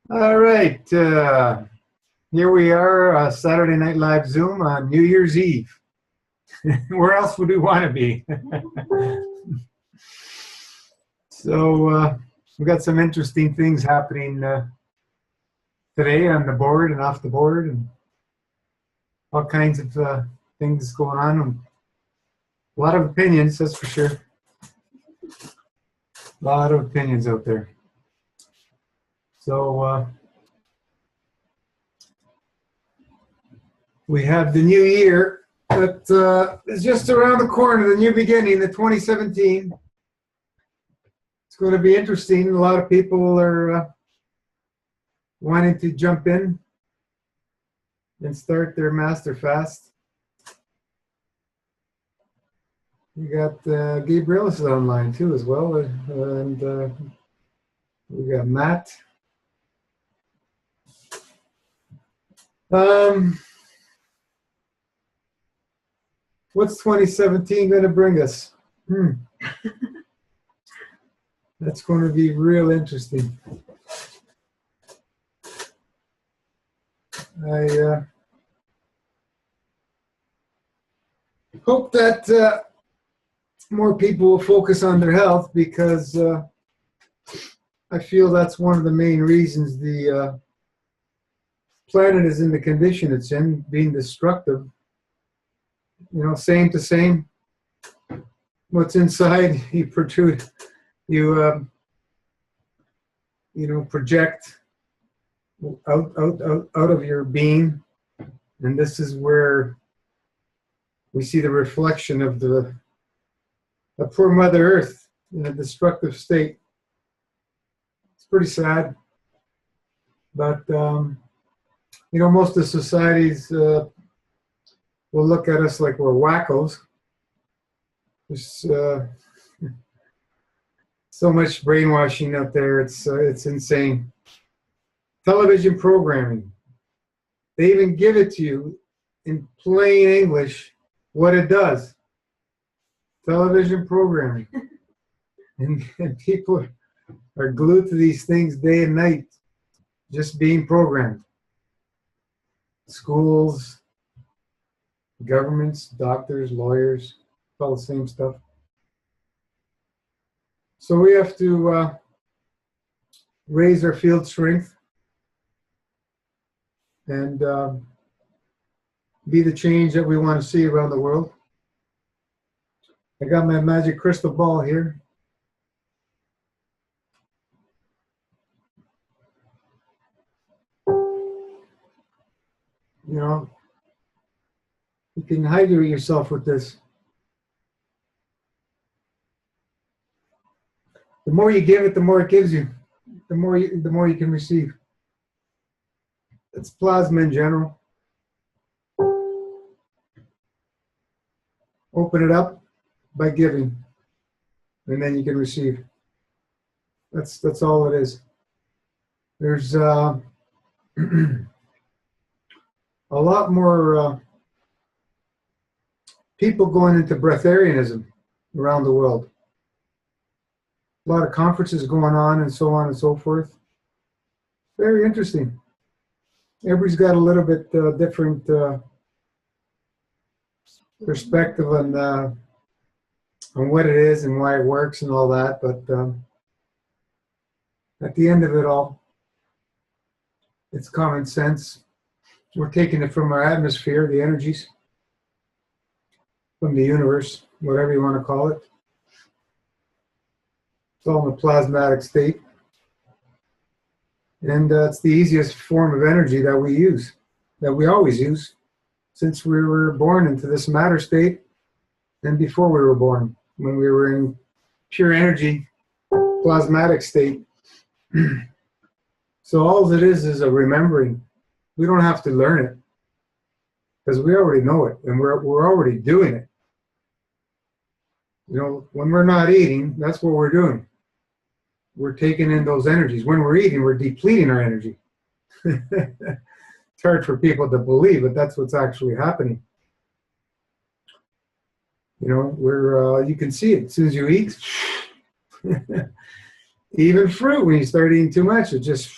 All right, here we are, Saturday Night Live Zoom on New Year's Eve. Where else would we want to be? So we got some interesting things happening today on the board and off the board, and all kinds of things going on. And a lot of opinions, that's for sure. A lot of opinions out there. So we have the new year that is just around the corner, the new beginning, the 2017. It's going to be interesting. A lot of people are wanting to jump in and start their master fast. You got Gabriel is online too as well, and we got Matt. What's 2017 going to bring us? That's going to be real interesting. I hope that more people will focus on their health, because I feel that's one of the main reasons the planet is in the condition it's in, being destructive. You know, same to same. What's inside, you protrude, you project out of your being, and this is where we see the reflection of the poor Mother Earth in a destructive state. It's pretty sad, but most of the societies will look at us like we're wackos. There's so much brainwashing out there. It's insane. Television programming. They even give it to you in plain English what it does. Television programming. and people are glued to these things day and night, just being programmed. Schools, governments, doctors, lawyers, all the same stuff. So we have to raise our field strength and be the change that we want to see around the world. I got my magic crystal ball here. You can hydrate yourself with this. The more you give it, the more it gives you. The more you can receive. It's plasma in general. Open it up by giving, and then you can receive. That's all it is. There's a lot more people going into breatharianism around the world. A lot of conferences going on and so on and so forth. Very interesting. Everybody's got a little bit different perspective on what it is and why it works and all that, but at the end of it all, it's common sense. We're taking it from our atmosphere, the energies, from the universe, whatever you want to call it. It's all in a plasmatic state. And it's the easiest form of energy that we use, that we always use, since we were born into this matter state and before we were born, when we were in pure energy, plasmatic state. So all it is a remembering. We don't have to learn it, because we already know it, and we're already doing it. When we're not eating, that's what we're doing. We're taking in those energies. When we're eating, we're depleting our energy. It's hard for people to believe, but that's what's actually happening. You can see it as soon as you eat. Even fruit, when you start eating too much, it just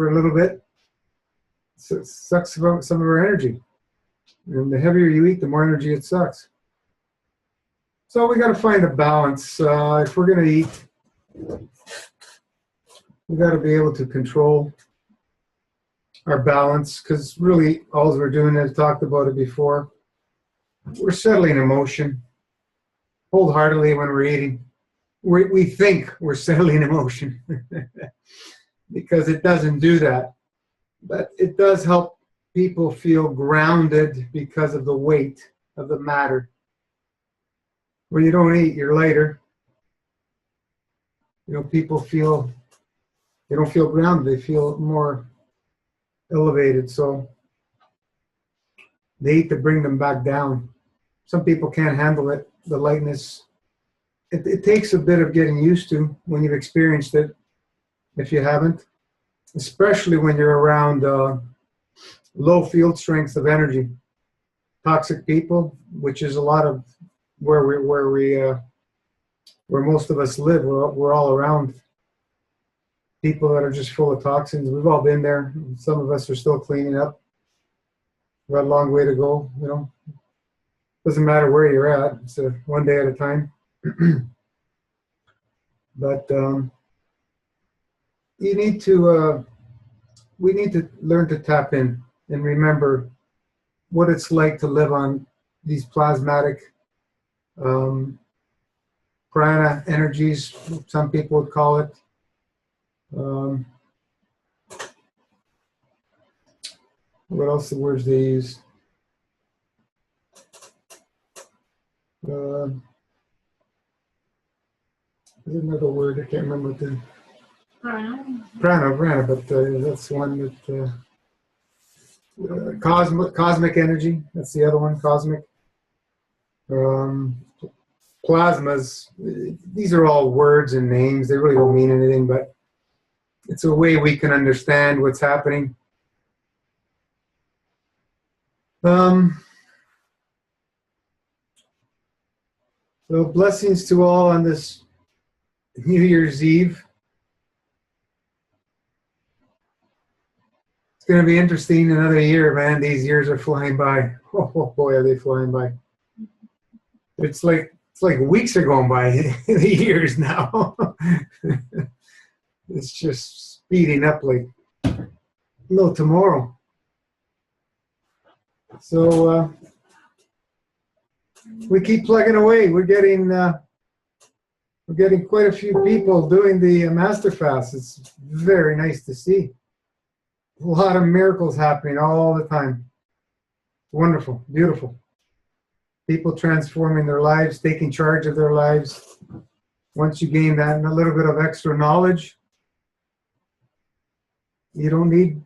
for a little bit. So it sucks some of our energy. And the heavier you eat, the more energy it sucks. So we got to find a balance. If we're going to eat, we got to be able to control our balance, because really all we're doing, I've talked about it before, we're settling emotion wholeheartedly when we're eating. We think we're settling emotion because it doesn't do that. But it does help people feel grounded because of the weight of the matter. When you don't eat, you're lighter. You know, people feel, they don't feel grounded, they feel more elevated. So they eat to bring them back down. Some people can't handle it, the lightness. It takes a bit of getting used to when you've experienced it, if you haven't, especially when you're around low field strength of energy, toxic people, which is a lot of where most of us live. We're all around people that are just full of toxins. We've all been there. Some of us are still cleaning up. We've got a long way to go. You know, doesn't matter where you're at. It's one day at a time. But you need to. We need to learn to tap in and remember what it's like to live on these plasmatic prana energies, some people would call it. What else the words they use? There's another word, I can't remember what the... Prana, but that's one that... cosmic energy, that's the other one, cosmic. Plasmas, these are all words and names. They really don't mean anything, but it's a way we can understand what's happening. So blessings to all on this New Year's Eve. It's going to be interesting another year, man. These years are flying by. Oh boy, are they flying by. It's like weeks are going by, the years now. It's just speeding up like no tomorrow. So we keep plugging away. We're getting quite a few people doing the master fast. It's very nice to see. A lot of miracles happening all the time. Wonderful, beautiful. People transforming their lives, taking charge of their lives. Once you gain that and a little bit of extra knowledge, you don't need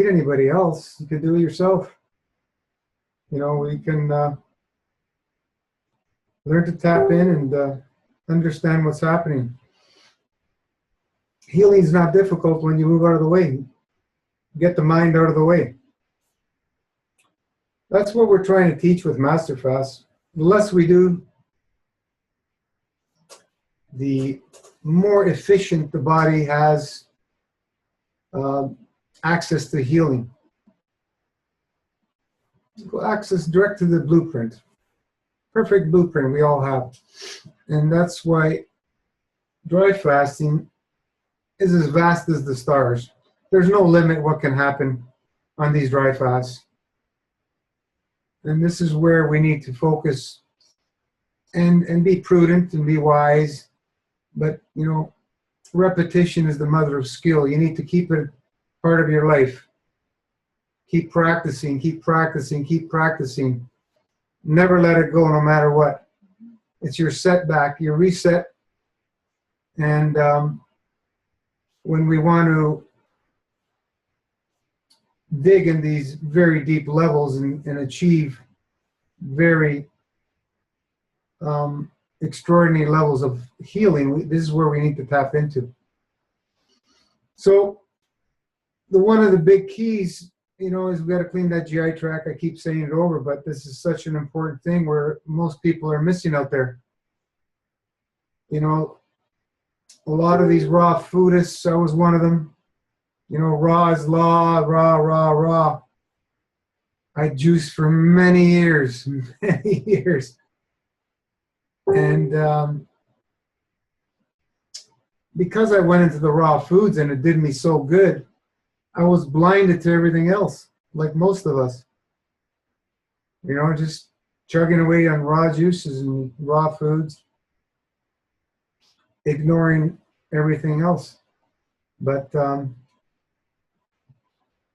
anybody else. You can do it yourself. You know, we can learn to tap in and understand what's happening. Healing is not difficult when you move out of the way. Get the mind out of the way. That's what we're trying to teach with Master Fast. The less we do, the more efficient the body has access to healing. Access direct to the blueprint. Perfect blueprint we all have. And that's why dry fasting is as vast as the stars. There's no limit what can happen on these dry fasts. And this is where we need to focus and be prudent and be wise. But, you know, repetition is the mother of skill. You need to keep it part of your life. Keep practicing, keep practicing, keep practicing. Never let it go no matter what. It's your setback, your reset. And when we want to dig in these very deep levels and achieve very extraordinary levels of healing, this is where we need to tap into. So one of the big keys, you know, is we got to clean that GI tract. I keep saying it over, but this is such an important thing where most people are missing out there. You know, a lot of these raw foodists, I was one of them, You know, raw is law, raw, raw, raw. I juiced for many years, many years. And because I went into the raw foods and it did me so good, I was blinded to everything else, like most of us. You know, just chugging away on raw juices and raw foods, ignoring everything else. But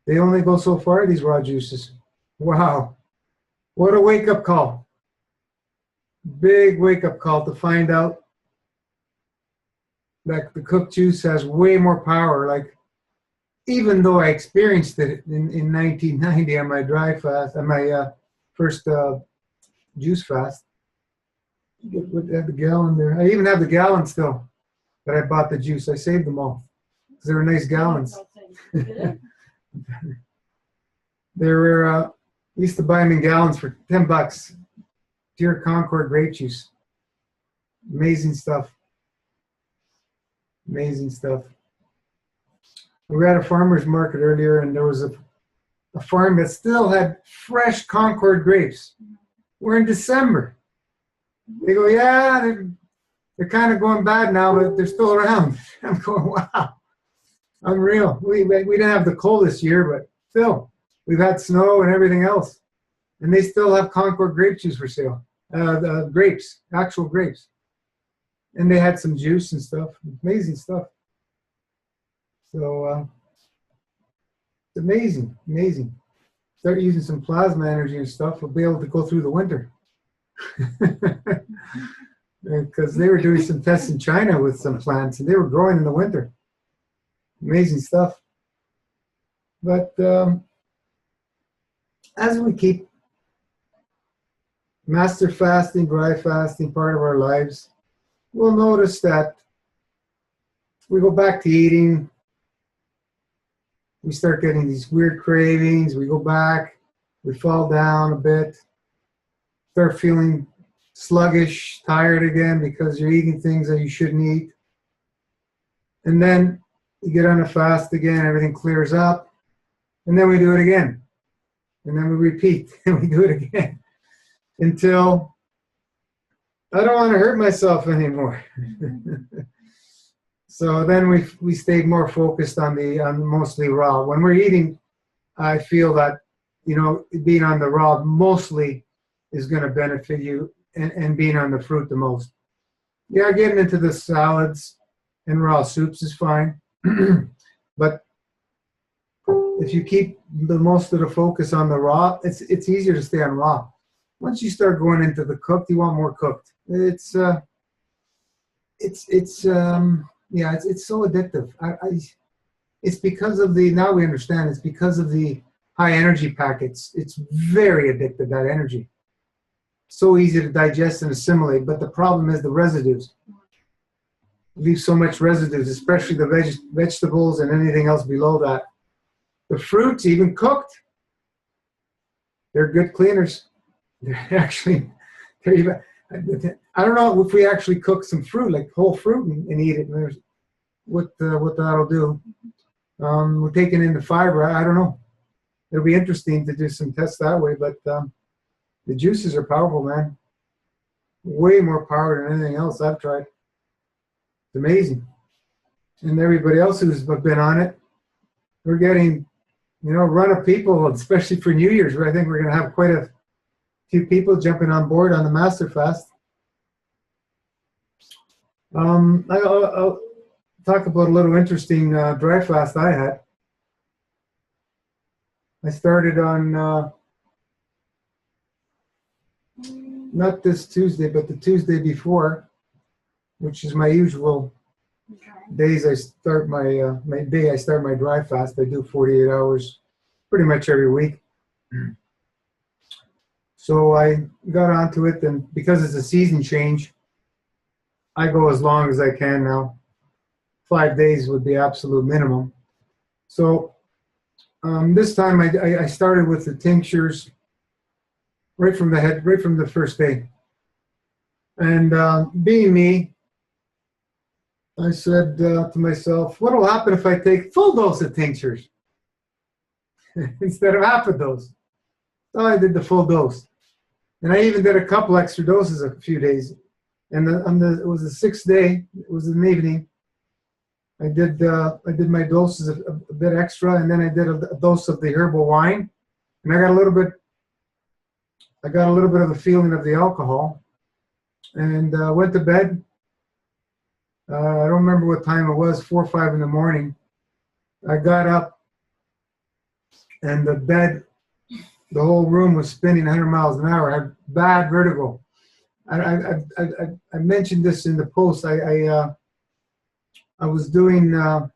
they only go so far, these raw juices. Wow. What a wake-up call. Big wake-up call to find out that the cooked juice has way more power. Like, even though I experienced it in 1990 on my dry fast, on my first juice fast. I had the gallon there. I even have the gallon still that I bought the juice. I saved them all because they were nice gallons. They were, used to buy them in gallons for $10. Pure Concord grape juice. Amazing stuff. Amazing stuff. We were at a farmer's market earlier, and there was a farm that still had fresh Concord grapes. We're in December. They go, yeah, they're kind of going bad now, but they're still around. I'm going, wow, unreal. We didn't have the cold this year, but still, we've had snow and everything else. And they still have Concord grape juice for sale. Grapes, actual grapes. And they had some juice and stuff. Amazing stuff. So it's amazing, amazing. Start using some plasma energy and stuff, we'll be able to go through the winter. Because they were doing some tests in China with some plants, and they were growing in the winter. Amazing stuff. But as we keep master fasting, dry fasting part of our lives, we'll notice that we go back to eating. We start getting these weird cravings. We go back, we fall down a bit, start feeling sluggish, tired again because you're eating things that you shouldn't eat. And then you get on a fast again, everything clears up, and then we do it again. And then we repeat, and we do it again until I don't want to hurt myself anymore. So then we stayed more focused on mostly raw. When we're eating, I feel that, you know, being on the raw mostly is going to benefit you, and being on the fruit the most. Yeah, getting into the salads and raw soups is fine. But if you keep the most of the focus on the raw, it's easier to stay on raw. Once you start going into the cooked, you want more cooked. It's so addictive. It's because of now we understand, it's because of the high energy packets. It's very addictive, that energy. So easy to digest and assimilate, but the problem is the residues. Leave so much residues, especially the vegetables and anything else below that. The fruits, even cooked, they're good cleaners. They're even, I don't know if we actually cook some fruit, like whole fruit, and eat it, and what that'll do. We're taking in the fiber. I don't know. It'll be interesting to do some tests that way, but the juices are powerful, man. Way more power than anything else I've tried. It's amazing. And everybody else who's been on it, we're getting, you know, run of people, especially for New Year's, where I think we're going to have quite a few people jumping on board on the Master Fast. I'll talk about a little interesting dry fast I had. I started on not this Tuesday, but the Tuesday before, which is my usual days. I start my I start my dry fast. I do 48 hours pretty much every week. So I got onto it, and because it's a season change, I go as long as I can now. 5 days would be absolute minimum. So this time I started with the tinctures right from the first day. And being me, I said to myself, what will happen if I take full dose of tinctures instead of half a dose? So I did the full dose. And I even did a couple extra doses a few days. And it was the 6th day, it was in the evening, I did my doses a bit extra, and then I did a dose of the herbal wine. And I got a little bit of the feeling of the alcohol, and went to bed. I don't remember what time it was, 4 or 5 in the morning. I got up, and the whole room was spinning 100 miles an hour. I had bad vertigo. I mentioned this in the post. I was doing a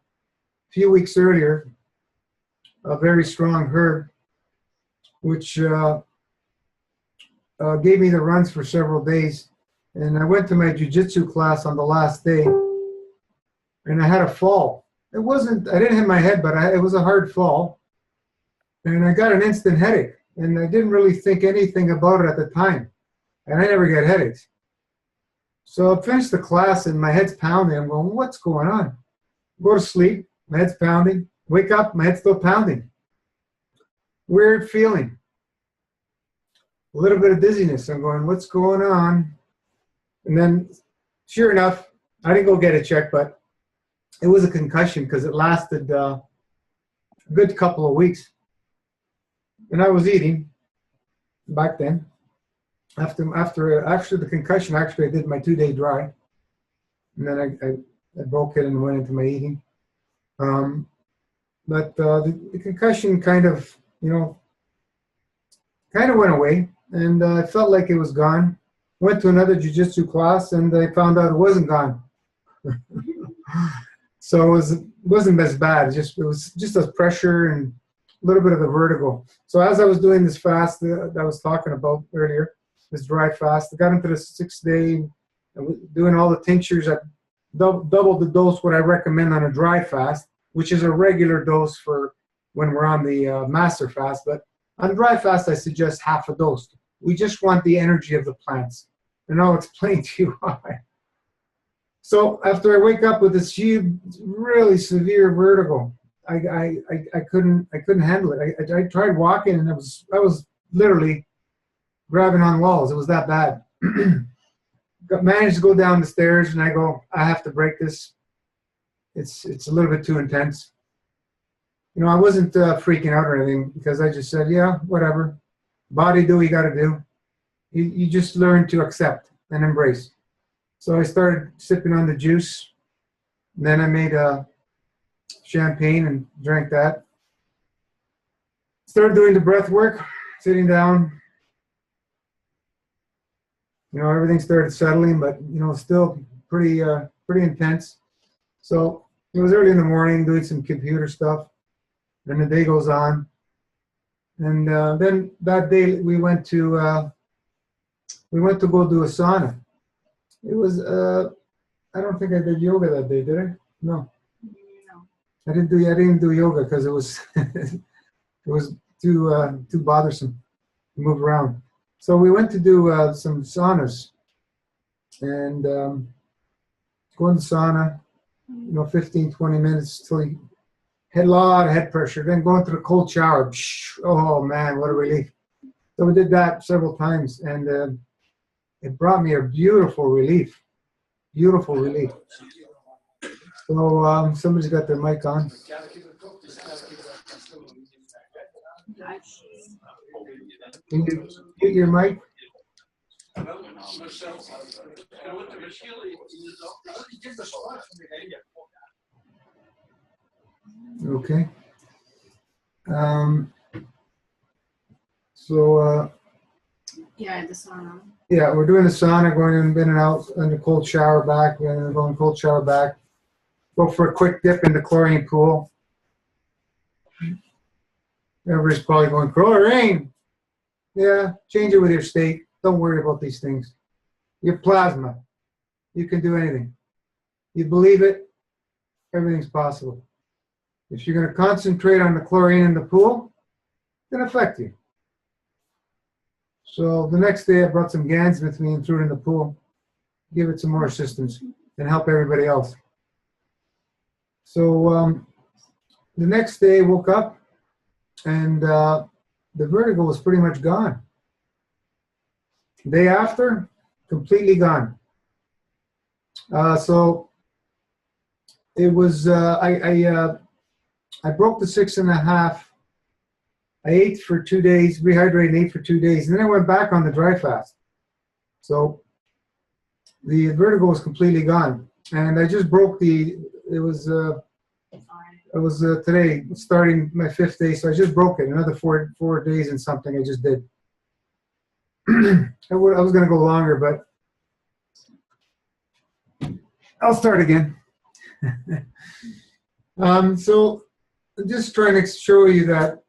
few weeks earlier a very strong herb, which gave me the runs for several days. And I went to my jiu-jitsu class on the last day, and I had a fall. I didn't hit my head, but it was a hard fall. And I got an instant headache, and I didn't really think anything about it at the time. And I never get headaches. So I finished the class, and my head's pounding. I'm going, what's going on? Go to sleep, my head's pounding. Wake up, my head's still pounding. Weird feeling. A little bit of dizziness. I'm going, what's going on? And then, sure enough, I didn't go get it checked, but it was a concussion because it lasted a good couple of weeks. And I was eating back then. After the concussion, actually, I did my 2-day dry. And then I broke it and went into my eating. But the concussion kind of went away, and I felt like it was gone. Went to another jiu-jitsu class, and I found out it wasn't gone. So it wasn't as bad. It was just a pressure and a little bit of the vertigo. So as I was doing this fast that I was talking about earlier, this dry fast, I got into the 6th day, doing all the tinctures at double the dose what I recommend on a dry fast, which is a regular dose for when we're on the master fast. But on dry fast, I suggest half a dose. We just want the energy of the plants. And I'll explain to you why. So after I wake up with this huge, really severe vertigo, I couldn't handle it. I tried walking, and I was literally grabbing on walls. It was that bad. Managed to go down the stairs, and I go, I have to break this. It's a little bit too intense. I wasn't freaking out or anything, because I just said, yeah, whatever. Body do what you got to do. You just learn to accept and embrace. So I started sipping on the juice. And then I made champagne and drank that. Started doing the breath work, sitting down. Everything started settling, but still pretty intense. So it was early in the morning, doing some computer stuff. Then the day goes on, and then that day we went to go do a sauna. It was I don't think I did yoga that day, did I? No. I didn't do yoga because it was it was too bothersome to move around. So we went to do some saunas, and go in the sauna, 15, 20 minutes till you had a lot of head pressure. Then go into the cold shower. Oh man, what a relief. So we did that several times, and it brought me a beautiful relief. Beautiful relief. So somebody's got their mic on. Can you get your mic? Okay. Yeah, the sauna. Yeah, we're doing the sauna, going in and out, and the cold shower back, and going cold shower back. Go for a quick dip in the chlorine pool. Everybody's probably going, chlorine. Yeah, change it with your state. Don't worry about these things. Your plasma. You can do anything. You believe it, everything's possible. If you're going to concentrate on the chlorine in the pool, it's going to affect you. So the next day I brought some GANs with me and threw it in the pool. Give it some more assistance and help everybody else. So the next day I woke up and the vertigo was pretty much gone. Day after, completely gone. So it was, I broke the 6.5. I ate for 2 days, rehydrated and ate for 2 days, and then I went back on the dry fast. So the vertigo was completely gone. And I just broke it was today, starting my 5th day, so I just broke it. Another 4 days and something I just did. I was going to go longer, but I'll start again. So I'm just trying to show you that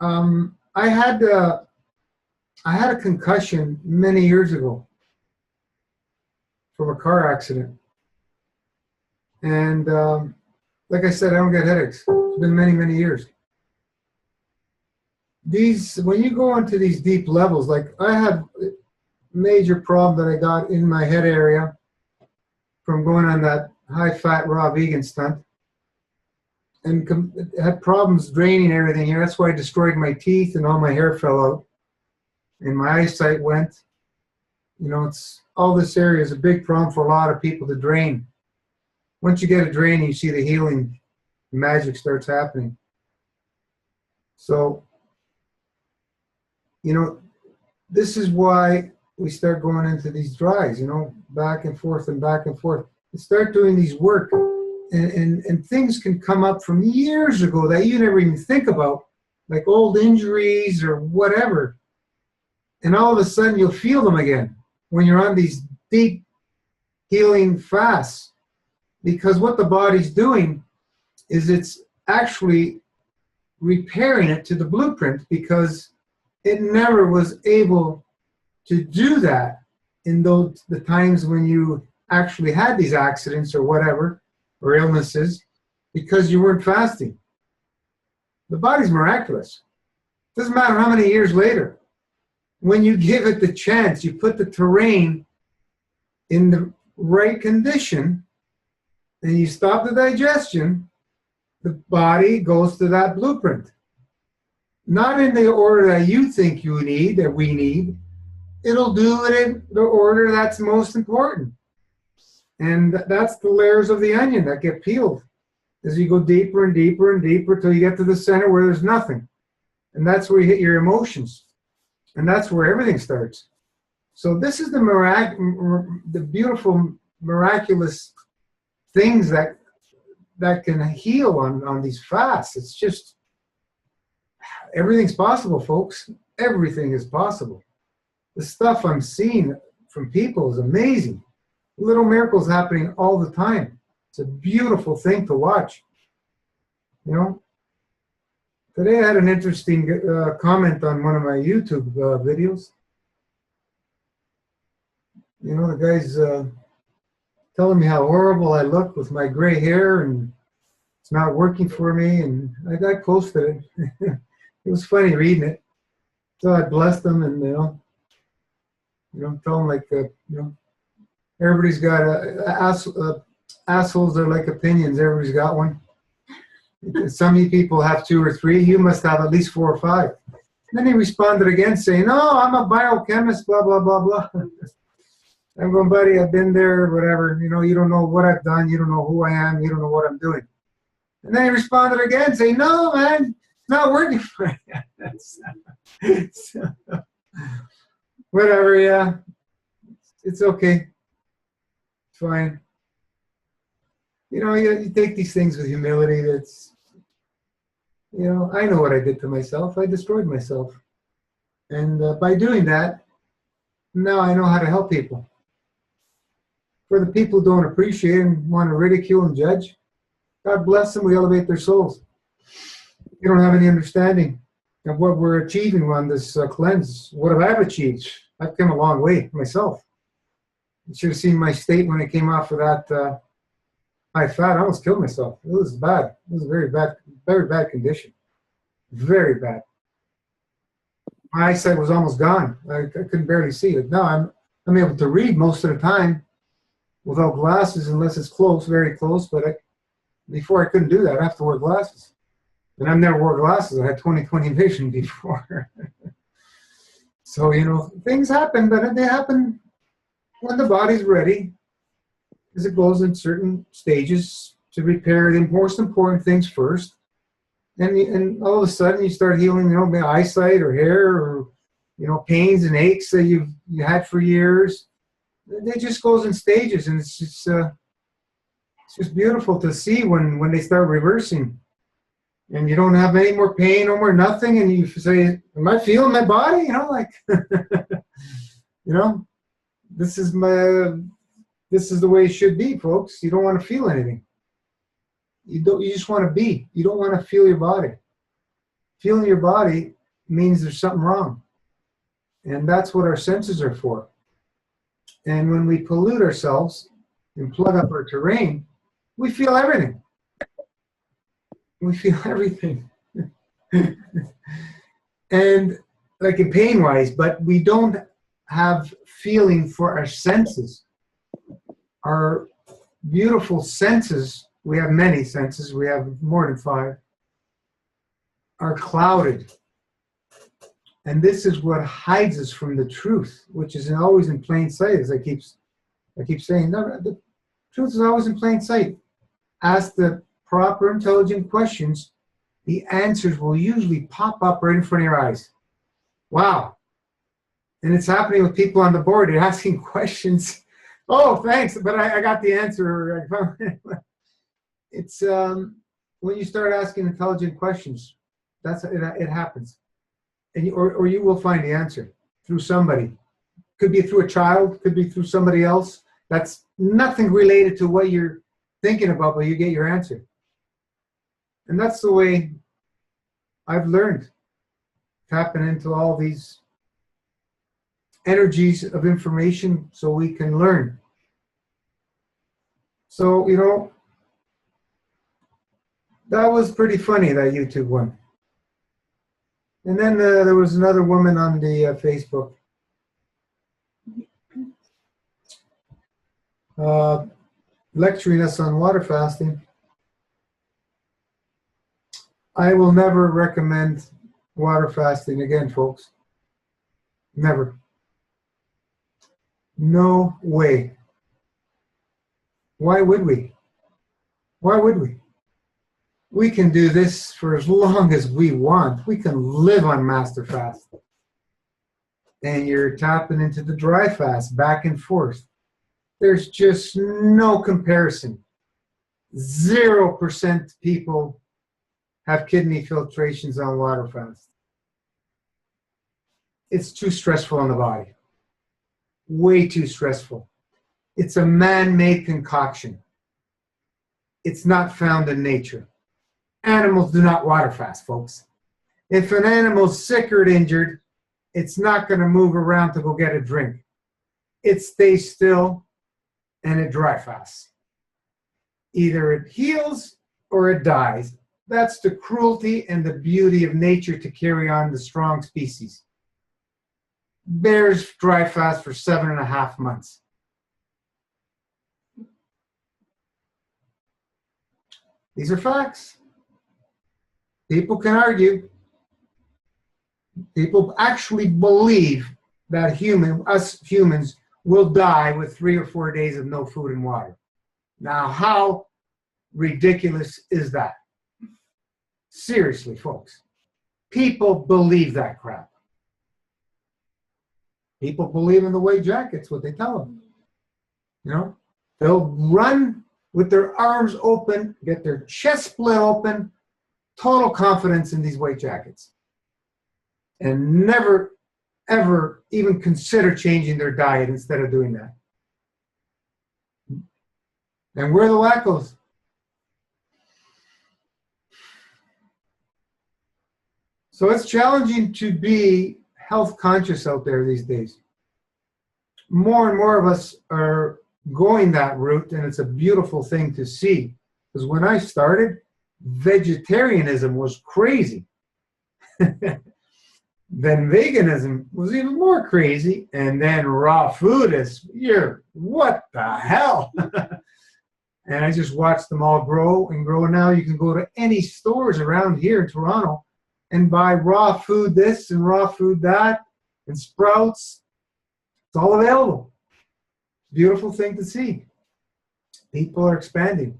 I had a concussion many years ago from a car accident. And like I said, I don't get headaches. It's been many, many years. When you go into these deep levels, like I had a major problem that I got in my head area from going on that high-fat raw vegan stunt, and had problems draining everything here. That's why I destroyed my teeth and all my hair fell out, and my eyesight went. You know, all this area is a big problem for a lot of people to drain. Once you get a drain, you see the healing magic starts happening. So, you know, this is why we start going into these dries, you know, back and forth and back and forth. You start doing these work, and things can come up from years ago that you never even think about, like old injuries or whatever. And all of a sudden you'll feel them again when you're on these deep healing fasts. Because what the body's doing is it's actually repairing it to the blueprint, because it never was able to do that in the times when you actually had these accidents or whatever, or illnesses, because you weren't fasting. The body's miraculous. Doesn't matter how many years later. When you give it the chance, you put the terrain in the right condition, and you stop the digestion, the body goes to that blueprint. Not in the order that you think you need, that we need. It'll do it in the order that's most important. And that's the layers of the onion that get peeled as you go deeper and deeper and deeper till you get to the center where there's nothing. And that's where you hit your emotions. And that's where everything starts. So this is the beautiful, miraculous things that can heal on these fasts. It's just, everything's possible, folks. Everything is possible. The stuff I'm seeing from people is amazing. Little miracles happening all the time. It's a beautiful thing to watch. You know, today I had an interesting comment on one of my YouTube videos. You know, the guy's telling me how horrible I look with my gray hair and it's not working for me, and I posted it. It was funny reading it. So I blessed them, and tell them like everybody's got assholes are like opinions. Everybody's got one. Some of you people have 2 or 3. You must have at least 4 or 5. And then he responded again saying, "Oh, I'm a biochemist, blah, blah, blah, blah." I'm going, buddy, I've been there, whatever. You know, you don't know what I've done. You don't know who I am. You don't know what I'm doing. And then he responded again saying, "No, man, it's not working for you." So, whatever, yeah. It's okay. It's fine. You know, you take these things with humility. That's, I know what I did to myself. I destroyed myself. And by doing that, now I know how to help people. For the people who don't appreciate and want to ridicule and judge, God bless them, we elevate their souls. You don't have any understanding of what we're achieving on this cleanse. What have I achieved? I've come a long way myself. You should have seen my state when I came off of that high fat. I almost killed myself. It was bad. It was a very bad condition. Very bad. My eyesight was almost gone. I couldn't barely see it. Now I'm able to read most of the time without glasses, unless it's close, very close. But Before I couldn't do that. I have to wear glasses. And I've never wore glasses. I had 20/20 vision before. So, you know, things happen, but they happen when the body's ready, as it goes in certain stages to repair the most important things first. And all of a sudden you start healing, you know, eyesight or hair or, you know, pains and aches that you had for years. It just goes in stages, and it's just beautiful to see when they start reversing. And you don't have any more pain, no more nothing, and you say, am I feeling my body? You know, like, you know, this is the way it should be, folks. You don't want to feel anything. You just want to be. You don't want to feel your body. Feeling your body means there's something wrong. And that's what our senses are for. And when we pollute ourselves and plug up our terrain, we feel everything. We feel everything. And like in pain-wise, but we don't have feeling for our senses. Our beautiful senses, we have many senses, we have more than 5, are clouded. And this is what hides us from the truth, which is always in plain sight, as I keep saying. No, the truth is always in plain sight. Ask the proper, intelligent questions, the answers will usually pop up right in front of your eyes. Wow. And it's happening with people on the board. They're asking questions. Oh, thanks, but I got the answer. It's when you start asking intelligent questions, that's it happens. And or you will find the answer through somebody. Could be through a child, could be through somebody else. That's nothing related to what you're thinking about, but you get your answer. And that's the way I've learned, tapping into all these energies of information so we can learn. So, you know, that was pretty funny, that YouTube one. And then there was another woman on the Facebook lecturing us on water fasting. I will never recommend water fasting again, folks. Never. No way. Why would we? Why would we? We can do this for as long as we want. We can live on master fast. And you're tapping into the dry fast back and forth. There's just no comparison. 0% people have kidney filtrations on water fast. It's too stressful on the body. Way too stressful. It's a man-made concoction. It's not found in nature. Animals do not water fast, folks. If an animal's sick or injured, it's not going to move around to go get a drink. It stays still and it dry fasts. Either it heals or it dies. That's the cruelty and the beauty of nature to carry on the strong species. Bears dry fast for 7.5 months. These are facts. People can argue. People actually believe that us humans will die with 3 or 4 days of no food and water. Now, how ridiculous is that? Seriously, folks. People believe that crap. People believe in the white jackets, what they tell them. You know, they'll run with their arms open, get their chest split open, total confidence in these white jackets. And never, ever even consider changing their diet instead of doing that. And we're the wackos. So it's challenging to be health conscious out there these days. More and more of us are going that route, and it's a beautiful thing to see. Because when I started, vegetarianism was crazy. Then veganism was even more crazy, and then raw food is, what the hell? And I just watched them all grow and grow. Now you can go to any stores around here in Toronto and buy raw food this and raw food that and sprouts. It's all available. Beautiful thing to see. People are expanding.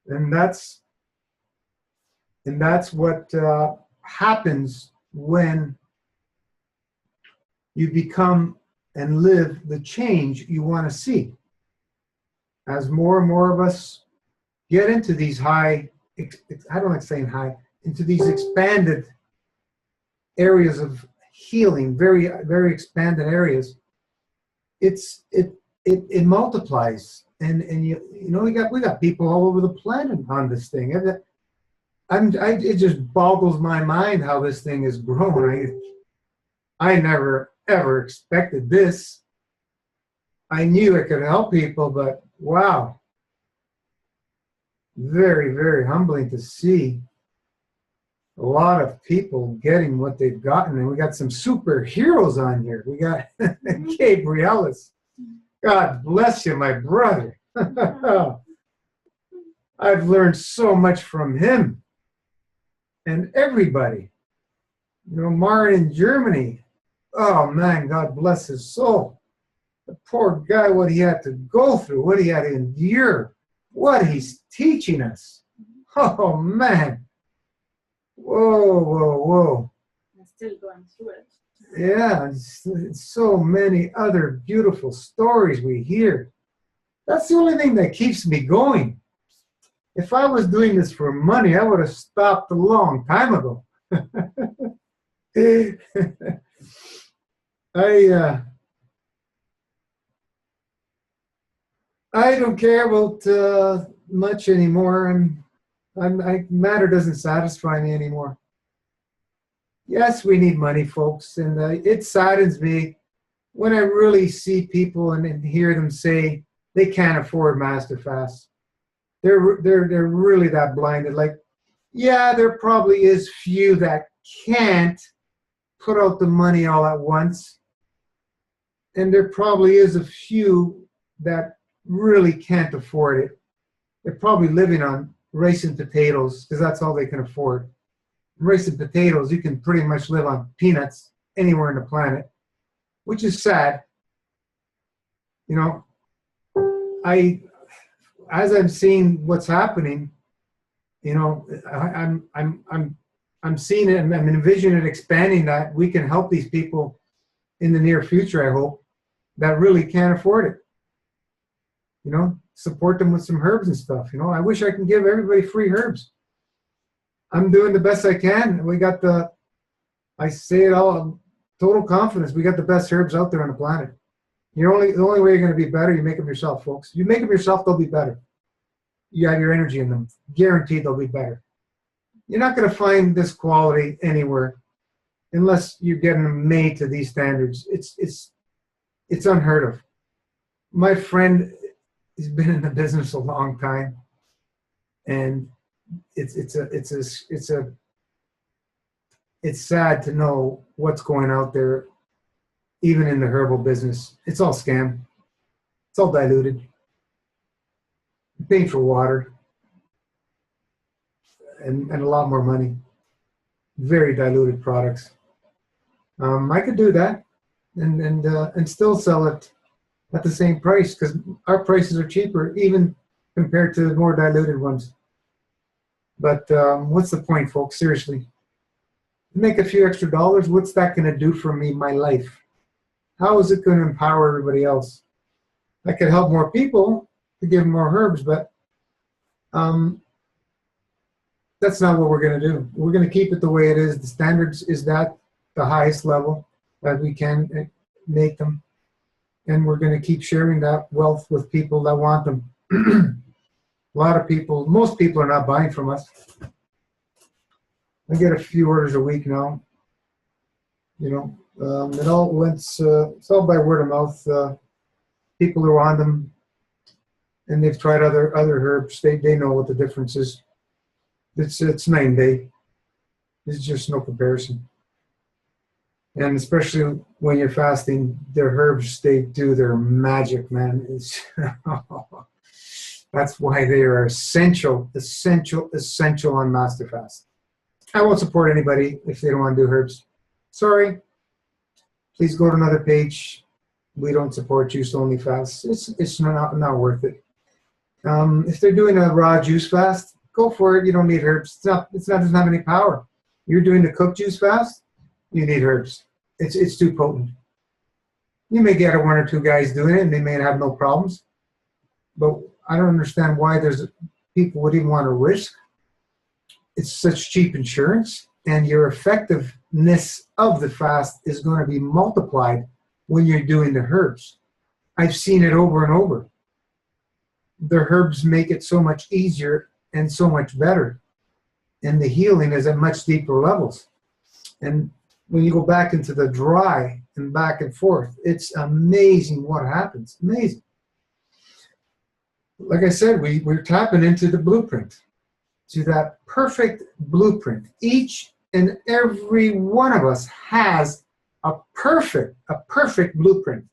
And that's what happens when you become and live the change you want to see. As more and more of us get into these high, I don't like saying high, into these expanded areas of healing, very, very expanded areas, it multiplies. And you know, we got people all over the planet on this thing. It just boggles my mind how this thing has grown. I never ever expected this. I knew it could help people, but wow. Very, very humbling to see a lot of people getting what they've gotten. And we got some superheroes on here. We got Gabrielis. God bless you, my brother. I've learned so much from him and everybody. You know, Maren in Germany. Oh man, God bless his soul. The poor guy, what he had to go through, what he had to endure, what he's teaching us. Oh man. Whoa, whoa, whoa. I'm still going through it. Yeah, so many other beautiful stories we hear. That's the only thing that keeps me going. If I was doing this for money, I would have stopped a long time ago. I don't care about much anymore. Matter doesn't satisfy me anymore. Yes, we need money, folks, and it saddens me when I really see people and hear them say they can't afford Master Fast. They're really that blinded. Like, yeah, there probably is few that can't put out the money all at once, and there probably is a few that really can't afford it. They're probably living on rice and potatoes because that's all they can afford. Rice and potatoes, you can pretty much live on peanuts anywhere on the planet, which is sad. You know, as I'm seeing what's happening, you know, I'm seeing it, I'm envisioning it expanding, that we can help these people in the near future, I hope, that really can't afford it. You know, support them with some herbs and stuff. You know, I wish I can give everybody free herbs. I'm doing the best I can. We got I say it all, total confidence, we got the best herbs out there on the planet. The only way you're going to be better, you make them yourself, folks. If you make them yourself, they'll be better. You have your energy in them. Guaranteed they'll be better. You're not going to find this quality anywhere unless you're getting them made to these standards. It's unheard of. My friend has been in the business a long time, and it's sad to know what's going out there, even in the herbal business. It's all scam. It's all diluted. Paying for water and a lot more money. Very diluted products. I could do that and still sell it at the same price, because our prices are cheaper even compared to the more diluted ones. But what's the point, folks? Seriously. Make a few extra dollars, what's that going to do for me, my life? How is it going to empower everybody else? I could help more people to give them more herbs, but that's not what we're going to do. We're going to keep it the way it is. The standards is that the highest level that we can make them. And we're going to keep sharing that wealth with people that want them. A lot of people, most people are not buying from us. I get a few orders a week now. You know, it all went, it's all by word of mouth. People who are on them, and they've tried other herbs, they know what the difference is. It's night and day. There's just no comparison. And especially when you're fasting, their herbs, they do their magic, man. It's That's why they are essential, essential, essential on Master Fast. I won't support anybody if they don't want to do herbs. Sorry. Please go to another page. We don't support juice-only fasts. It's not worth it. If they're doing a raw juice fast, go for it. You don't need herbs. It doesn't have any power. You're doing the cooked juice fast, you need herbs. It's too potent. You may get one or two guys doing it, and they may have no problems. But I don't understand why people would even want to risk. It's such cheap insurance, and your effectiveness of the fast is going to be multiplied when you're doing the herbs. I've seen it over and over. The herbs make it so much easier and so much better. And the healing is at much deeper levels. And when you go back into the dry and back and forth, it's amazing what happens. Amazing. Like I said, we're tapping into the blueprint, to that perfect blueprint. Each and every one of us has a perfect blueprint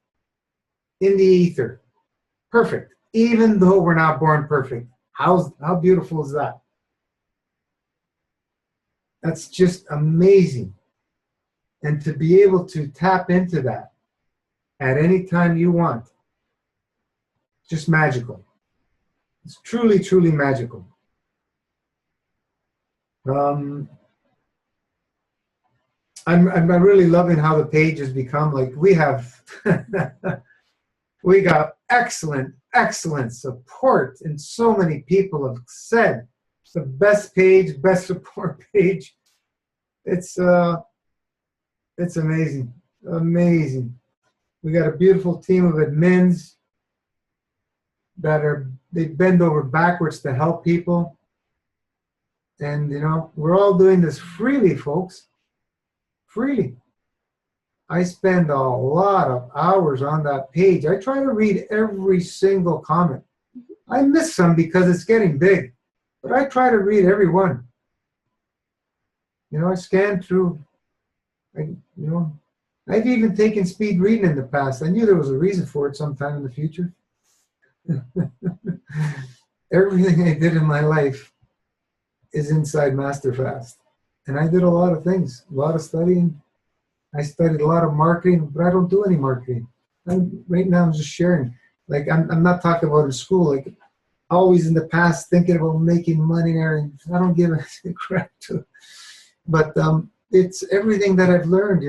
in the ether. Perfect. Even though we're not born perfect. How beautiful is that? That's just amazing. And to be able to tap into that at any time you want, just magical. It's truly, truly magical. I'm really loving how the page has become. Like, we have, we got excellent support, and so many people have said it's the best page, best support page. It's amazing, amazing. We got a beautiful team of admins they bend over backwards to help people. And, we're all doing this freely, folks. Freely. I spend a lot of hours on that page. I try to read every single comment. I miss some because it's getting big, but I try to read every one. I scan through, I've even taken speed reading in the past. I knew there was a reason for it sometime in the future. Everything I did in my life is inside Master Fast. And I did a lot of things, a lot of studying. I studied a lot of marketing, but I don't do any marketing. Right now I'm just sharing. Like, I'm not talking about in school. Like, always in the past thinking about making money and everything. I don't give a crap to it. But it's everything that I've learned,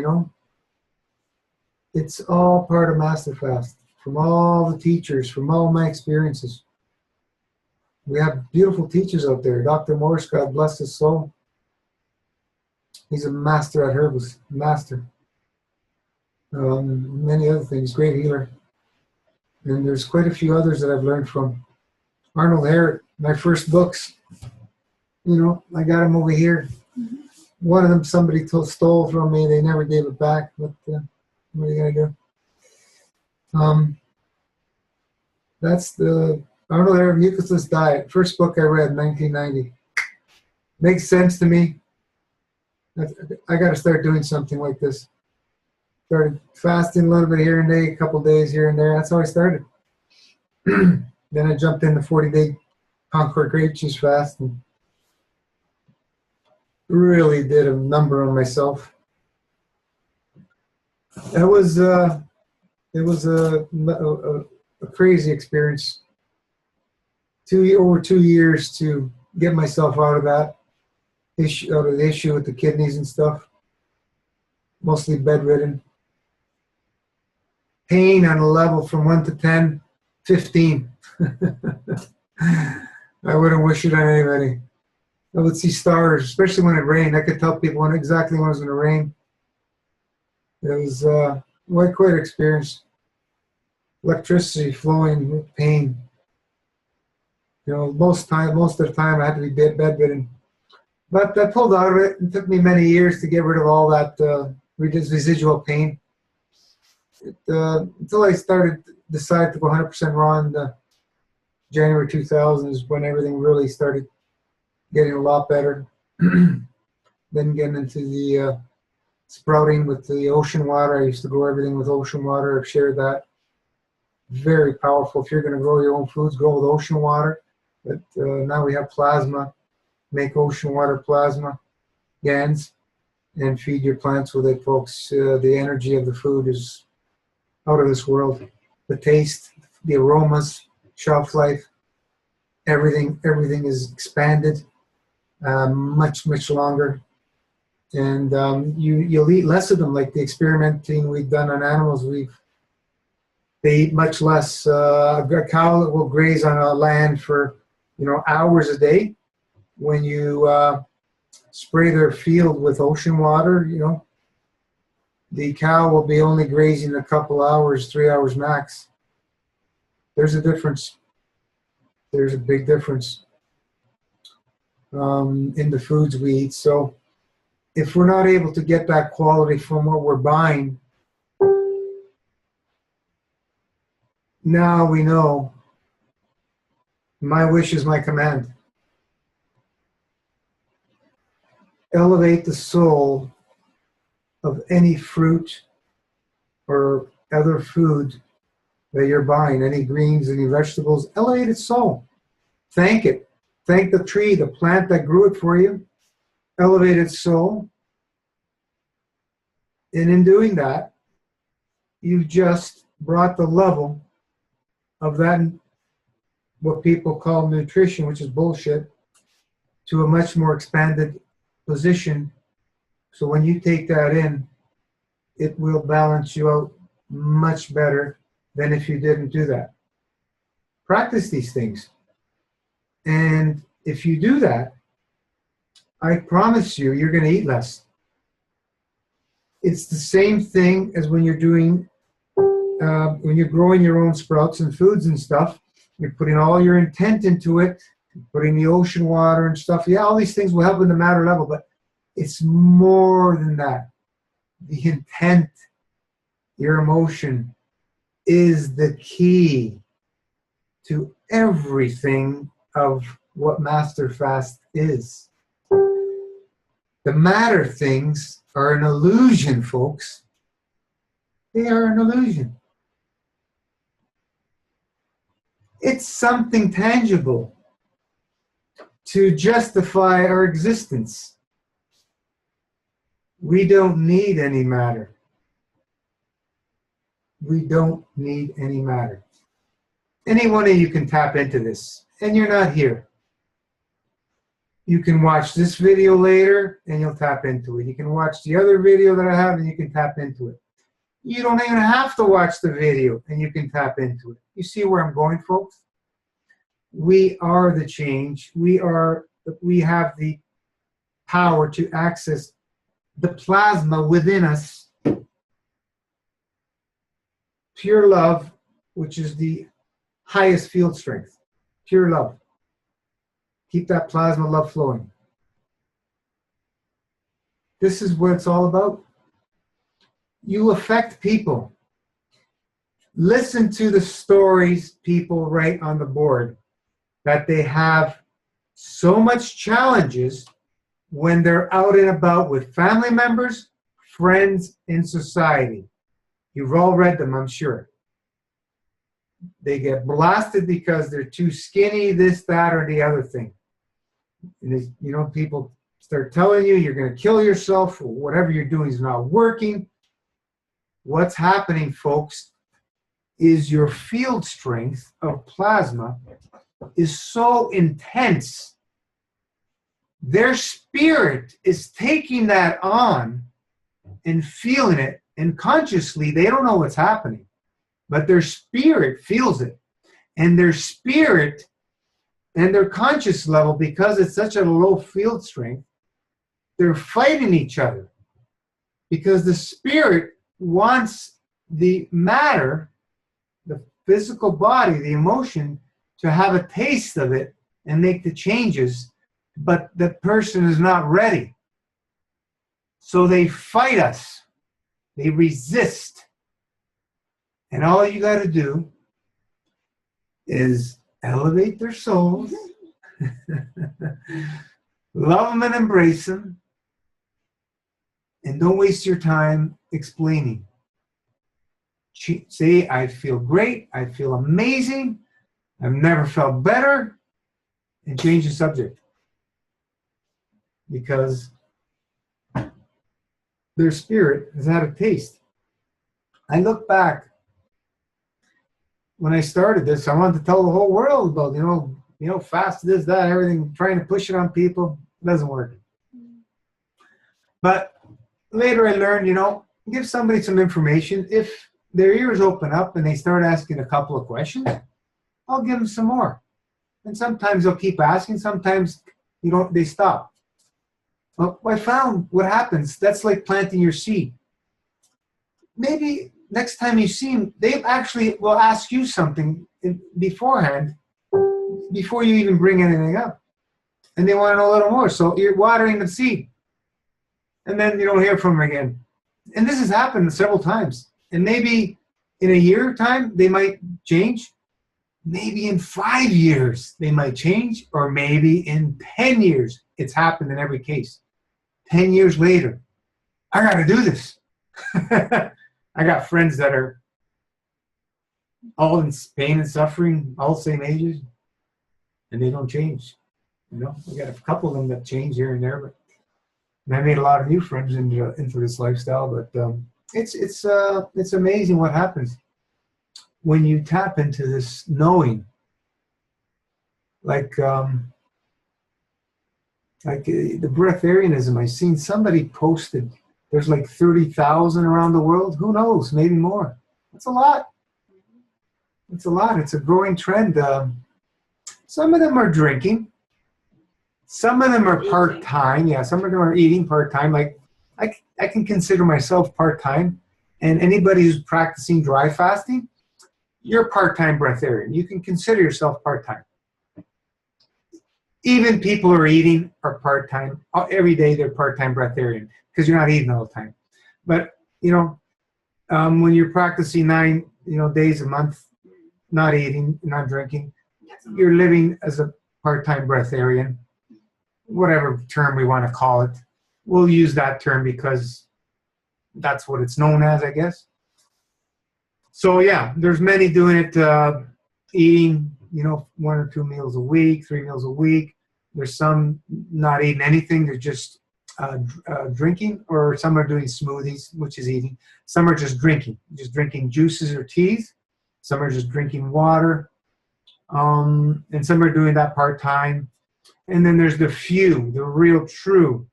It's all part of Master Fast. From all the teachers, from all my experiences. We have beautiful teachers out there. Dr. Morris, God bless his soul. He's a master at herbs, master. Many other things, great healer. And there's quite a few others that I've learned from. Arnold Herrick, my first books, I got them over here. Mm-hmm. One of them somebody stole from me. They never gave it back, but what are you going to do? That's the Arnold Herrick Muccoid Diet. First book I read, 1990. Makes sense to me. I got to start doing something like this. Started fasting a little bit here and there, a couple days here and there. That's how I started. Then I jumped in the 40-day Concord grape juice fast and really did a number on myself. It was a crazy experience. Over 2 years to get myself out of that issue, out of the issue with the kidneys and stuff. Mostly bedridden. Pain on a level from 1 to 10, 15. I wouldn't wish it on anybody. I would see stars, especially when it rained. I could tell people exactly when it was going to rain. It was quite an experience. Electricity flowing with pain. Most of the time I had to be bedridden. But I pulled out of it. It took me many years to get rid of all that residual pain. Until I decided to go 100% raw in January 2000 is when everything really started getting a lot better. Then getting into the sprouting with the ocean water. I used to grow everything with ocean water. I've shared that. Very powerful. If you're going to grow your own foods, grow with ocean water. But now we have plasma. Make ocean water plasma GANs and feed your plants with it, folks. The energy of the food is out of this world. The taste, the aromas, shelf life, everything is expanded much longer. And you'll eat less of them. Like the experimenting we've done on animals, they eat much less. A cow that will graze on a land for hours a day. When you spray their field with ocean water, the cow will be only grazing a couple hours, 3 hours max. There's a difference. There's a big difference in the foods we eat. So if we're not able to get that quality from what we're buying, now we know my wish is my command. Elevate the soul of any fruit or other food that you're buying, any greens, any vegetables. Elevate its soul. Thank it. Thank the tree, the plant that grew it for you. Elevate its soul. And in doing that, you've just brought the level of that, what people call nutrition, which is bullshit, to a much more expanded position. So when you take that in, it will balance you out much better than if you didn't do that. Practice these things. And if you do that, I promise you, you're going to eat less. It's the same thing as when you're doing, when you're growing your own sprouts and foods and stuff. You're putting all your intent into it, putting the ocean water and stuff. Yeah, all these things will help in the matter level, but it's more than that. The intent, your emotion, is the key to everything of what Master Fast is. The matter things are an illusion, folks. They are an illusion. It's something tangible to justify our existence. We don't need any matter. We don't need any matter. Any one of you can tap into this, and you're not here. You can watch this video later, and you'll tap into it. You can watch the other video that I have, and you can tap into it. You don't even have to watch the video, and you can tap into it. You see where I'm going, folks? We are the change. We have the power to access the plasma within us. Pure love, which is the highest field strength. Pure love. Keep that plasma love flowing. This is what it's all about. You affect people. Listen to the stories people write on the board, that they have so much challenges when they're out and about with family members, friends, and society. You've all read them, I'm sure. They get blasted because they're too skinny, this, that, or the other thing. And people start telling you you're going to kill yourself, or whatever you're doing is not working. What's happening, folks, is your field strength of plasma is so intense. Their spirit is taking that on and feeling it, and consciously they don't know what's happening, but their spirit feels it. And their spirit and their conscious level, because it's such a low field strength, they're fighting each other, because the spirit wants the matter, the physical body, the emotion, to have a taste of it and make the changes, but the person is not ready. So they fight us. They resist. And all you got to do is elevate their souls, love them and embrace them, and don't waste your time explaining. say, I feel great, I feel amazing, I've never felt better, and change the subject. Because their spirit has had a taste. I look back, when I started this, I wanted to tell the whole world about, fast this, that, everything, trying to push it on people. It doesn't work. But later I learned, give somebody some information. If their ears open up and they start asking a couple of questions, I'll give them some more. And sometimes they'll keep asking, sometimes they stop. Well, I found what happens, that's like planting your seed. Maybe next time you see them, they actually will ask you something beforehand, before you even bring anything up. And they want to know a little more. So you're watering the seed. And then you don't hear from them again. And this has happened several times. And maybe in a year time, they might change. Maybe in 5 years, they might change. Or maybe in 10 years. It's happened in every case. 10 years later, I got to do this. I got friends that are all in pain and suffering, all the same ages, and they don't change. We got a couple of them that change here and there, but and I made a lot of new friends into this lifestyle. But it's amazing what happens when you tap into this knowing. Like the breatharianism, I seen somebody posted. There's like 30,000 around the world. Who knows? Maybe more. That's a lot. It's a lot. It's a growing trend. Some of them are drinking. Some of them are part-time. Yeah, some of them are eating part-time. Like I can consider myself part-time. And anybody who's practicing dry fasting, you're part-time breatharian. You can consider yourself part-time. Even people who are eating are part-time. Every day they're part-time breatharian because you're not eating all the time. But, when you're practicing 9, days a month, not eating, not drinking, you're living as a part-time breatharian, whatever term we want to call it. We'll use that term because that's what it's known as, I guess. So, yeah, there's many doing it, eating, 1 or 2 meals a week, 3 meals a week. There's some not eating anything. They're just drinking, or some are doing smoothies, which is eating. Some are just drinking juices or teas. Some are just drinking water. And some are doing that part-time. And then there's the few, the real true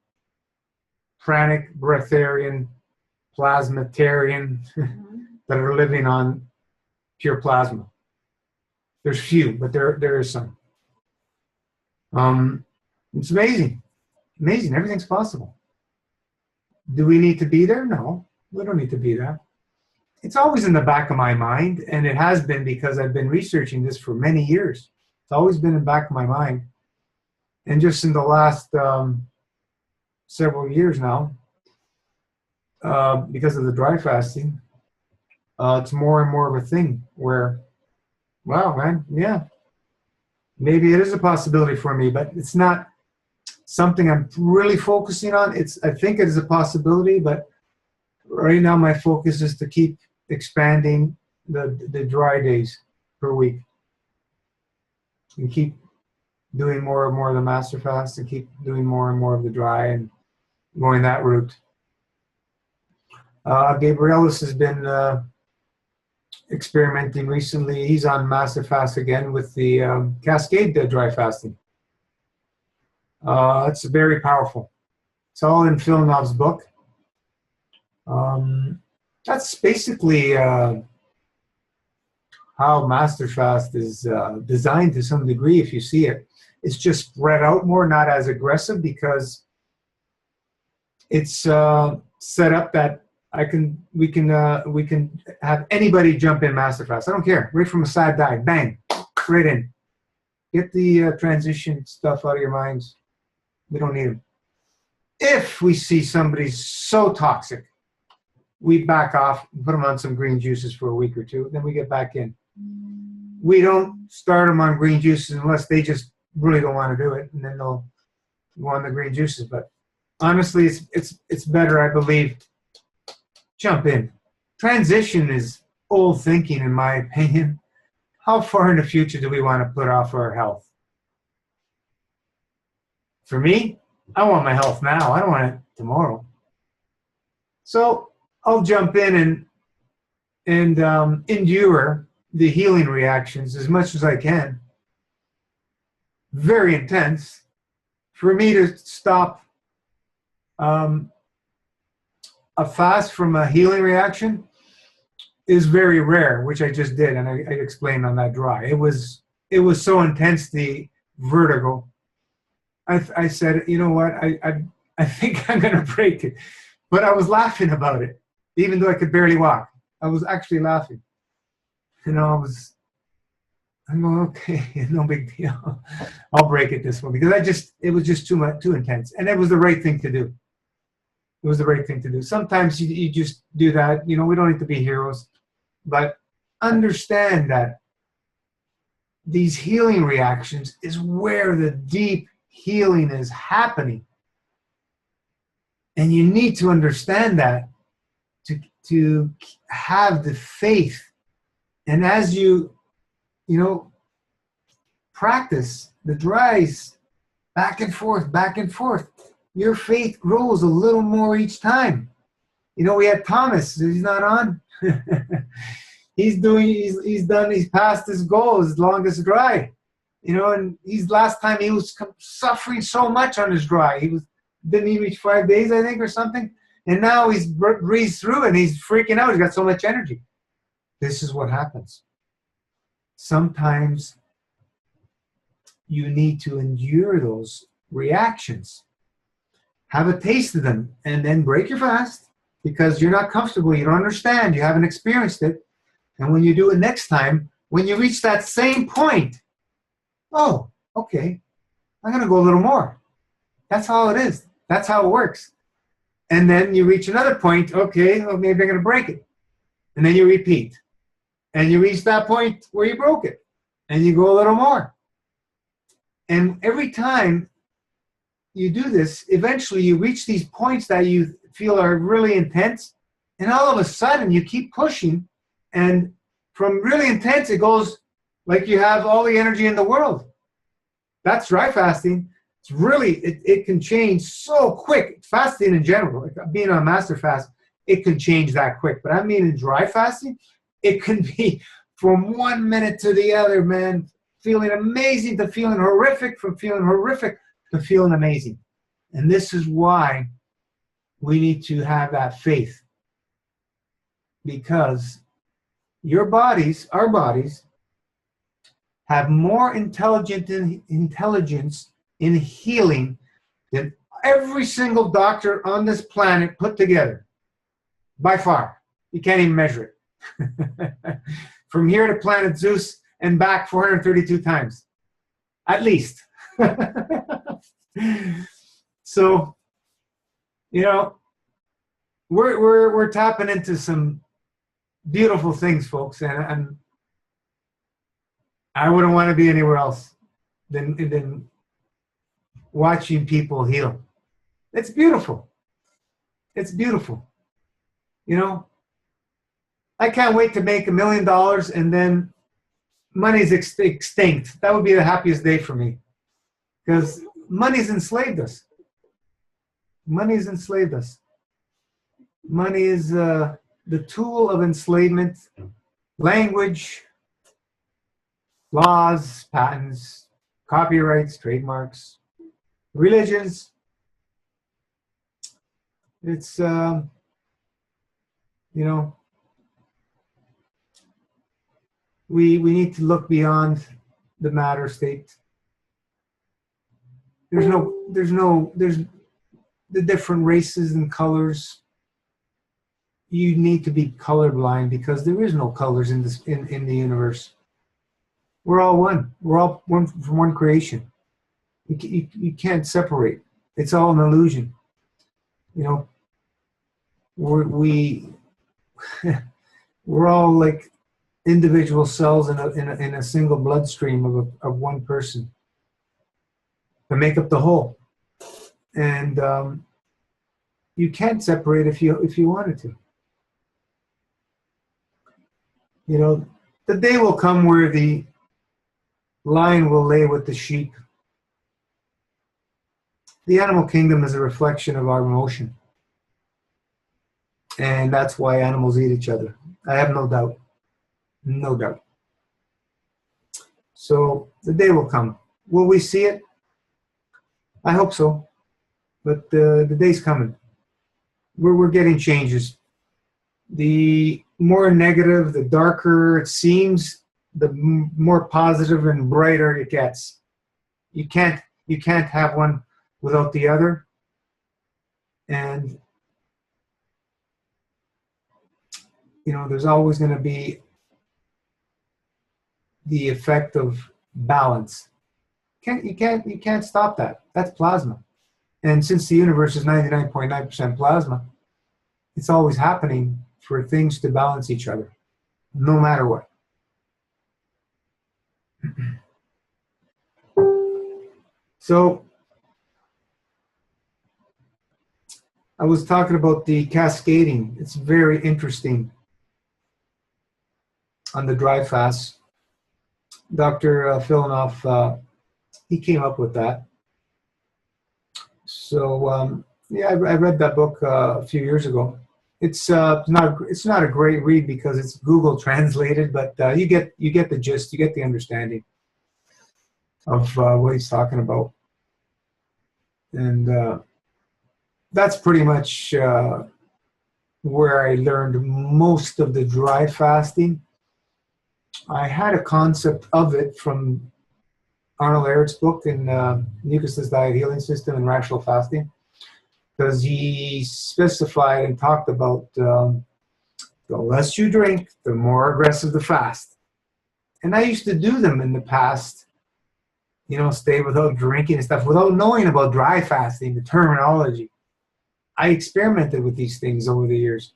pranic, breatharian, plasmatarian that are living on pure plasma. There's few, but there is some. It's amazing. Amazing. Everything's possible. Do we need to be there? No, we don't need to be there. It's always in the back of my mind, and it has been because I've been researching this for many years. It's always been in the back of my mind. And just in the last several years now, because of the dry fasting, it's more and more of a thing where, wow, man, yeah, maybe it is a possibility for me, but it's not something I'm really focusing on. I think it is a possibility, but right now my focus is to keep expanding the dry days per week and keep doing more and more of the master fast and keep doing more and more of the dry and going that route. Gabrielis has been experimenting recently. He's on master fast again with the Cascade dry fasting. It's very powerful. It's all in Phil Knob's book. That's basically how master fast is designed to some degree. If you see it, it's just spread out more, not as aggressive, because it's set up that we can have anybody jump in master fast. I don't care. Right from a side dive, bang, right in. Get the transition stuff out of your minds. We don't need them. If we see somebody so toxic, we back off, put them on some green juices for a week or two, then we get back in. We don't start them on green juices unless they just really don't want to do it, and then they'll go on the green juices. But honestly, it's better, I believe. Jump in. Transition is old thinking, in my opinion. How far in the future do we want to put off our health? For me, I want my health now. I don't want it tomorrow. So I'll jump in and endure the healing reactions as much as I can. Very intense. For me to stop a fast from a healing reaction is very rare, which I just did, and I explained on that dry. It was so intense, the vertigo. I said, you know what, I think I'm going to break it. But I was laughing about it, even though I could barely walk. I was actually laughing. You know, I'm going, okay, no big deal. I'll break it this one, because it was just too intense. And it was the right thing to do. It was the right thing to do. Sometimes you just do that. You know, we don't need to be heroes. But understand that these healing reactions is where the deep healing is happening. And you need to understand that to have the faith. And as you practice the dries back and forth, your faith grows a little more each time. You know, we had Thomas. He's not on. He's passed his goal, his longest dry. You know, and last time he was suffering so much on his dry. Didn't he reach 5 days, I think, or something? And now he's breezed through and he's freaking out. He's got so much energy. This is what happens. Sometimes you need to endure those reactions. Have a taste of them and then break your fast, because you're not comfortable, you don't understand, you haven't experienced it. And when you do it next time, when you reach that same point, oh, okay, I'm going to go a little more. That's all it is. That's how it works. And then you reach another point, okay, well, maybe I'm going to break it. And then you repeat. And you reach that point where you broke it. And you go a little more. And every time you do this, eventually you reach these points that you feel are really intense. And all of a sudden you keep pushing. And from really intense, it goes like you have all the energy in the world. That's dry fasting. It's really, it can change so quick. Fasting in general, like being on a master fast, it can change that quick. But I mean in dry fasting, it can be from 1 minute to the other, man. Feeling amazing to feeling horrific, from feeling horrific to feeling amazing. And this is why we need to have that faith. Because our bodies, have more intelligence in healing than every single doctor on this planet put together. By far. You can't even measure it. From here to planet Zeus and back 432 times. At least. So, you know, we're tapping into some beautiful things, folks, and I wouldn't want to be anywhere else than watching people heal. It's beautiful. It's beautiful. You know, I can't wait to make $1 million and then money's extinct. That would be the happiest day for me, because money's enslaved us. Money's enslaved us. Money is the tool of enslavement. Language, laws, patents, copyrights, trademarks, religions. It's, you know, we need to look beyond the matter state. There's the different races and colors. You need to be colorblind, because there is no colors in the universe. We're all one. We're all one from one creation. You can't separate. It's all an illusion. You know, we're all like individual cells in a single bloodstream of one person to make up the whole. And you can't separate if you wanted to. You know, the day will come where the lion will lay with the sheep. The animal kingdom is a reflection of our emotion. And that's why animals eat each other. I have no doubt. No doubt. So the day will come. Will we see it? I hope so. But the day's coming. We're getting changes. The more negative, the darker it seems, the more positive and brighter it gets. You can't have one without the other. And you know, there's always going to be the effect of balance. You can't stop that. That's plasma. And since the universe is 99.9% plasma, it's always happening for things to balance each other, no matter what. So I was talking about the cascading. It's very interesting on the dry fast. Dr. Filinoff, he came up with that. So yeah, I read that book a few years ago. It's not a great read because it's Google translated, but you get the gist, you get the understanding of what he's talking about, and that's pretty much where I learned most of the dry fasting. I had a concept of it from Arnold Ehret's book in Muccoid's Diet Healing System and Rational Fasting, because he specified and talked about the less you drink, the more aggressive the fast. And I used to do them in the past, you know, stay without drinking and stuff, without knowing about dry fasting, the terminology. I experimented with these things over the years.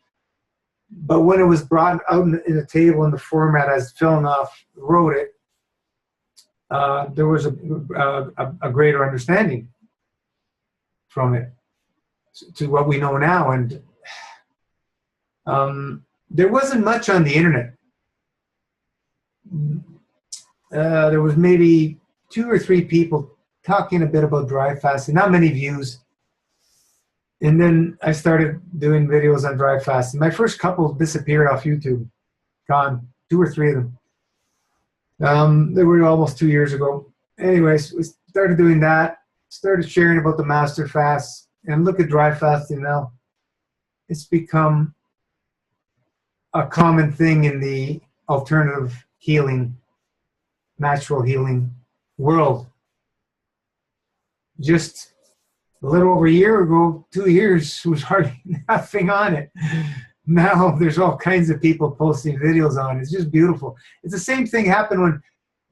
But when it was brought out in a table in the format as Filinoff wrote it, there was a greater understanding from it to what we know now. And there wasn't much on the internet. There was maybe 2 or 3 people talking a bit about dry fasting, not many views. And then I started doing videos on dry fasting. My first couple disappeared off YouTube, gone, 2 or 3 of them. They were almost 2 years ago. Anyways, we started doing that, started sharing about the master fasts, and look at dry fasting now. It's become a common thing in the alternative healing, natural healing world. Just a little over a year ago, 2 years, was hardly nothing on it. Now there's all kinds of people posting videos on it. It's just beautiful. It's the same thing happened when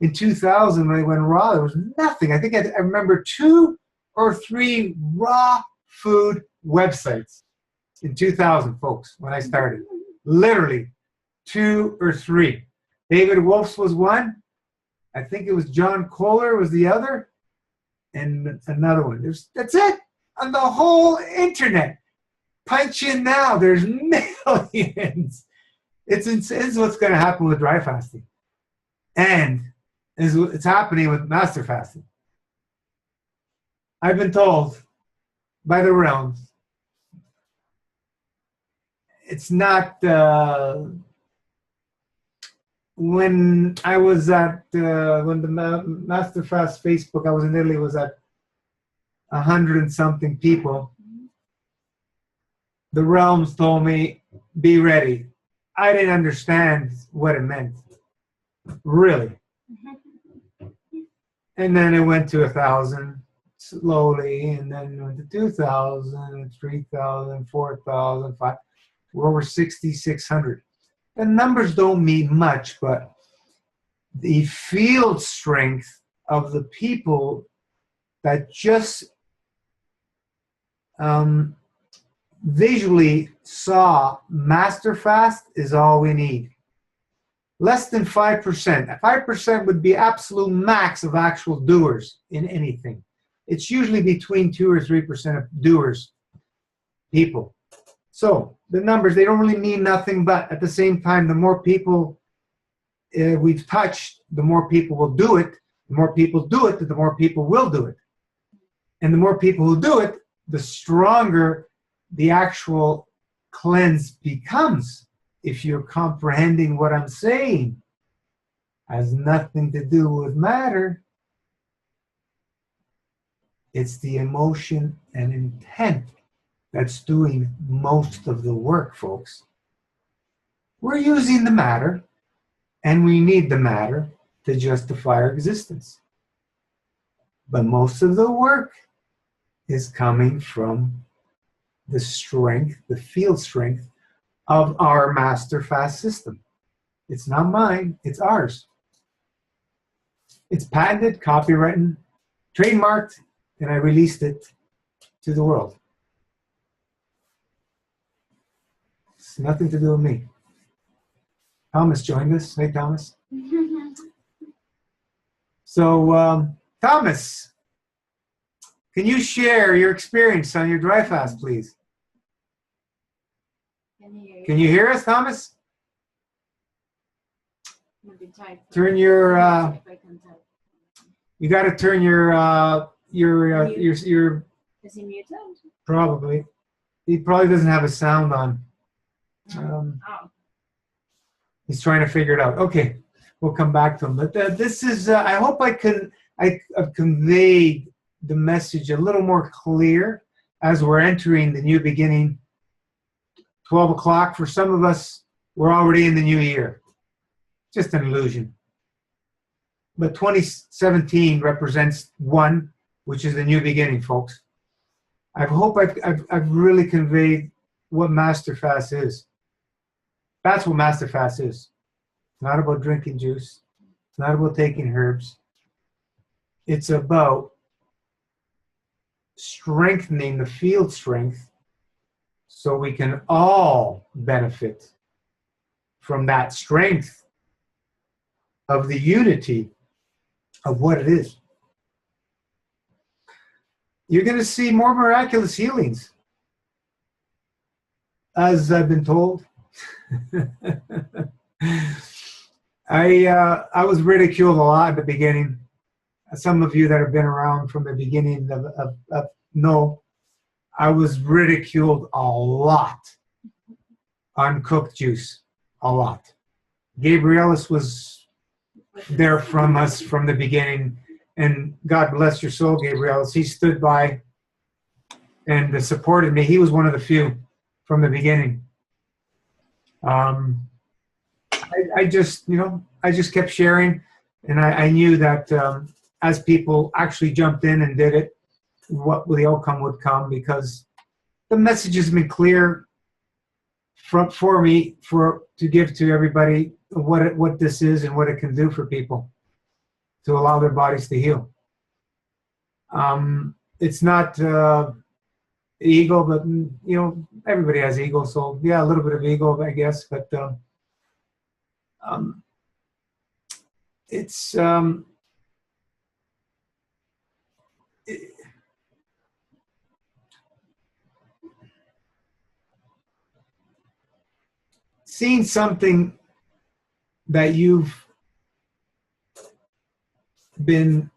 in 2000 when I went raw. There was nothing. I think I remember 2 or 3 raw food websites in 2000, folks, when I started. Literally 2 or 3. David Wolf's was one. I think it was John Kohler was the other. And another one. That's it on the whole internet. Punch in now. There's millions. It's what's going to happen with dry fasting, and it's happening with master fasting. I've been told by the realms. It's not. When I was at when the Master Fast Facebook, I was in Italy, was at 100 and something people. The realms told me, be ready. I didn't understand what it meant, really. And then it went to 1,000 slowly, and then it went to 2,000, 3,000, 4,000, 5,000. We're over 6,600. The numbers don't mean much, but the field strength of the people that just visually saw Master Fast is all we need. Less than 5%. 5% would be absolute max of actual doers in anything. It's usually between 2 or 3% of doers, people. So the numbers, they don't really mean nothing, but at the same time, the more people we've touched, the more people will do it. The more people do it, the more people will do it. And the more people who do it, the stronger the actual cleanse becomes. If you're comprehending what I'm saying, has nothing to do with matter. It's the emotion and intent that's doing most of the work, folks. We're using the matter, and we need the matter to justify our existence. But most of the work is coming from the strength, the field strength of our master fast system. It's not mine, it's ours. It's patented, copyrighted, trademarked, and I released it to the world. It's nothing to do with me. Thomas joined us. Hey, Thomas. So, Thomas, can you share your experience on your dry fast, please? Can you hear us, Thomas? Turn your, you got to turn your, Is he muted? probably. He probably doesn't have a sound on. He's trying to figure it out. Okay, we'll come back to him. But this is, I hope I've conveyed the message a little more clear as we're entering the new beginning. 12 o'clock, for some of us, we're already in the new year. Just an illusion. But 2017 represents one, which is the new beginning, folks. I hope I've really conveyed what Master Fast is. That's what Master Fast is. It's not about drinking juice. It's not about taking herbs. It's about strengthening the field strength so we can all benefit from that strength of the unity of what it is. You're going to see more miraculous healings, as I've been told. I was ridiculed a lot at the beginning. Some of you that have been around from the beginning know I was ridiculed a lot on cooked juice, a lot. Gabrielis was there from us from the beginning, and God bless your soul, Gabrielis. He stood by and supported me. He was one of the few from the beginning. I just kept sharing, and I knew that as people actually jumped in and did it, what the outcome would come, because the message has been clear for me to give to everybody what this is and what it can do for people to allow their bodies to heal. It's not ego, but everybody has ego, so yeah, a little bit of ego, I guess, but it's seeing something that you've been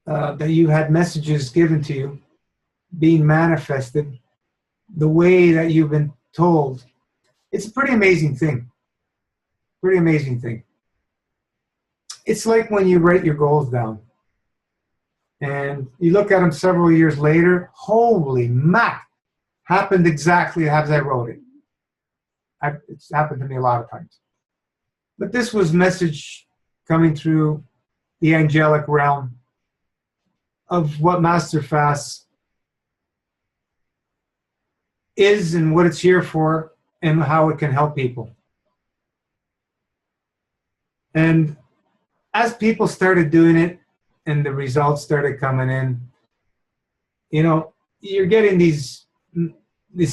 that you had messages given to you being manifested the way that you've been told. It's a pretty amazing thing. Pretty amazing thing. It's like when you write your goals down and you look at them several years later. Holy mac, happened exactly as I wrote it. It's happened to me a lot of times. But this was message coming through the angelic realm of what Master Fast is and what it's here for and how it can help people. And as people started doing it and the results started coming in, you're getting this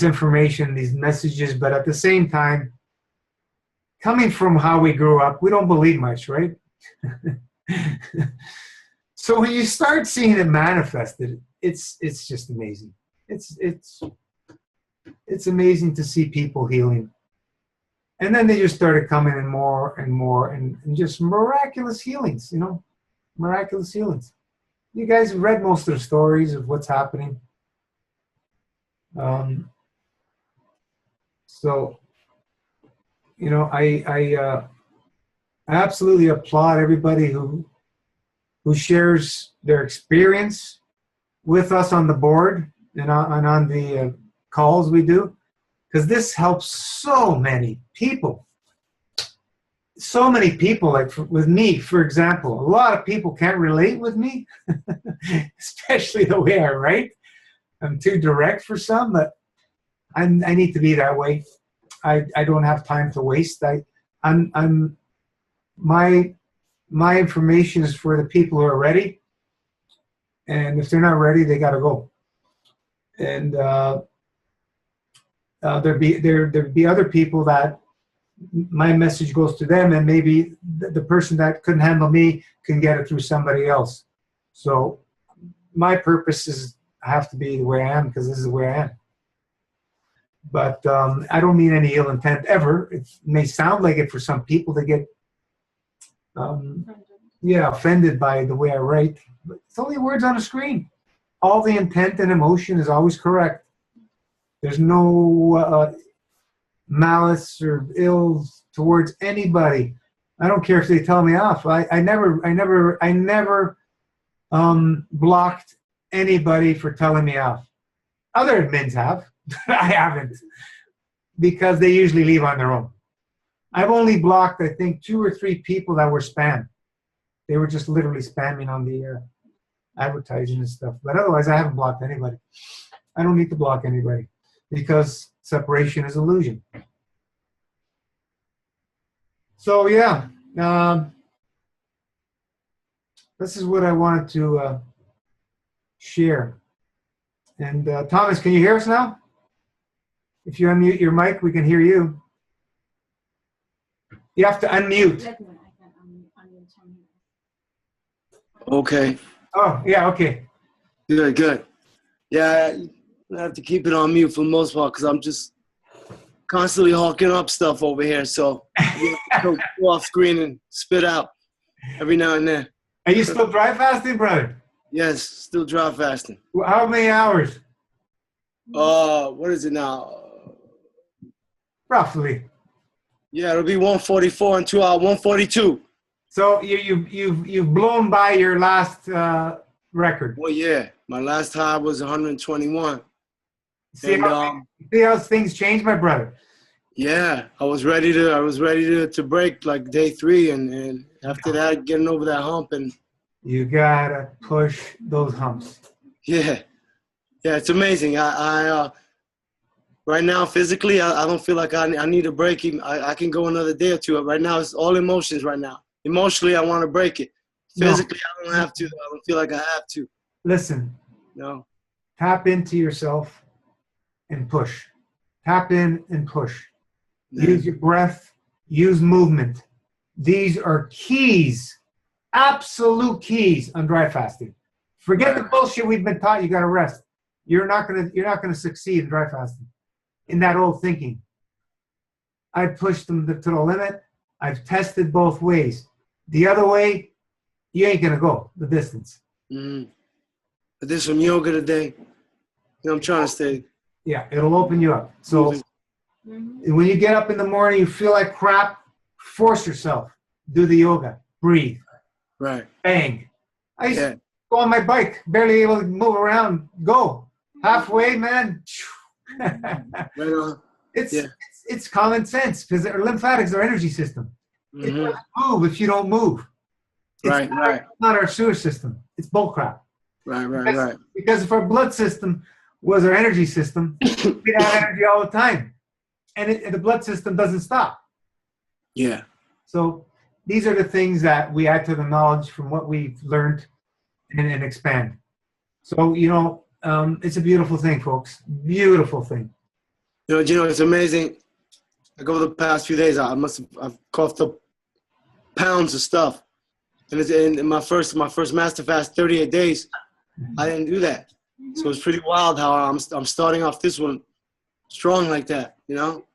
information, these messages, but at the same time, coming from how we grew up, we don't believe much, right? So when you start seeing it manifested, it's just amazing. It's amazing to see people healing. And then they just started coming in more and more, and just miraculous healings, you know, miraculous healings. You guys have read most of the stories of what's happening. So, you know, I absolutely applaud everybody who shares their experience with us on the board and on the calls we do, because this helps so many people. So many people, like with me, for example, a lot of people can't relate with me, especially the way I write. I'm too direct for some, but I need to be that way. I don't have time to waste. My information is for the people who are ready, and if they're not ready, they got to go. And there'd be other people that my message goes to them, and maybe the person that couldn't handle me can get it through somebody else. So my purpose is I have to be the way I am because this is the way I am. But I don't mean any ill intent ever. It may sound like it for some people. They get offended by the way I write. But it's only words on a screen. All the intent and emotion is always correct. There's no malice or ill towards anybody. I don't care if they tell me off. I never blocked anybody for telling me off. Other admins have. I haven't, because they usually leave on their own. I've only blocked, I think, 2 or 3 people that were spam. They were just literally spamming on the advertising and stuff. But otherwise, I haven't blocked anybody. I don't need to block anybody because separation is illusion. So yeah, this is what I wanted to share. And Thomas, can you hear us now? If you unmute your mic, we can hear you. You have to unmute. Okay. Oh, yeah, okay. Good, good. Yeah, I have to keep it on mute for the most part because I'm just constantly hawking up stuff over here. So you have to go off screen and spit out every now and then. Are you still dry fasting, brother? Yes, still dry fasting. How many hours? What is it now? Roughly. Yeah, it'll be 144 in 2 hours, 142. So you've blown by your last record. Well, yeah, my last high was 121. See how things change, my brother. Yeah, I was ready to break like day 3, and after that, getting over that hump and. You gotta push those humps. Yeah, it's amazing. I right now physically, I don't feel like I need a break. I can go another day or 2. Right now, it's all emotions. Right now, emotionally, I want to break it. Physically, I don't have to. I don't feel like I have to. Listen. No. Tap into yourself and push. Tap in and push. Yeah. Use your breath. Use movement. These are keys. Absolute keys on dry fasting. Forget the bullshit we've been taught. You got to rest. You're not gonna succeed in dry fasting. In that old thinking. I pushed them to the limit. I've tested both ways. The other way, you ain't gonna go the distance. I did some yoga today. I'm trying to stay. Yeah, it'll open you up. So when you get up in the morning, you feel like crap. Force yourself. Do the yoga. Breathe. Right. Bang. I used to go on my bike, barely able to move around. Go. Halfway, man. Right on. It's common sense because our lymphatics are energy system. It doesn't move if you don't move. It's not our sewer system. It's bullcrap. Right. Because if our blood system was our energy system, we'd have energy all the time. And the blood system doesn't stop. Yeah. So these are the things that we add to the knowledge from what we've learned and expand. So, it's a beautiful thing, folks. Beautiful thing. It's amazing. Like over the past few days, I've coughed up pounds of stuff. And it's in my first master fast, 38 days, I didn't do that. So it's pretty wild how I'm starting off this one strong like that,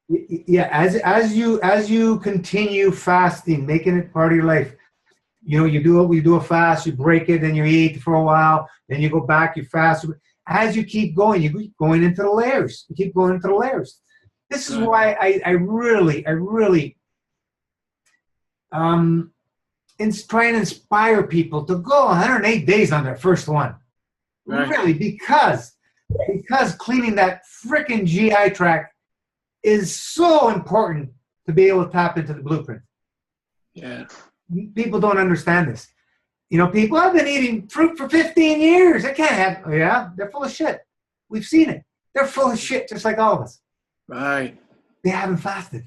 Yeah, as you continue fasting, making it part of your life, you do a fast, you break it, then you eat for a while, then you go back, you fast. As you keep going, you keep going into the layers. You keep going into the layers. This is why I really try and inspire people to go 108 days on their first one. Right. Really, because cleaning that frickin' GI tract is so important to be able to tap into the blueprint. Yeah. People don't understand this. People have been eating fruit for 15 years. They can't have, yeah, they're full of shit. We've seen it. They're full of shit, just like all of us. Right. They haven't fasted.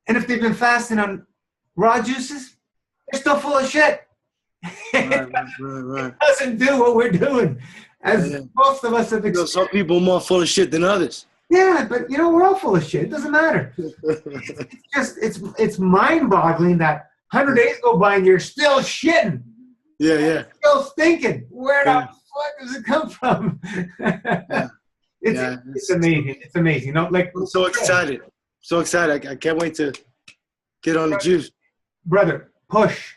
And if they've been fasting on raw juices, they're still full of shit. Right. It doesn't do what we're doing. As most of us have experienced. Some people are more full of shit than others. Yeah, but we're all full of shit. It doesn't matter. It's mind-boggling that 100 days go by and you're still shitting. Yeah. Still stinking. Where the fuck does it come from? It's amazing. It's amazing. I'm so excited. So excited. I can't wait to get on the juice. Brother, push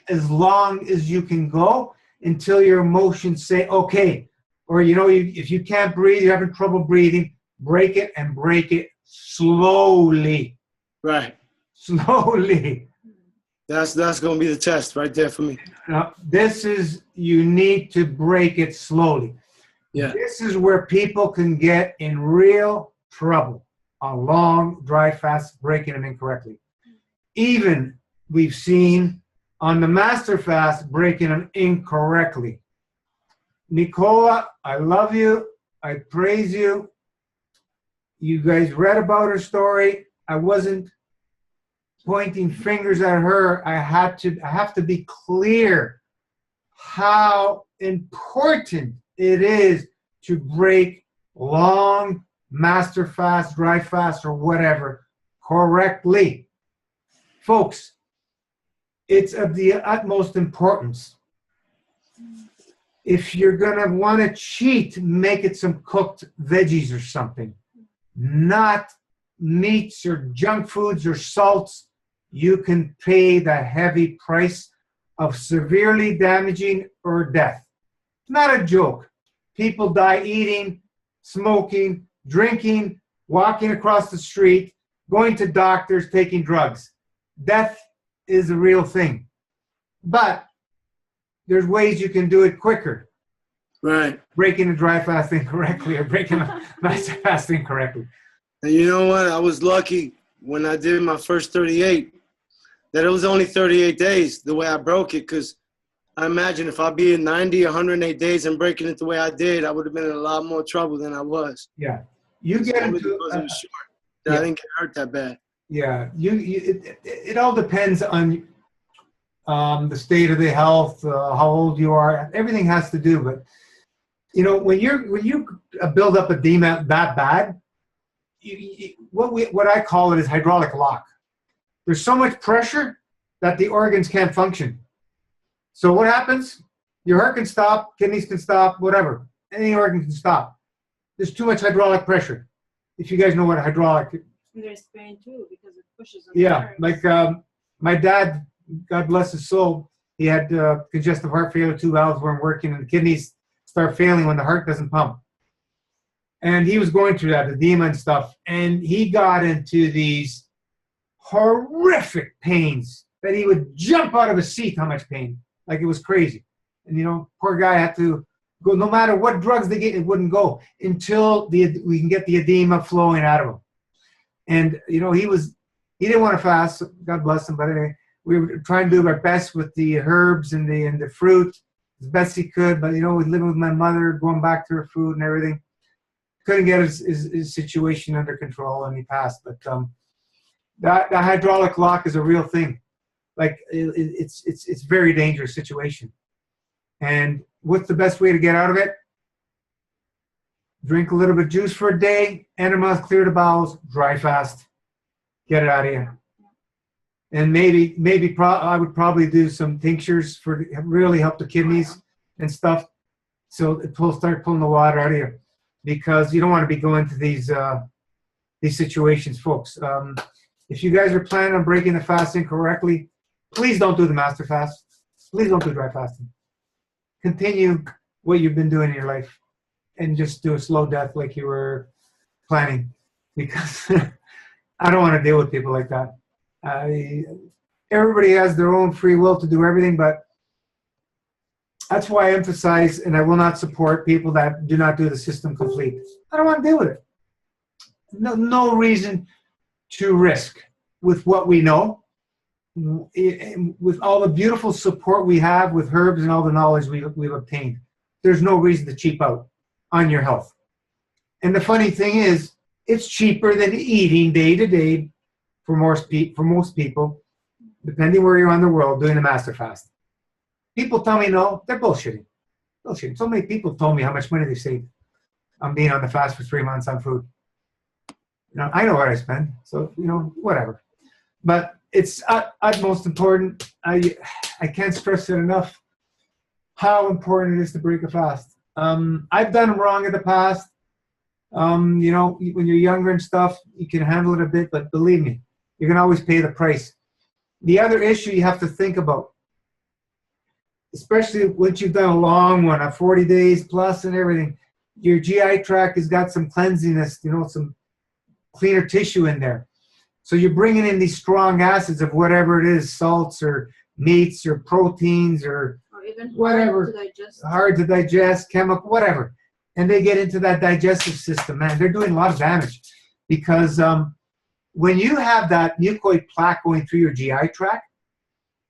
as long as you can go until your emotions say, okay. Or, if you can't breathe, you're having trouble breathing, break it and break it slowly. Right. Slowly. That's going to be the test right there for me. Now, you need to break it slowly. Yeah. This is where people can get in real trouble on long, dry fasts, breaking them incorrectly. Even we've seen on the master fast, breaking them incorrectly. Nicola, I love you. I praise you. You guys read about her story. I wasn't pointing fingers at her. I have to be clear how important it is to break long master fast, dry fast, or whatever correctly. Folks, it's of the utmost importance. If you're going to want to cheat, make it some cooked veggies or something. Not meats or junk foods or salts. You can pay the heavy price of severely damaging or death. Not a joke. People die eating, smoking, drinking, walking across the street, going to doctors, taking drugs. Death is a real thing. But there's ways you can do it quicker. Right. Breaking the dry fasting correctly or breaking the master fasting correctly. And you know what? I was lucky when I did my first 38 that it was only 38 days the way I broke it, because I imagine if I'd be in 90, 108 days and breaking it the way I did, I would have been in a lot more trouble than I was. Yeah. You get into wasn't sure that I didn't get hurt that bad. Yeah. It all depends on the state of the health, how old you are. Everything has to do, but when you build up edema that bad, what I call it is hydraulic lock. There's so much pressure that the organs can't function. So what happens? Your heart can stop, kidneys can stop, whatever. Any organ can stop. There's too much hydraulic pressure. If you guys know what hydraulic. And there's pain too because it pushes on the nerves. Like my dad, God bless his soul, he had congestive heart failure, 2 valves weren't working, and the kidneys start failing when the heart doesn't pump. And he was going through that, edema and stuff, and he got into these horrific pains that he would jump out of his seat, how much pain. Like it was crazy. And, poor guy had to go, no matter what drugs they get, it wouldn't go until we can get the edema flowing out of him. And, he didn't want to fast, God bless him, but anyway, we were trying to do our best with the herbs and the fruit as best he could. But, with living with my mother, going back to her food and everything, couldn't get his situation under control, and he passed. But that hydraulic lock is a real thing. Like it's a very dangerous situation. And what's the best way to get out of it? Drink a little bit of juice for a day, enemas, clear the bowels, dry fast, get it out of you. And maybe I would probably do some tinctures for really help the kidneys and stuff. So it will start pulling the water out of you, because you don't want to be going to these these situations, folks. If you guys are planning on breaking the fasting correctly, please don't do the master fast. Please don't do dry fasting. Continue what you've been doing in your life and just do a slow death like you were planning, because I don't want to deal with people like that. Everybody has their own free will to do everything, but that's why I emphasize, and I will not support people that do not do the system complete. I don't want to deal with it. No reason to risk with what we know, with all the beautiful support we have with herbs and all the knowledge we've obtained. There's no reason to cheap out on your health. And the funny thing is, it's cheaper than eating day to day for most people, depending where you're on the world, doing a master fast. People tell me no, they're bullshitting. So many people told me how much money they saved on being on the fast for 3 months on food. I know what I spend, so, whatever. But it's utmost important. I can't stress it enough how important it is to break a fast. I've done them wrong in the past. When you're younger and stuff, you can handle it a bit, but believe me, you can always pay the price. The other issue you have to think about, especially once you've done a long one, a 40 days plus and everything, your GI tract has got some cleansiness, some cleaner tissue in there. So you're bringing in these strong acids of whatever it is, salts or meats or proteins or even whatever, hard to digest, chemical, whatever. And they get into that digestive system, man. They're doing a lot of damage because when you have that mucoid plaque going through your GI tract,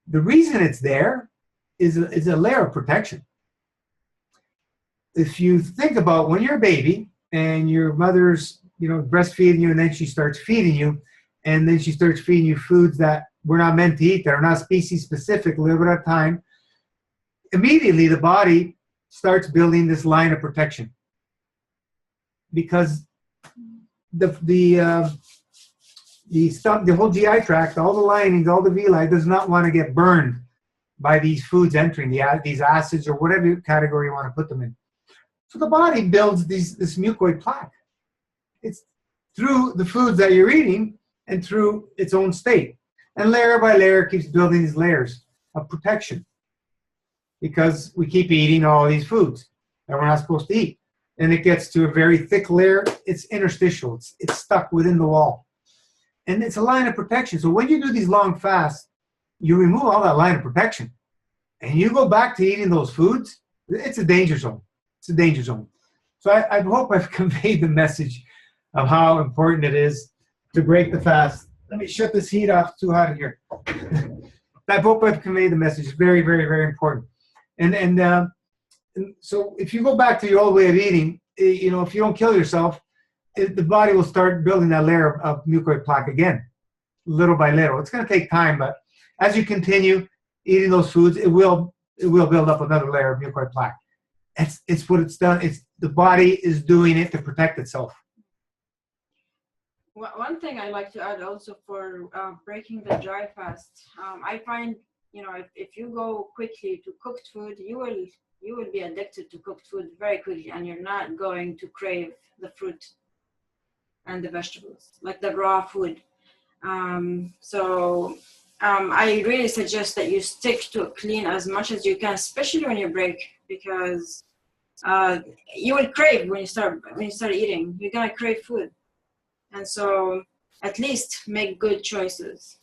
the reason it's there is a layer of protection. If you think about when you're a baby and your mother's breastfeeding you, and then she starts feeding you, and then she starts feeding you foods that we're not meant to eat, that are not species specific, a little bit at a time, immediately the body starts building this line of protection. Because the whole GI tract, all the linings, all the villi does not want to get burned by these foods entering, these acids or whatever category you want to put them in. So the body builds this mucoid plaque. It's through the foods that you're eating and through its own state. And layer by layer keeps building these layers of protection because we keep eating all these foods that we're not supposed to eat. And it gets to a very thick layer. It's interstitial. It's stuck within the wall. And it's a line of protection. So when you do these long fasts, you remove all that line of protection. And you go back to eating those foods, it's a danger zone. It's a danger zone. So I hope I've conveyed the message of how important it is to break the fast. Let me shut this heat off. It's too hot in here. I hope I've conveyed the message. It's very, very, very important. And so if you go back to your old way of eating, if you don't kill yourself, the body will start building that layer of mucoid plaque again, little by little. It's going to take time, but as you continue eating those foods, it will build up another layer of mucoid plaque. It's what it's done. The body is doing it to protect itself. One thing I like to add also for breaking the dry fast, I find if you go quickly to cooked food, you will be addicted to cooked food very quickly, and you're not going to crave the fruit and the vegetables like the raw food. I really suggest that you stick to clean as much as you can, especially when you break, because you will crave when you start eating. You're gonna crave food, and so at least make good choices.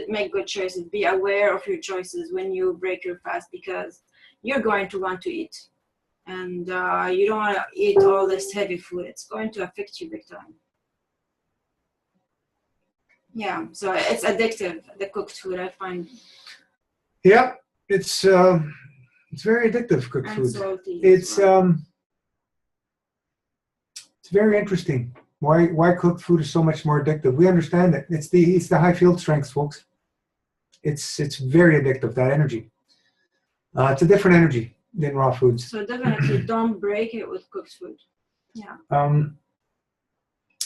Make good choices. Be aware of your choices when you break your fast, because you're going to want to eat, and you don't want to eat all this heavy food. It's going to affect you big time. Yeah, so it's addictive, the cooked food, I find. Yeah, it's very addictive, cooked food. Salty. It's very interesting. Why cooked food is so much more addictive? We understand it. It's the high field strengths, folks. It's very addictive, that energy. It's a different energy than raw foods. So definitely don't break it with cooked food. Yeah.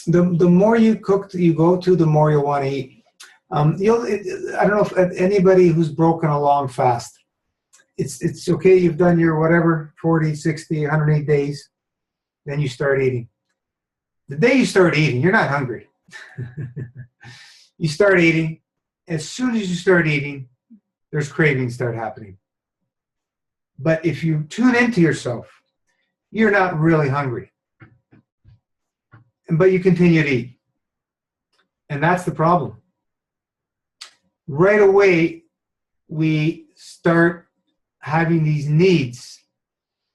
The more you go to, the more you'll want to eat. I don't know if anybody who's broken a long fast, it's okay, you've done your whatever, 40, 60, 108 days, then you start eating. The day you start eating, you're not hungry. You start eating. As soon as you start eating, there's cravings start happening. But if you tune into yourself, you're not really hungry. But you continue to eat. And that's the problem. Right away, we start having these needs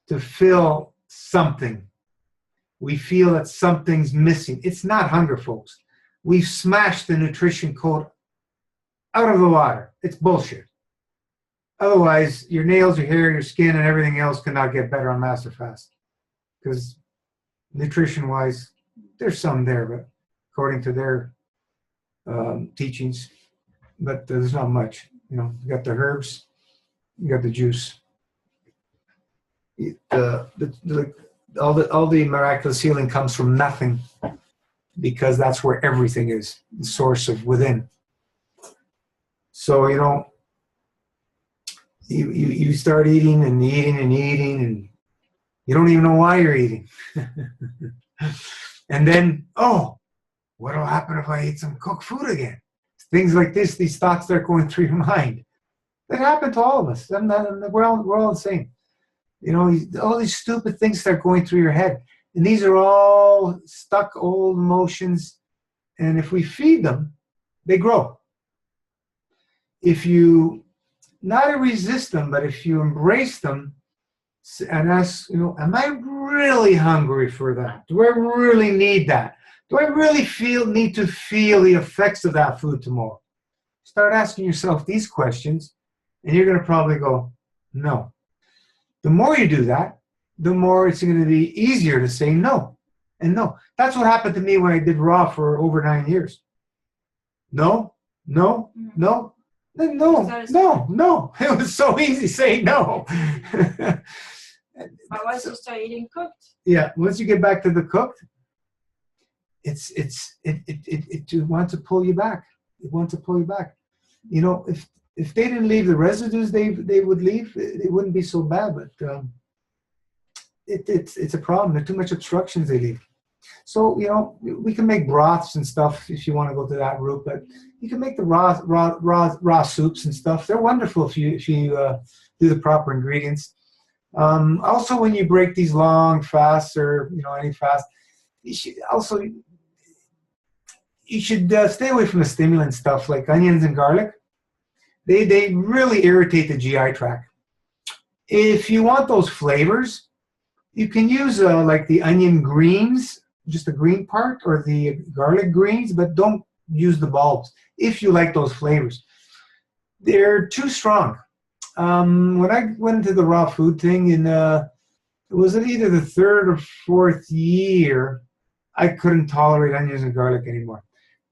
to fill something. We feel that something's missing. It's not hunger, folks. We've smashed the nutrition code out of the water. It's bullshit. Otherwise, your nails, your hair, your skin, and everything else cannot get better on Master Fast. Because nutrition-wise, there's some there, but according to their teachings, but there's not much. You know, you got the herbs, you got the juice. All the miraculous healing comes from nothing, because that's where everything is, the source of within. So, you know, you start eating and eating and eating, and you don't even know why you're eating. And then, oh, what'll happen if I eat some cooked food again? Things like this, these thoughts start going through your mind. That happened to all of us. We're all the same. You know, all these stupid things start going through your head. And these are all stuck old emotions. And if we feed them, they grow. If you not resist them, but if you embrace them and ask, you know, am I really hungry for that? Do I really need that? Do I really need to feel the effects of that food tomorrow? Start asking yourself these questions, and you're going to probably go, no. The more you do that, the more it's going to be easier to say no and no. That's what happened to me when I did raw for over 9 years. No, no, no, no, no. It was so easy saying no. But once you start eating cooked? Yeah, once you get back to the cooked, it wants to pull you back. It wants to pull you back. You know, if they didn't leave the residues they would leave, it wouldn't be so bad. But it's a problem. There's too much obstructions they leave. So, you know, we can make broths and stuff if you want to go to that route. But you can make the raw soups and stuff. They're wonderful if you do the proper ingredients. Also, when you break these long fasts or, you know, any fast, you should stay away from the stimulant stuff like onions and garlic. They really irritate the GI tract. If you want those flavors, you can use like the onion greens, just the green part, or the garlic greens, but don't use the bulbs if you like those flavors. They're too strong. When I went into the raw food thing, it was either the 3rd or 4th year, I couldn't tolerate onions and garlic anymore.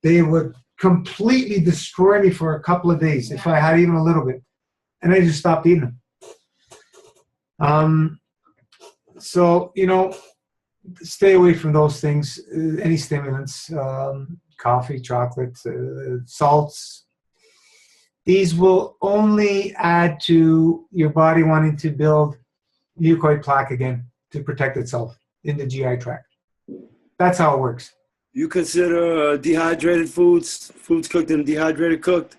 They would completely destroy me for a couple of days if I had even a little bit. And I just stopped eating them. So, you know, stay away from those things, any stimulants, coffee, chocolate, salts. These will only add to your body wanting to build mucoid plaque again to protect itself in the GI tract. That's how it works. You consider dehydrated foods cooked and dehydrated cooked?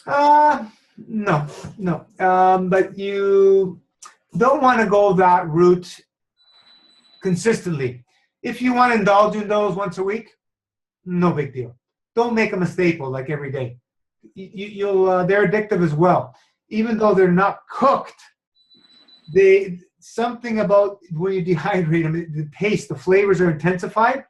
No. But you don't want to go that route consistently. If you want to indulge in those once a week, no big deal. Don't make them a staple like every day. They're addictive as well. Even though they're not cooked, something about when you dehydrate them, the taste, the flavors are intensified,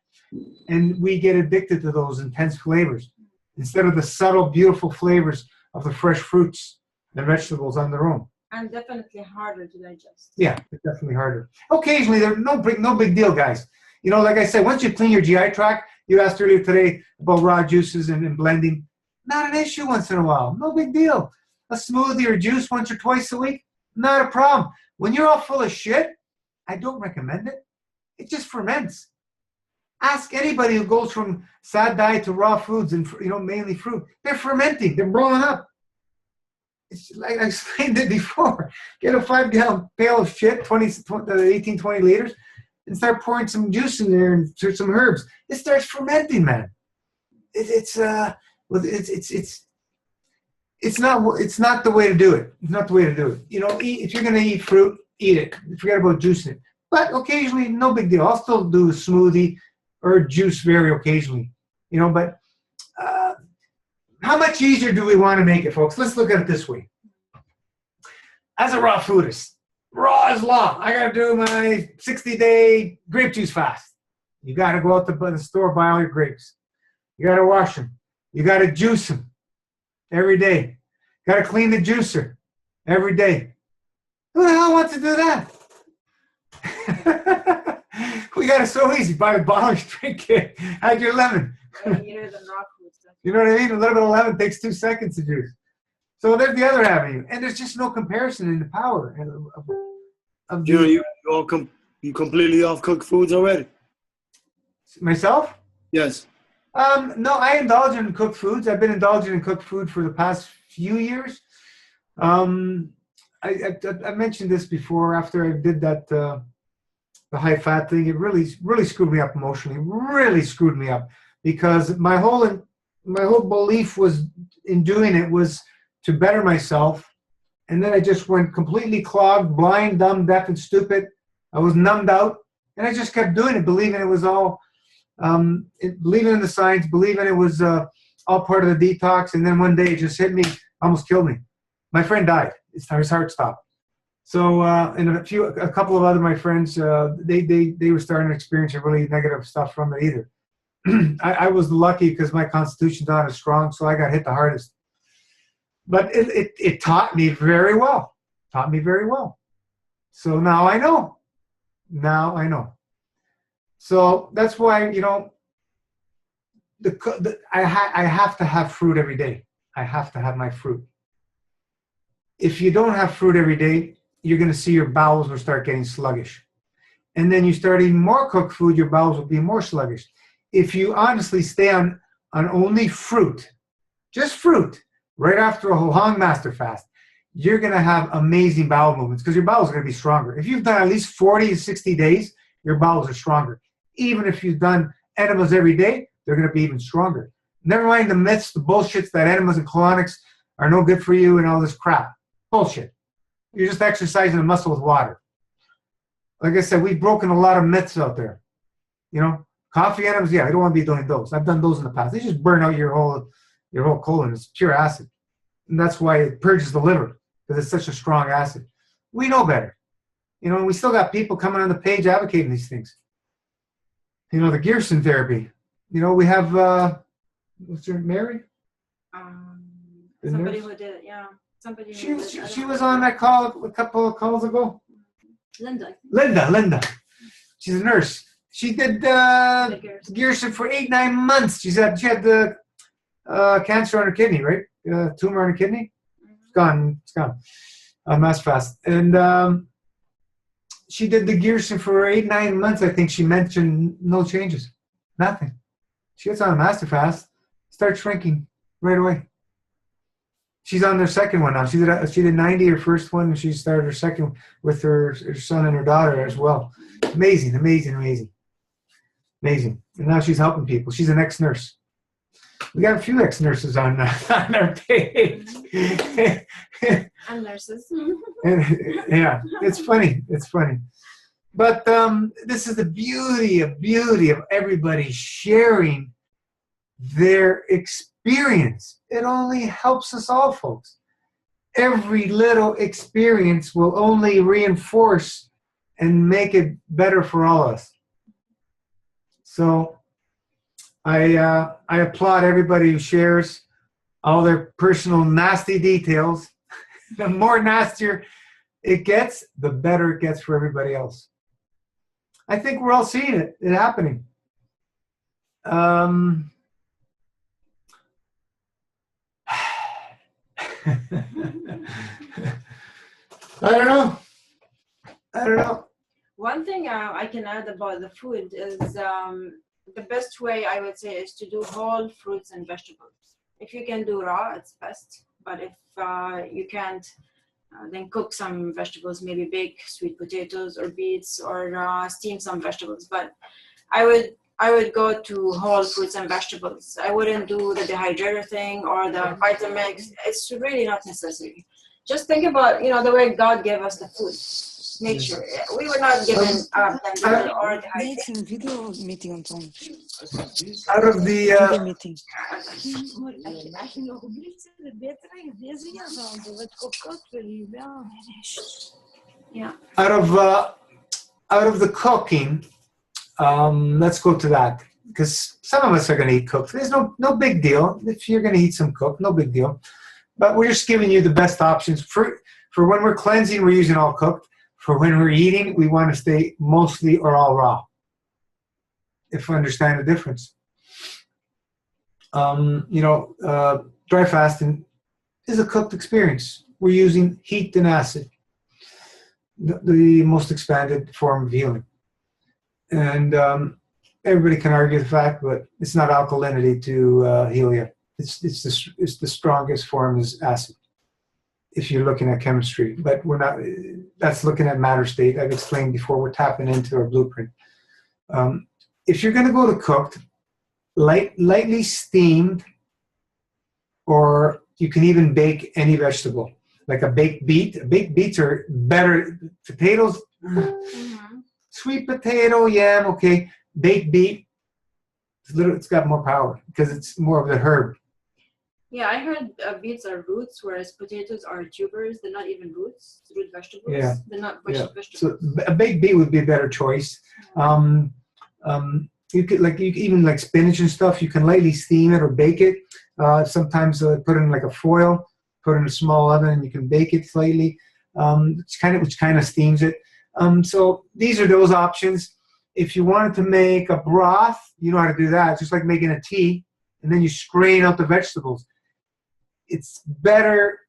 and we get addicted to those intense flavors instead of the subtle, beautiful flavors of the fresh fruits and vegetables on their own. And definitely harder to digest. Yeah, it's definitely harder. Occasionally, they're no big deal, guys. You know, like I said, once you clean your GI tract, you asked earlier today about raw juices and blending. Not an issue once in a while. No big deal. A smoothie or juice once or twice a week, not a problem. When you're all full of shit, I don't recommend it. It just ferments. Ask anybody who goes from sad diet to raw foods and, you know, mainly fruit. They're fermenting. They're blowing up. It's like I explained it before. Get a 5-gallon pail of shit, 18, 20 liters. and start pouring some juice in there and some herbs. It starts fermenting, man. It's not the way to do it. It's not the way to do it. You know, if you're going to eat fruit, eat it. Forget about juicing it. But occasionally, no big deal. I'll still do a smoothie or juice very occasionally. You know, but how much easier do we want to make it, folks? Let's look at it this way. As a raw foodist, raw is law. I got to do my 60-day grape juice fast. You got to go out to the store, buy all your grapes. You got to wash them. You got to juice them every day. Got to clean the juicer every day. Who the hell wants to do that? We got it so easy. Buy a bottle, drink it, add your lemon. You know what I mean? A little bit of lemon takes 2 seconds to juice. So there's the other avenue. And there's just no comparison in the power of you completely off cooked foods already? Myself? Yes. No, I indulge in cooked foods. I've been indulging in cooked food for the past few years. I mentioned this before. After I did that, the high fat thing, it really screwed me up emotionally. Really screwed me up because my whole belief was in doing it was to better myself, and then I just went completely clogged, blind, dumb, deaf, and stupid. I was numbed out, and I just kept doing it, believing it was all. Believing in the science, believing it was all part of the detox, and then one day it just hit me, almost killed me. My friend died. His heart stopped. So, and a couple of other my friends, they were starting to experience really negative stuff from it either. I was lucky because my constitution's not as strong, so I got hit the hardest. But it taught me very well. Taught me very well. So now I know. Now I know. So that's why, you know, I have to have fruit every day. I have to have my fruit. If you don't have fruit every day, you're going to see your bowels will start getting sluggish. And then you start eating more cooked food, your bowels will be more sluggish. If you honestly stay on only fruit, just fruit, right after a long master fast, you're going to have amazing bowel movements because your bowels are going to be stronger. If you've done at least 40 to 60 days, your bowels are stronger. Even if you've done enemas every day, they're going to be even stronger. Never mind the myths, the bullshits that enemas and colonics are no good for you and all this crap. Bullshit. You're just exercising the muscle with water. Like I said, we've broken a lot of myths out there. You know, coffee enemas, yeah, I don't want to be doing those. I've done those in the past. They just burn out your whole colon. It's pure acid. And that's why it purges the liver, because it's such a strong acid. We know better. You know, and we still got people coming on the page advocating these things. You know, the Gerson therapy. You know, we have, what's her, Mary? Somebody who did it, yeah. Somebody she was on that call a couple of calls ago. Linda. She's a nurse. She did Gerson for 8-9 months. She had the cancer on her kidney, right? Tumor on her kidney. It's gone. Mass fast. And she did the Gerson for 8-9 months. I think she mentioned no changes, nothing. She gets on a master fast, starts shrinking right away. She's on their second one now. She did 90 her first one, and she started her second with her son and her daughter as well. Amazing. And now she's helping people. She's an ex-nurse. We got a few ex-nurses on our page. And nurses. And, yeah, it's funny. But this is the beauty of everybody sharing their experience. It only helps us all, folks. Every little experience will only reinforce and make it better for all of us. So I applaud everybody who shares all their personal nasty details. The more nastier it gets, the better it gets for everybody else. I think we're all seeing it happening. I don't know. One thing I can add about the food is the best way I would say is to do whole fruits and vegetables. If you can do raw, it's best. But if you can't, Then cook some vegetables, maybe bake sweet potatoes or beets, or steam some vegetables. But I would go to whole fruits and vegetables. I wouldn't do the dehydrator thing or the Vitamix. It's really not necessary. Just think about, the way God gave us the food, nature. We were not given blender or dehydrator. Video meeting on phone. Out of the Video meeting. Yeah. Out of the cooking, let's go to that, because some of us are going to eat cooked. There's no big deal if you're going to eat some cooked, no big deal. But we're just giving you the best options for when we're cleansing. We're using all cooked. For when we're eating, we want to stay mostly or all raw. If you understand the difference, dry fasting is a cooked experience. We're using heat and acid, the most expanded form of healing. And everybody can argue the fact, but it's not alkalinity to heal you. It's the strongest form is acid, if you're looking at chemistry. But we're not. That's looking at matter state. I've explained before. We're tapping into our blueprint. If you're going to go to cooked, lightly steamed, or you can even bake any vegetable, like a baked beet. Baked beets are better. Potatoes. Mm-hmm. Sweet potato, yam, okay. Baked beet, it's got more power because it's more of the herb. Yeah, I heard beets are roots, whereas potatoes are tubers. They're not even roots. Root vegetables. Yeah. They're not Yeah. vegetables. So a baked beet would be a better choice. You could even spinach and stuff. You can lightly steam it or bake it. Sometimes put it in like a foil, put it in a small oven, and you can bake it slightly. Which kind of steams it. So these are those options. If you wanted to make a broth, you know how to do that. It's just like making a tea, and then you strain out the vegetables. It's better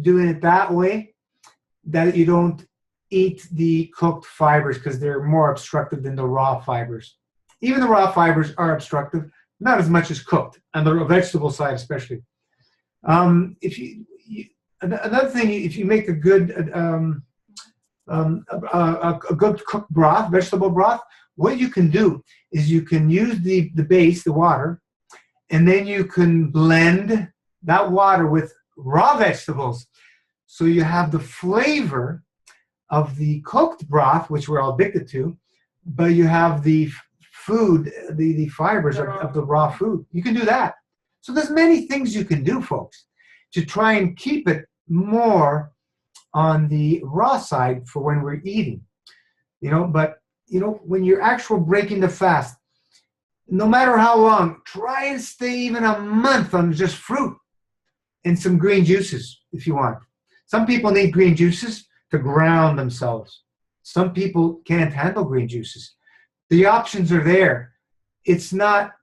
doing it that way, that you don't eat the cooked fibers because they're more obstructive than the raw fibers. Even the raw fibers are obstructive, not as much as cooked, on the vegetable side especially. If you another thing, if you make a good good cooked broth, vegetable broth, what you can do is you can use the base, the water, and then you can blend that water with raw vegetables. So you have the flavor of the cooked broth, which we're all addicted to, but you have the food, the fibers of the raw food. You can do that. So there's many things you can do, folks, to try and keep it more on the raw side for when we're eating. But when you're actual breaking the fast, no matter how long, try and stay even a month on just fruit and some green juices if you want. Some people need green juices to ground themselves. Some people can't handle green juices. The options are there. It's not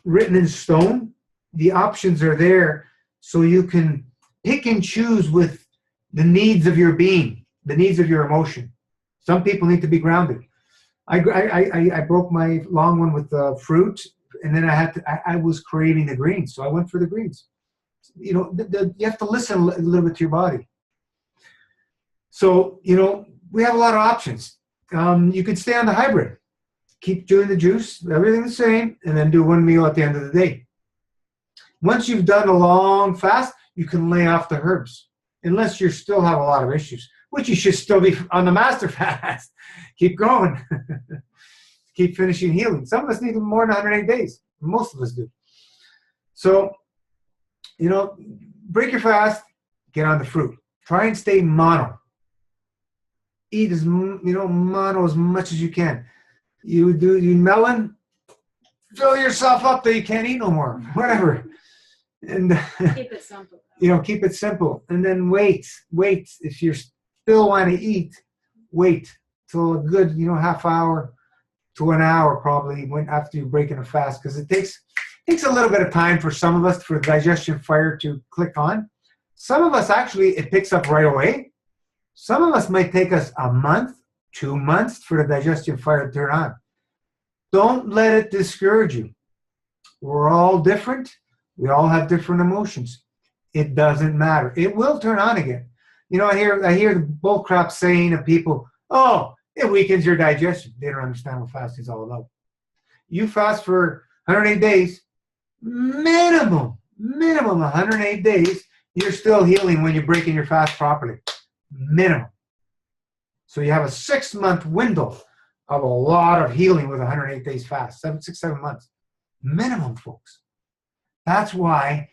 written in stone. The options are there so you can pick and choose with the needs of your being, the needs of your emotion. Some people need to be grounded. I broke my long one with the fruit, and then I was craving the greens, so I went for the greens. You have to listen a little bit to your body. So, we have a lot of options. You could stay on the hybrid. Keep doing the juice, everything the same, and then do one meal at the end of the day. Once you've done a long fast, you can lay off the herbs, unless you still have a lot of issues, which you should still be on the master fast. Keep going. Keep finishing healing. Some of us need more than 108 days. Most of us do. So, break your fast, get on the fruit. Try and stay mono. Eat mono as much as you can. You melon, fill yourself up that you can't eat no more. Whatever. And keep it simple. Keep it simple. And then wait. If you still want to eat, wait till a good, half hour to an hour probably after you're breaking a fast, because it takes a little bit of time for some of us for the digestion fire to click on. Some of us actually it picks up right away. Some of us might take us a month, 2 months for the digestion fire to turn on. Don't let it discourage you. We're all different. We all have different emotions. It doesn't matter. It will turn on again. You know, I hear the bull crap saying of people, oh, it weakens your digestion. They don't understand what fasting is all about. You fast for 108 days, minimum 108 days, you're still healing when you're breaking your fast properly. Minimum. So you have a 6-month window of a lot of healing with 108 days fast, 7 months. Minimum, folks. That's why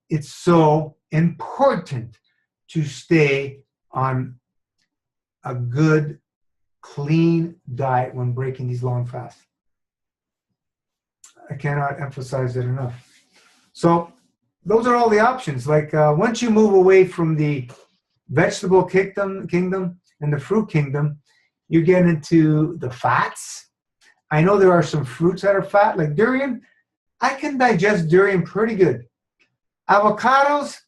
it's so important to stay on a good, clean diet when breaking these long fasts. I cannot emphasize it enough. So those are all the options. Like once you move away from the vegetable kingdom and the fruit kingdom, you get into the fats. I know there are some fruits that are fat, like durian. I can digest durian pretty good. Avocados,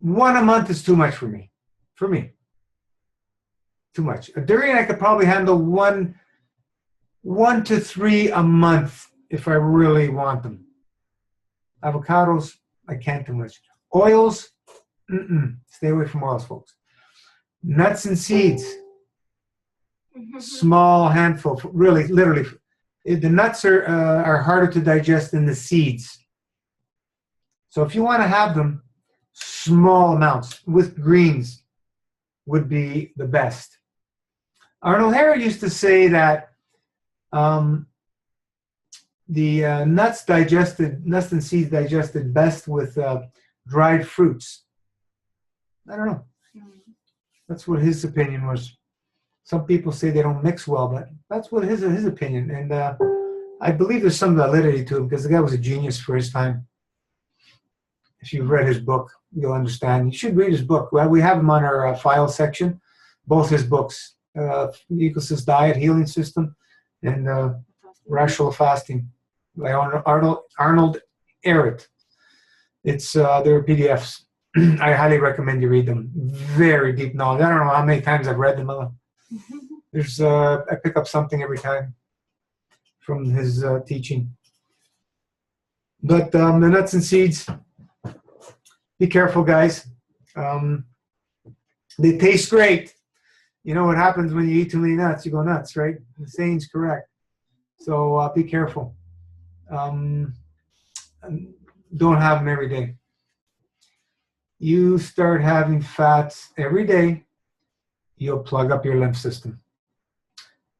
one a month is too much for me. Too much. A durian, I could probably handle one to 3 a month if I really want them. Avocados, I can't too much. Oils, stay away from oils, folks. Nuts and seeds, small handful, really, literally. The nuts are harder to digest than the seeds. So if you want to have them, small amounts with greens would be the best. Arnold Harris used to say that the nuts and seeds digested best with dried fruits. I don't know. That's what his opinion was. Some people say they don't mix well, but that's what his opinion. And I believe there's some validity to it because the guy was a genius for his time. If you've read his book, you'll understand. You should read his book. Well, we have him on our file section, both his books, Ecosys Diet, Healing System, and Rational Fasting by Arnold Ehret. It's they're PDFs. I highly recommend you read them. Very deep knowledge. I don't know how many times I've read them. There's I pick up something every time from his teaching. But the nuts and seeds, be careful, guys. They taste great. You know what happens when you eat too many nuts? You go nuts, right? The saying's correct. So be careful. Don't have them every day. You start having fats every day, you'll plug up your lymph system.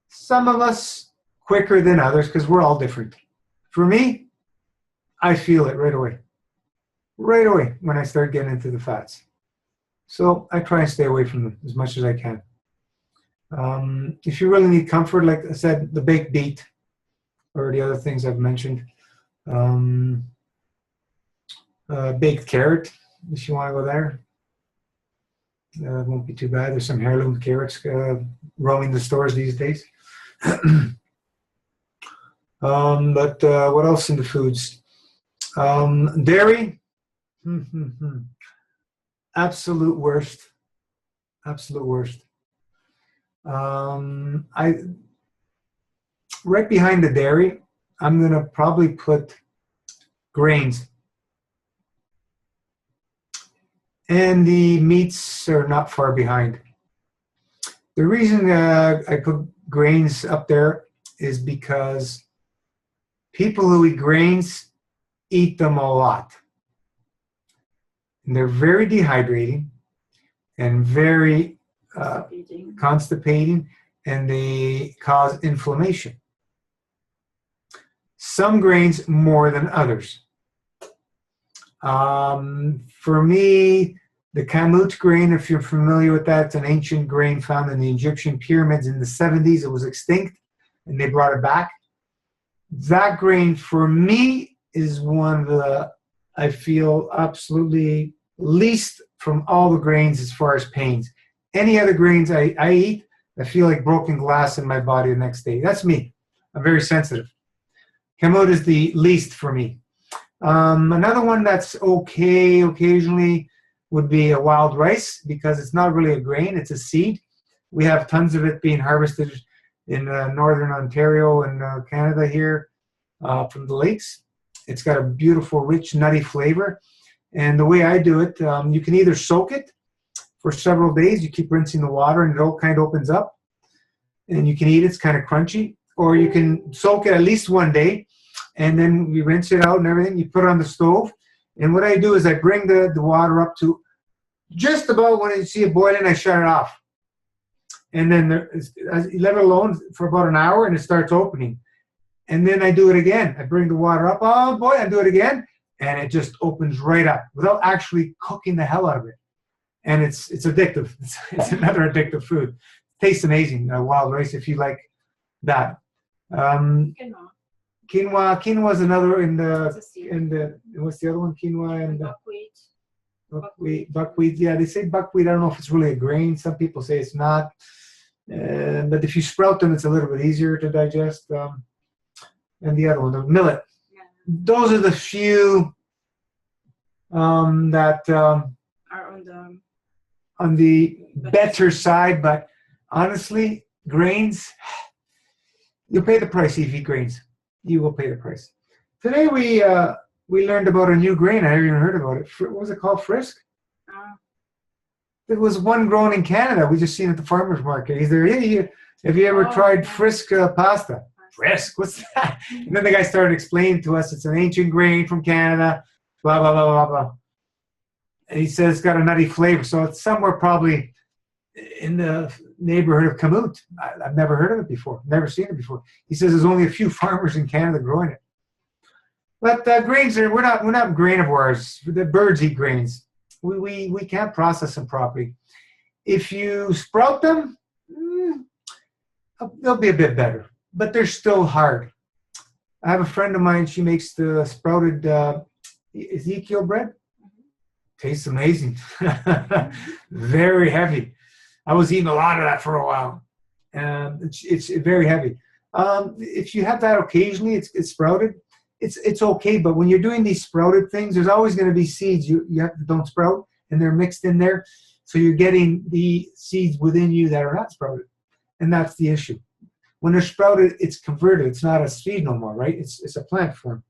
Some of us quicker than others because we're all different. For me, I feel it right away. Right away when I start getting into the fats. So I try and stay away from them as much as I can. If you really need comfort, like I said, the baked beet or the other things I've mentioned. Baked carrot, if you want to go there. It won't be too bad. There's some heirloom carrots roaming the stores these days. But what else in the foods? Dairy. Absolute worst. Absolute worst. Right behind the dairy, I'm going to probably put grains. And the meats are not far behind. The reason I put grains up there is because people who eat grains eat them a lot. And they're very dehydrating and very constipating, and they cause inflammation. Some grains more than others. For me, the kamut grain, if you're familiar with that, it's an ancient grain found in the Egyptian pyramids in the 70s. It was extinct, and they brought it back. That grain, for me, is one of the, I feel, absolutely least from all the grains as far as pains. Any other grains I eat, I feel like broken glass in my body the next day. That's me. I'm very sensitive. Kamut is the least for me. Another one that's okay occasionally would be a wild rice, because it's not really a grain, it's a seed. We have tons of it being harvested in northern Ontario and Canada here from the lakes. It's got a beautiful, rich, nutty flavor. And the way I do it, you can either soak it for several days. You keep rinsing the water and it all kind of opens up. And you can eat it. It's kind of crunchy. Or you can soak it at least one day. And then you rinse it out and everything. You put it on the stove. And what I do is I bring the water up to just about when you see it boiling, I shut it off. And then I let it alone for about an hour and it starts opening. And then I do it again. I bring the water up. Oh boy, I do it again. And it just opens right up without actually cooking the hell out of it. And it's addictive. It's another addictive food. Tastes amazing. Wild rice, if you like that. Quinoa is another in the what's the other one? Quinoa and buckwheat. Yeah, they say buckwheat. I don't know if it's really a grain. Some people say it's not. But if you sprout them, it's a little bit easier to digest. And the other one, the millet. Yeah. Those are the few that are on the better side. But honestly, grains, you'll pay the price if you eat grains. You will pay the price. Today we learned about a new grain. I never even heard about it. What was it called? Frisk? There was one grown in Canada. We just seen it at the farmer's market. Have you ever tried Frisk pasta? Frisk, what's that? And then the guy started explaining to us it's an ancient grain from Canada, blah, blah, blah, blah, blah. And he says it's got a nutty flavor. So it's somewhere probably in the neighborhood of Kamut. I've never heard of it before, never seen it before. He says there's only a few farmers in Canada growing it. But grains we're not grainivores. The birds eat grains. We can't process them properly. If you sprout them, they'll be a bit better, but they're still hard. I have a friend of mine, she makes the sprouted Ezekiel bread. Tastes amazing. Very heavy. I was eating a lot of that for a while. It's very heavy. If you have that occasionally, it's sprouted. It's okay, but when you're doing these sprouted things, there's always going to be seeds you don't sprout, and they're mixed in there. So you're getting the seeds within you that are not sprouted, and that's the issue. When they're sprouted, it's converted. It's not a seed no more, right? It's a plant form,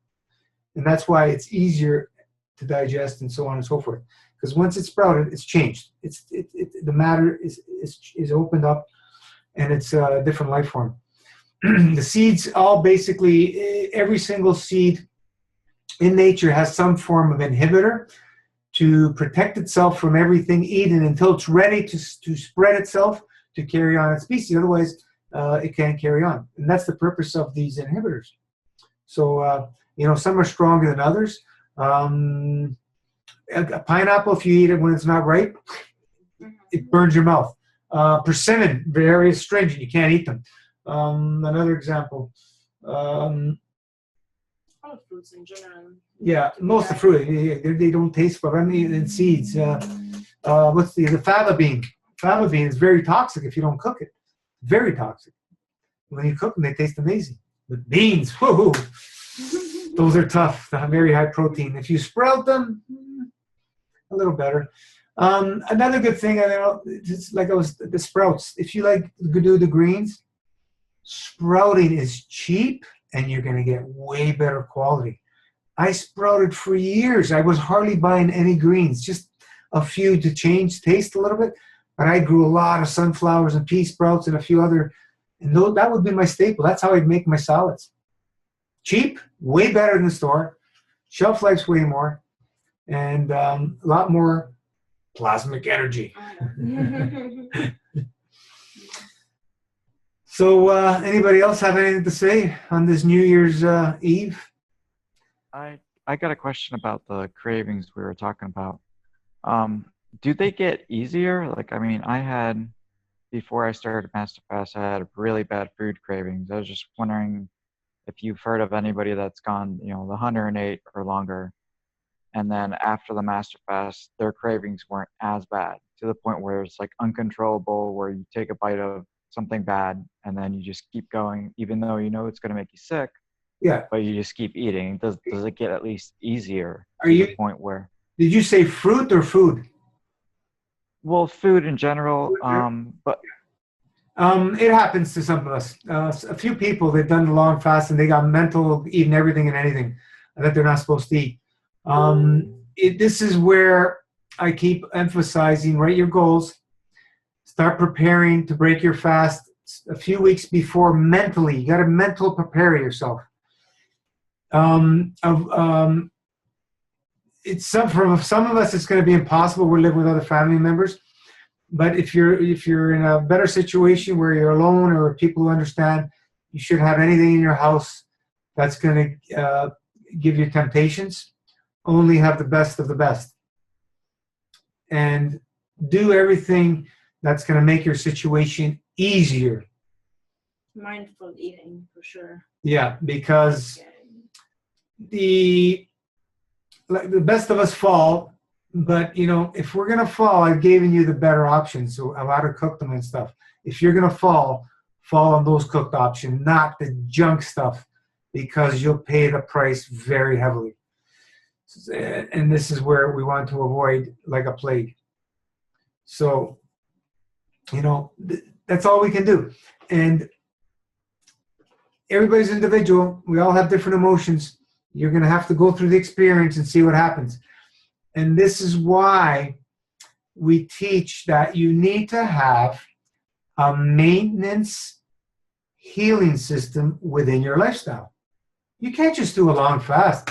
and that's why it's easier to digest and so on and so forth. Because once it's sprouted, it's changed. The matter is opened up, and it's a different life form. The seeds, all basically, every single seed in nature has some form of inhibitor to protect itself from everything eaten until it's ready to spread itself to carry on its species. Otherwise, it can't carry on. And that's the purpose of these inhibitors. So, some are stronger than others. A pineapple, if you eat it when it's not ripe, it burns your mouth. Persimmon, very astringent. You can't eat them. Another example. All fruits in general. Yeah, most of the fruit, they don't taste well. I mean, in seeds. What's the fava bean? Fava bean is very toxic if you don't cook it. Very toxic. When you cook them, they taste amazing. But beans, whoa, those are tough. Very high protein. If you sprout them, a little better. Another good thing, it's like the sprouts. If you like to do the greens, sprouting is cheap and you're going to get way better quality. I sprouted for years. I was hardly buying any greens, just a few to change taste a little bit. But I grew a lot of sunflowers and pea sprouts and a few other, and that would be my staple. That's how I'd make my salads. Cheap, way better than the store. Shelf life's way more, and a lot more plasmic energy. So, anybody else have anything to say on this New Year's Eve? I got a question about the cravings we were talking about. Do they get easier? Like, I mean, before I started Master Fast, I had really bad food cravings. I was just wondering if you've heard of anybody that's gone, the 108 or longer, and then after the Master Fast, their cravings weren't as bad, to the point where it's like uncontrollable, where you take a bite of something bad and then you just keep going, even though you know it's going to make you sick. Yeah. But you just keep eating. Does it get at least easier the point where? Did you say fruit or food? Well, food in general, but it happens to some of us. A few people, they've done the long fast and they got mental eating everything and anything that they're not supposed to eat. this is where I keep emphasizing, write your goals, start preparing to break your fast a few weeks before mentally. You got to mentally prepare yourself. It's for some of us, it's going to be impossible. We're living with other family members. But if you're in a better situation where you're alone or people who understand, you shouldn't have anything in your house that's going to give you temptations. Only have the best of the best. And do everything that's going to make your situation easier. Mindful eating, for sure. Yeah, because the best of us fall, but if we're gonna fall, I've given you the better options. So a lot of cook them and stuff. If you're gonna fall on those cooked options, not the junk stuff, because you'll pay the price very heavily. And this is where we want to avoid like a plague. So, that's all we can do. And everybody's individual. We all have different emotions. You're going to have to go through the experience and see what happens. And this is why we teach that you need to have a maintenance healing system within your lifestyle. You can't just do a long fast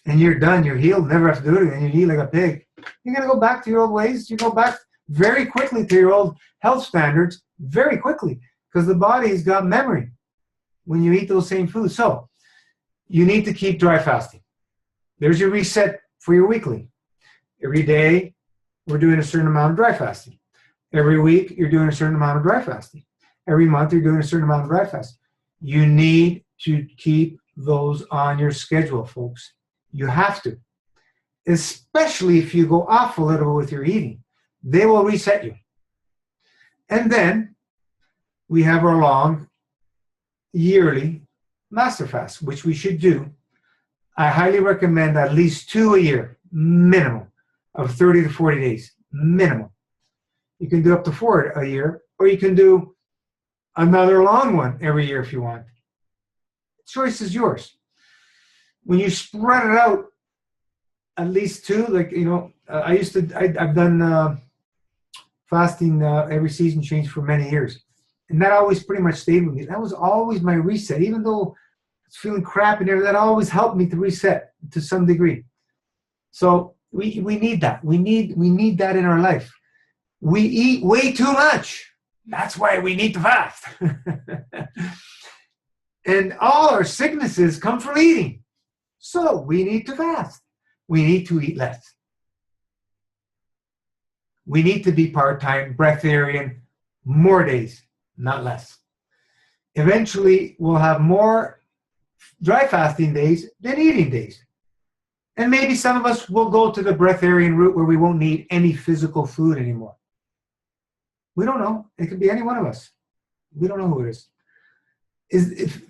and you're done, you're healed, never have to do it again, you eat like a pig. You're going to go back to your old ways. You go back very quickly to your old health standards, very quickly, because the body's got memory when you eat those same foods. So you need to keep dry fasting. There's your reset for your weekly. Every day, we're doing a certain amount of dry fasting. Every week, you're doing a certain amount of dry fasting. Every month, you're doing a certain amount of dry fasting. You need to keep those on your schedule, folks. You have to. Especially if you go off a little with your eating. They will reset you. And then, we have our long, yearly master fast, which we should do. I highly recommend at least 2 a year, minimum, of 30 to 40 days, minimum. You can do up to 4 a year, or you can do another long one every year if you want. The choice is yours. When you spread it out, at least 2, I've done fasting every season change for many years. And that always pretty much stayed with me. That was always my reset. Even though I was feeling crap and everything, that always helped me to reset to some degree. So we need that. We need that in our life. We eat way too much. That's why we need to fast. And all our sicknesses come from eating. So we need to fast. We need to eat less. We need to be part-time, breatharian, more days, not less. Eventually, we'll have more dry fasting days than eating days. And maybe some of us will go to the breatharian route where we won't need any physical food anymore. We don't know. It could be any one of us. We don't know who it is.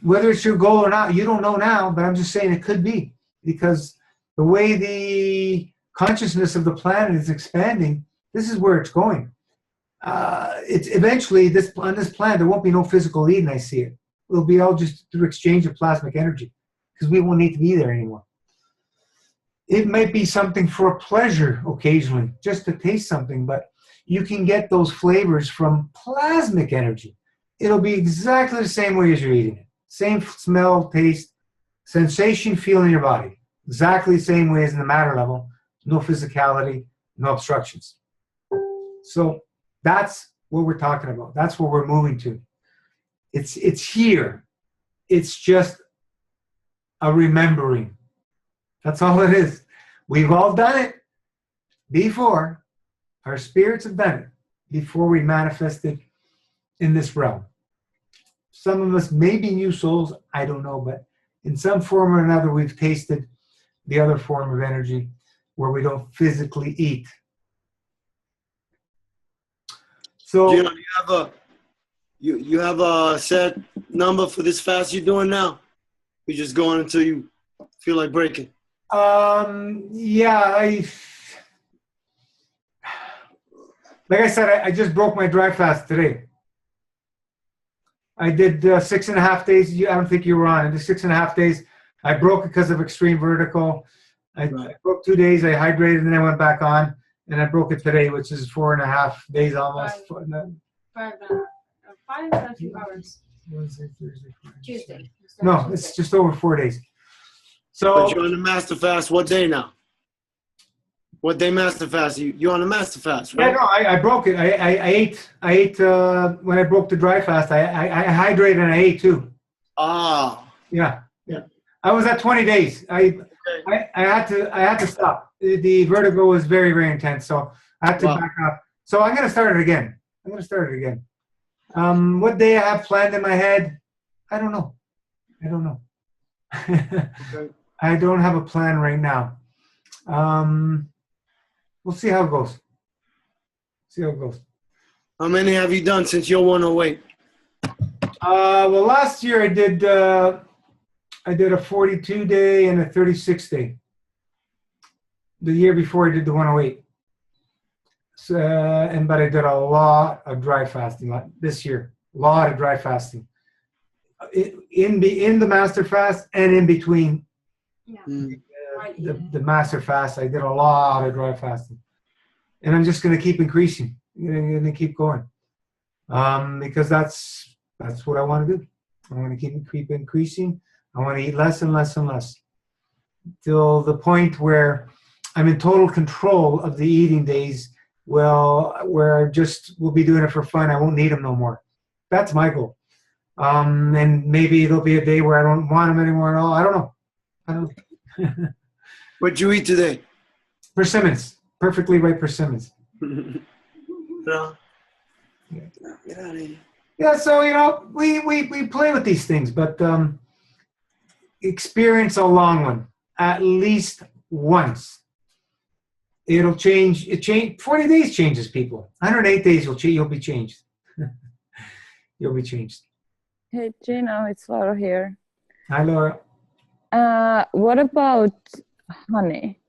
Whether it's your goal or not, you don't know now, but I'm just saying it could be. Because the way the consciousness of the planet is expanding, this is where it's going. It's eventually, on this planet, there won't be no physical eating, I see it. It'll be all just through exchange of plasmic energy, because we won't need to be there anymore. It might be something for a pleasure occasionally, just to taste something, but you can get those flavors from plasmic energy. It'll be exactly the same way as you're eating it. Same smell, taste, sensation, feel in your body. Exactly the same way as in the matter level. No physicality, no obstructions. So that's what we're talking about. That's what we're moving to. It's here. It's just a remembering. That's all it is. We've all done it before. Our spirits have done it before we manifested in this realm. Some of us may be new souls, I don't know, but in some form or another, we've tasted the other form of energy where we don't physically eat. So you have a set number for this fast you're doing now? You're just going until you feel like breaking? Yeah, like I said, I just broke my dry fast today. I did 6.5 days. I don't think you were on. I did 6.5 days. I broke it because of extreme vertigo. I broke 2 days. I hydrated and then I went back on, and I broke it today, which is 4.5 days almost. 5 hours. Wednesday, Thursday, Friday, Tuesday. No, it's just over 4 days. So But you're on the master fast. What day now? What day master fast? You on the master fast, right? yeah, no, I broke it. I ate when I broke the dry fast. I hydrated and I ate too. Ah. Yeah. I was at 20 days. I had to stop. The vertigo was very, very intense, so I had to back up. So I'm gonna start it again. What day I have planned in my head, I don't know. Okay. I don't have a plan right now. We'll see how it goes. How many have you done since you're 108? Well, last year I did a 42 day and a 36 day. The year before I did the 108. So, but I did a lot of dry fasting this year. A lot of dry fasting. In the master fast and in between the master fast, I did a lot of dry fasting, and I'm just going to keep increasing. I'm going to keep going, because that's what I want to do. I want to keep increasing. I want to eat less and less and less, till the point where I'm in total control of the eating days. Well, where I just will be doing it for fun. I won't need them no more. That's my goal. And maybe there'll be a day where I don't want them anymore at all. I don't know. What'd you eat today? Persimmons. Perfectly ripe persimmons. No. Get out of here. Yeah, so, we play with these things, but experience a long one. At least once. It'll change. 40 days changes people. 108 days you'll be changed. You'll be changed. Hey, Gino, it's Laura here. Hi, Laura. What about honey?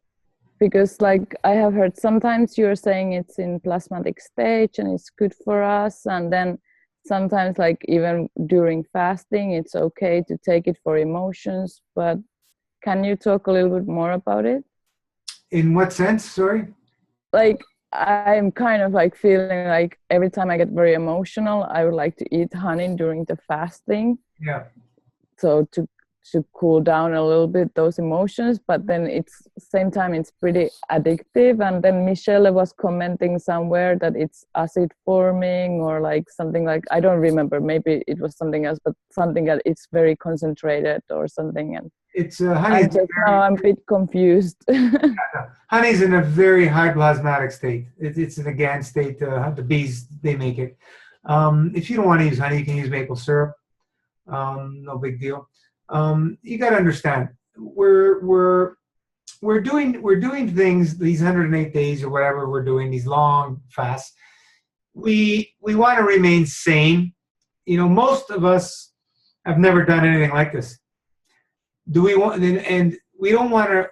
Because I have heard sometimes you're saying it's in plasmatic stage and it's good for us. And then sometimes even during fasting, it's okay to take it for emotions. But can you talk a little bit more about it? In what sense? Sorry? I'm kind of feeling every time I get very emotional, I would like to eat honey during the fasting. Yeah. So to cool down a little bit those emotions, but then same time it's pretty addictive. And then Michelle was commenting somewhere that it's acid forming or something I don't remember, maybe it was something else, but something that it's very concentrated or something. And it's honey. I'm a bit confused. Honey's in a very high plasmatic state. It's in a GAN state. The bees, they make it. If you don't want to use honey, you can use maple syrup. No big deal. You got to understand, we're doing things, these 108 days or whatever we're doing, these long fasts. We want to remain sane. Most of us have never done anything like this. And we don't want to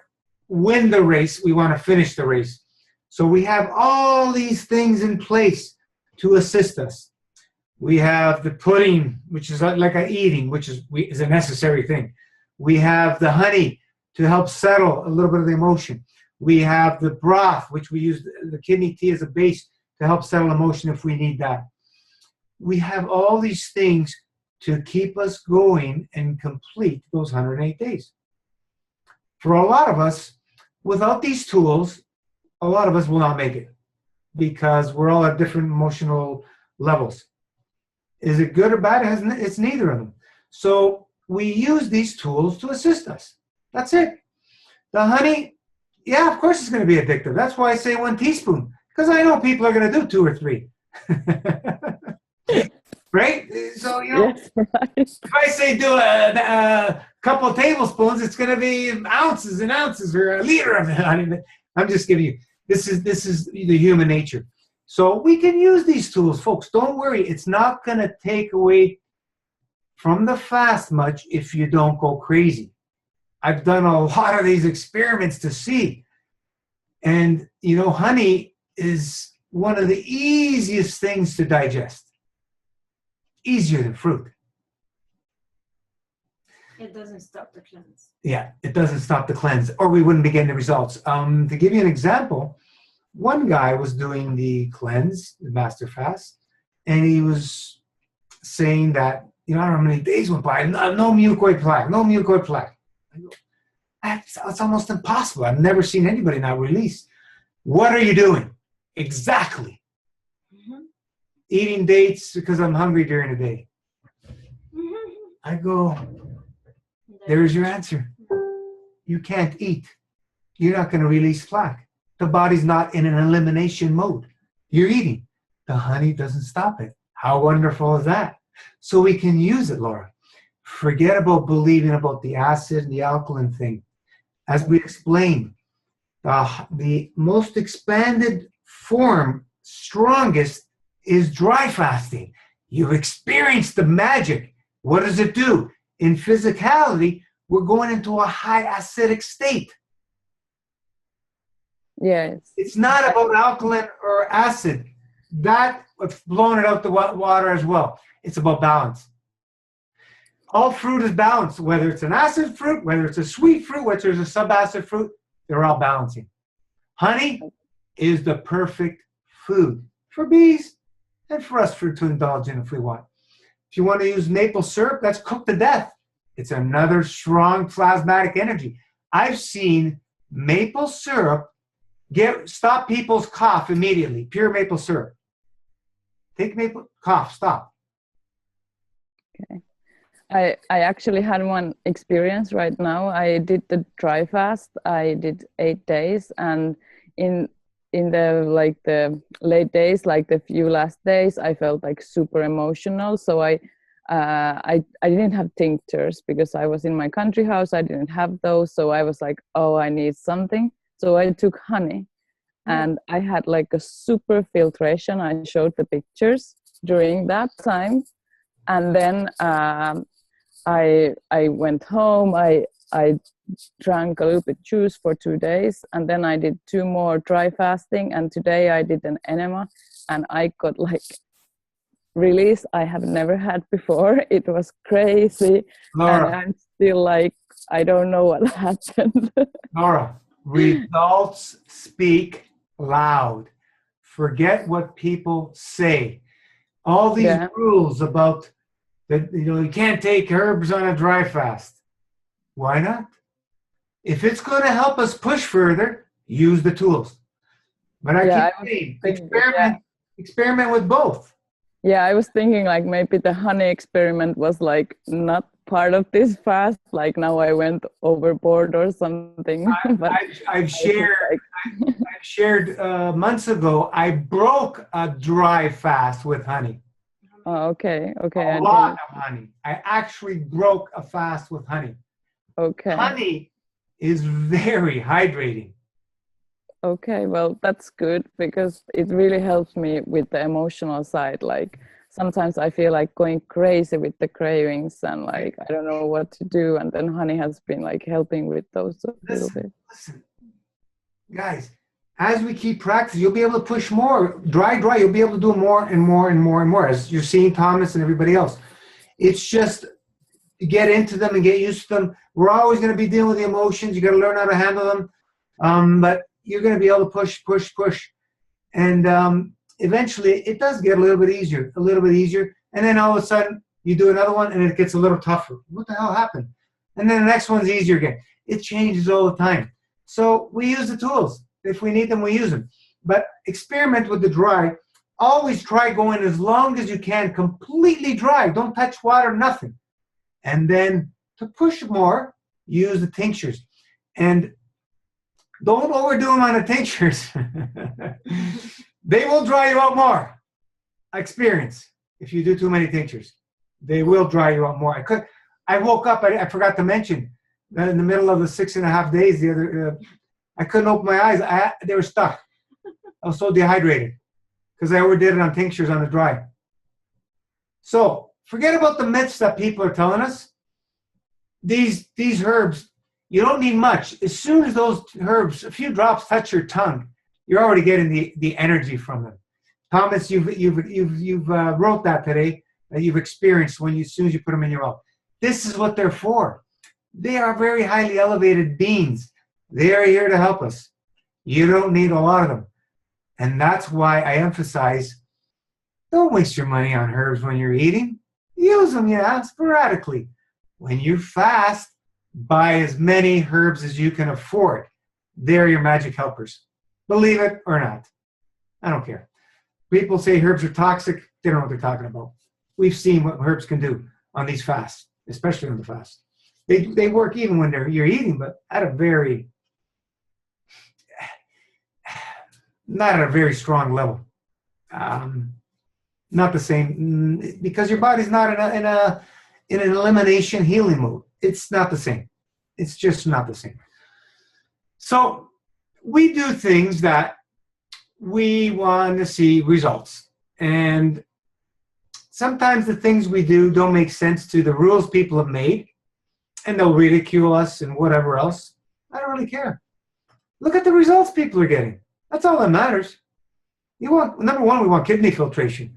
win the race. We want to finish the race. So we have all these things in place to assist us. We have the pudding, which is like a eating, which is a necessary thing. We have the honey to help settle a little bit of the emotion. We have the broth, which we use the kidney tea as a base to help settle emotion if we need that. We have all these things to keep us going and complete those 108 days. For a lot of us, without these tools, a lot of us will not make it because we're all at different emotional levels. Is it good or bad? It's neither of them. So we use these tools to assist us. That's it. The honey, yeah, of course it's going to be addictive. That's why I say 1 teaspoon, because I know people are going to do 2 or 3. Right? So, Yes, right. If I say do a couple of tablespoons, it's going to be ounces and ounces or a liter of it. I'm just giving you, this is the human nature. So we can use these tools, folks. Don't worry. It's not going to take away from the fast much if you don't go crazy. I've done a lot of these experiments to see. And, honey is one of the easiest things to digest. Easier than fruit. It doesn't stop the cleanse. Yeah, it doesn't stop the cleanse, or we wouldn't be getting the results. To give you an example, one guy was doing the cleanse, the master fast, and he was saying that, I don't know how many days went by, no mucoid plaque, no mucoid plaque. I go, that's almost impossible. I've never seen anybody not release. What are you doing? Exactly. Mm-hmm. Eating dates because I'm hungry during the day. Mm-hmm. I go, there's your answer. You can't eat. You're not going to release plaque. The body's not in an elimination mode. You're eating. The honey doesn't stop it. How wonderful is that? So we can use it, Laura. Forget about believing about the acid and the alkaline thing. As we explained, the most expanded form, strongest, is dry fasting. You've experienced the magic. What does it do? In physicality, we're going into a high acidic state. Yes. It's not about alkaline or acid. That was blowing it out the water as well. It's about balance. All fruit is balanced, whether it's an acid fruit, whether it's a sweet fruit, whether it's a subacid fruit, they're all balancing. Honey is the perfect food for bees and for us to indulge in if we want. If you want to use maple syrup, that's cooked to death. It's another strong plasmatic energy. I've seen maple syrup stop people's cough immediately. Pure maple syrup. Take maple, cough, stop. Okay. I actually had one experience right now. I did the dry fast. I did 8 days, and in the late days, like the few last days, I felt like super emotional. So I didn't have tinctures because I was in my country house. I didn't have those, so I was like, oh, I need something. So I took honey, and I had like a super filtration. I showed the pictures during that time, and then I went home. I drank a little bit juice for 2 days, and then I did 2 more dry fasting, and today I did an enema, and I got like release I have never had before. It was crazy. Laura, and I'm still like, I don't know what happened. Laura, results speak loud. Forget what people say. All these rules about that, you can't take herbs on a dry fast. Why not? If it's going to help us push further, use the tools. But I keep saying, experiment with both. Yeah, I was thinking like maybe the honey experiment was like not part of this fast. Like now I went overboard or something. I've shared months ago. I broke a dry fast with honey. Oh, okay. A lot of honey. I actually broke a fast with honey. Okay. Honey is very hydrating. Okay, well, that's good because it really helps me with the emotional side. Like sometimes I feel like going crazy with the cravings and like I don't know what to do. And then honey has been like helping with those a little bit. Listen, guys, as we keep practicing, you'll be able to push more. Dry, you'll be able to do more and more and more and more as you're seeing Thomas and everybody else. It's just get into them and get used to them. We're always going to be dealing with the emotions. You got to learn how to handle them. But you're going to be able to push. And eventually it does get a little bit easier. And then all of a sudden you do another one and it gets a little tougher. What the hell happened? And then the next one's easier again. It changes all the time. So we use the tools. If we need them, we use them. But experiment with the dry. Always try going as long as you can, completely dry. Don't touch water, nothing. And then to push more, use the tinctures. And don't overdo them on the tinctures. They will dry you out more. Experience. If you do too many tinctures, they will dry you out more. I woke up, I forgot to mention, that in the middle of the 6.5 days, I couldn't open my eyes. They were stuck. I was so dehydrated because I overdid it on tinctures on the dry. So forget about the myths that people are telling us. These herbs, you don't need much. As soon as those herbs, a few drops touch your tongue, you're already getting the energy from them. Thomas, you've wrote that today that you've experienced as soon as you put them in your mouth. This is what they're for. They are very highly elevated beings. They are here to help us. You don't need a lot of them. And that's why I emphasize, don't waste your money on herbs when you're eating. Use them, yeah, sporadically. When you fast, buy as many herbs as you can afford. They're your magic helpers. Believe it or not. I don't care. People say herbs are toxic. They don't know what they're talking about. We've seen what herbs can do on these fasts, especially on the fast. They work even when you're eating, but at a very, not at a very strong level. Not the same, because your body's not in an elimination healing mode. It's not the same. It's just not the same. So we do things that we want to see results. And sometimes the things we do don't make sense to the rules people have made, and they'll ridicule us and whatever else. I don't really care. Look at the results people are getting. That's all that matters. Number one, we want kidney filtration.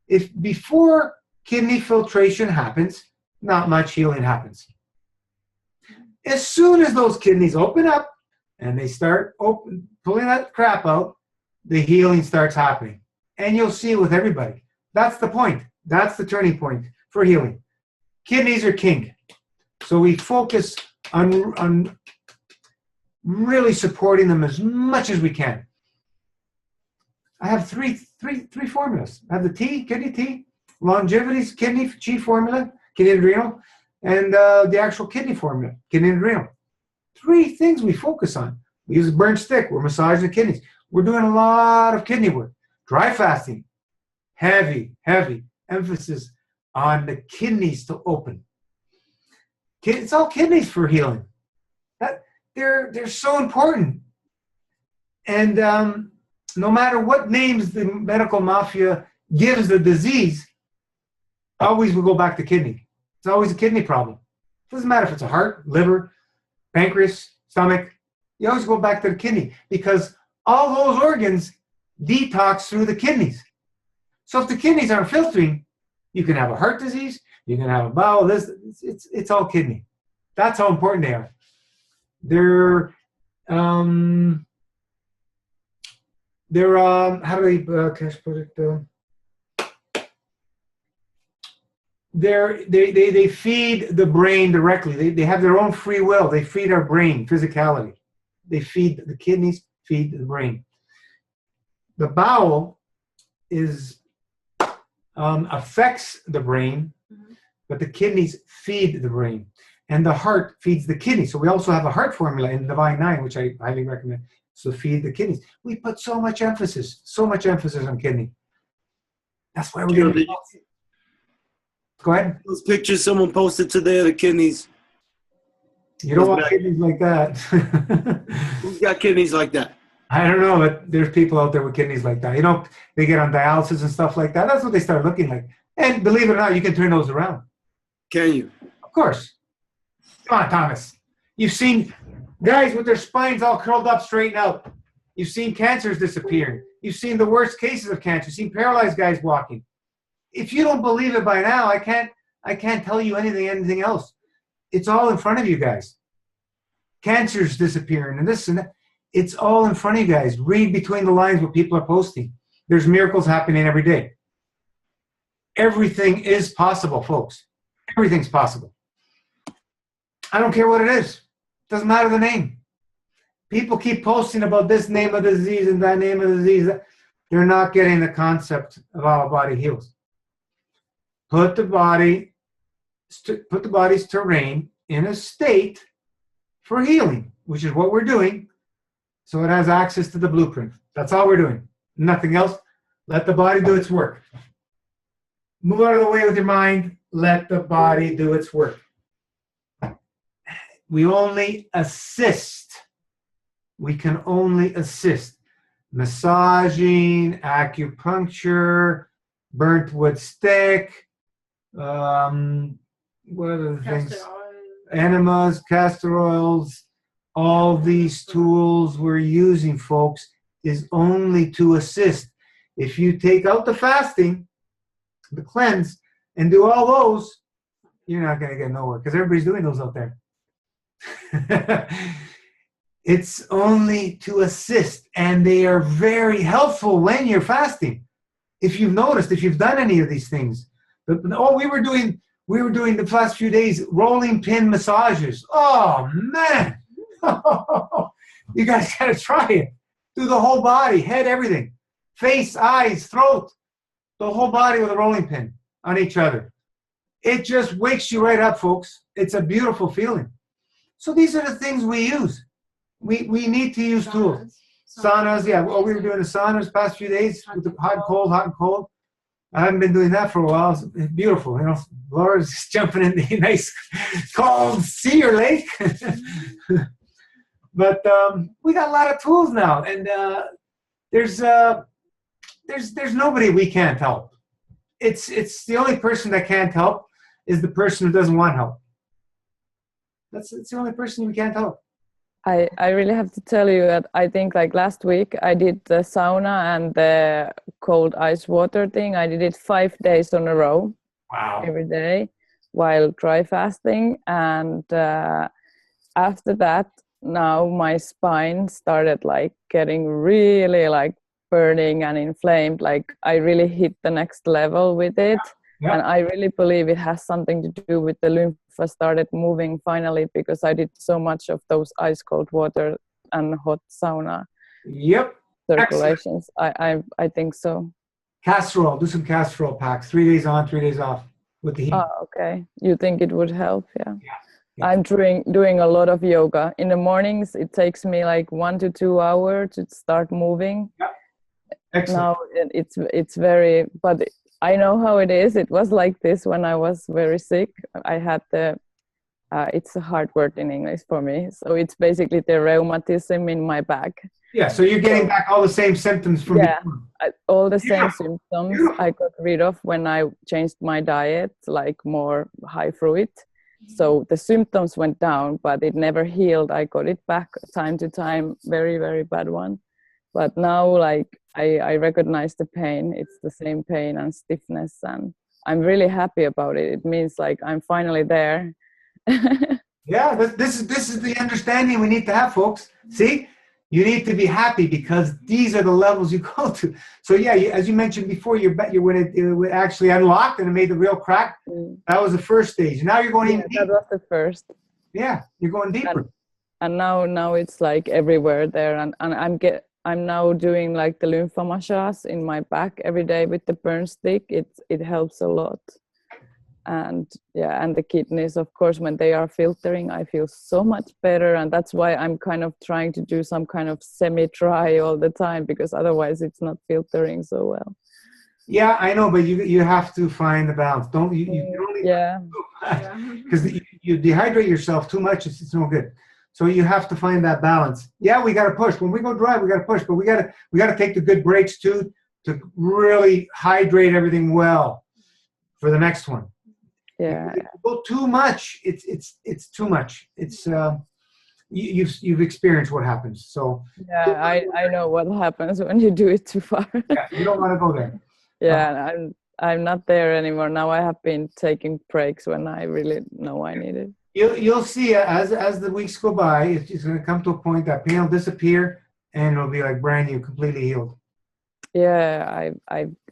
If before kidney filtration happens, not much healing happens. As soon as those kidneys open up and they start pulling that crap out, the healing starts happening. And you'll see it with everybody. That's the point. That's the turning point for healing. Kidneys are king. So we focus on really supporting them as much as we can. I have three formulas. I have the tea, kidney tea, longevity's kidney chi formula, kidney adrenal, and the actual kidney formula, kidney adrenal. 3 things we focus on. We use a burnt stick. We're massaging the kidneys. We're doing a lot of kidney work. Dry fasting, heavy emphasis on the kidneys to open. It's all kidneys for healing. They're so important. And no matter what names the medical mafia gives the disease, always we go back to kidney. It's always a kidney problem. It doesn't matter if it's a heart, liver, pancreas, stomach. You always go back to the kidney because all those organs detox through the kidneys. So if the kidneys aren't filtering, you can have a heart disease, you can have a bowel. It's all kidney. That's how important they are. They're how do they put it? They feed the brain directly. They have their own free will. They feed our brain, physicality. They feed the kidneys, feed the brain. The bowel affects the brain, but the kidneys feed the brain. And the heart feeds the kidney. So we also have a heart formula in Divine 9, which I highly recommend. So feed the kidneys. We put so much emphasis on kidney. That's why we're getting. Go ahead. Those pictures someone posted today of the kidneys. You don't want kidneys like that. Who's got kidneys like that? I don't know, but there's people out there with kidneys like that. They get on dialysis and stuff like that. That's what they start looking like. And believe it or not, you can turn those around. Can you? Of course. Come on, Thomas. You've seen guys with their spines all curled up, straightened out. You've seen cancers disappearing. You've seen the worst cases of cancer. You've seen paralyzed guys walking. If you don't believe it by now, I can't tell you anything else. It's all in front of you guys. Cancer's disappearing and this and that. It's all in front of you guys. Read between the lines what people are posting. There's miracles happening every day. Everything is possible, folks. Everything's possible. I don't care what it is. Doesn't matter the name. People keep posting about this name of the disease and that name of the disease. They're not getting the concept of how a body heals. Put the body's terrain in a state for healing, which is what we're doing, so it has access to the blueprint. That's all we're doing. Nothing else. Let the body do its work. Move out of the way with your mind. Let the body do its work. We only assist. We can only assist. Massaging, acupuncture, burnt wood stick, what are the things? Enemas, castor oils, all these tools we're using, folks, is only to assist. If you take out the fasting, the cleanse, and do all those, you're not going to get nowhere because everybody's doing those out there. It's only to assist, and they are very helpful when you're fasting. If you've noticed, if you've done any of these things. We were doing the last few days rolling pin massages. Oh man. You guys gotta try it. Do the whole body, head, everything. Face, eyes, throat, the whole body with a rolling pin on each other. It just wakes you right up, folks. It's a beautiful feeling. So these are the things we use. We need to use tools. Saunas, yeah. Well, we were doing the saunas past few days with the hot and cold. I haven't been doing that for a while. It's beautiful, you know. Laura's just jumping in the nice cold sea or lake. But we got a lot of tools now, and there's nobody we can't help. It's the only person that can't help is the person who doesn't want help. It's the only person we can't help. I really have to tell you that I think like last week I did the sauna and the cold ice water thing. I did it 5 days in a row. Wow. Every day while dry fasting. And after that, now my spine started like getting really like burning and inflamed. Like I really hit the next level with it. Yeah. And I really believe it has something to do with the lymph started moving finally, because I did so much of those ice cold water and hot sauna. Yep. Circulations. I think so. Casserole. Do some casserole packs. 3 days on, 3 days off with the heat. Oh, okay. You think it would help? Yeah. I'm doing a lot of yoga. In the mornings, it takes me like 1 to 2 hours to start moving. Yeah. Excellent. Now it's very, but I know how it is. It was like this when I was very sick. I had it's a hard word in English for me. So it's basically the rheumatism in my back. Yeah, so you're getting back all the same symptoms from before. All the same symptoms I got rid of when I changed my diet, like more high fruit. So the symptoms went down, but it never healed. I got it back time to time, very, very bad one. But now, like, I recognize the pain. It's the same pain and stiffness, and I'm really happy about it. It means like I'm finally there. Yeah, this is the understanding we need to have, folks. See, you need to be happy because these are the levels you go to. So yeah, as you mentioned before, when it actually unlocked and it made the real crack, that was the first stage. Now you're going even deeper. That was the first. Yeah, you're going deeper. And now it's like everywhere there, and I'm now doing like the lymph massage in my back every day with the burn stick. It helps a lot. And yeah, and the kidneys, of course, when they are filtering, I feel so much better. And that's why I'm kind of trying to do some kind of semi-dry all the time, because otherwise it's not filtering so well. Yeah, I know, but you have to find the balance. Don't you only, yeah. Because you dehydrate yourself too much, it's no good. So you have to find that balance. Yeah, we got to push. When we go dry, we got to push, but we got to take the good breaks too to really hydrate everything well for the next one. Yeah. If you go too much, it's too much. It's you've experienced what happens. So yeah, I know what happens when you do it too far. Yeah, you don't want to go there. Yeah, I'm not there anymore. Now I have been taking breaks when I really know I need it. You'll see as the weeks go by, it's going to come to a point that pain will disappear and it'll be like brand new, completely healed. Yeah,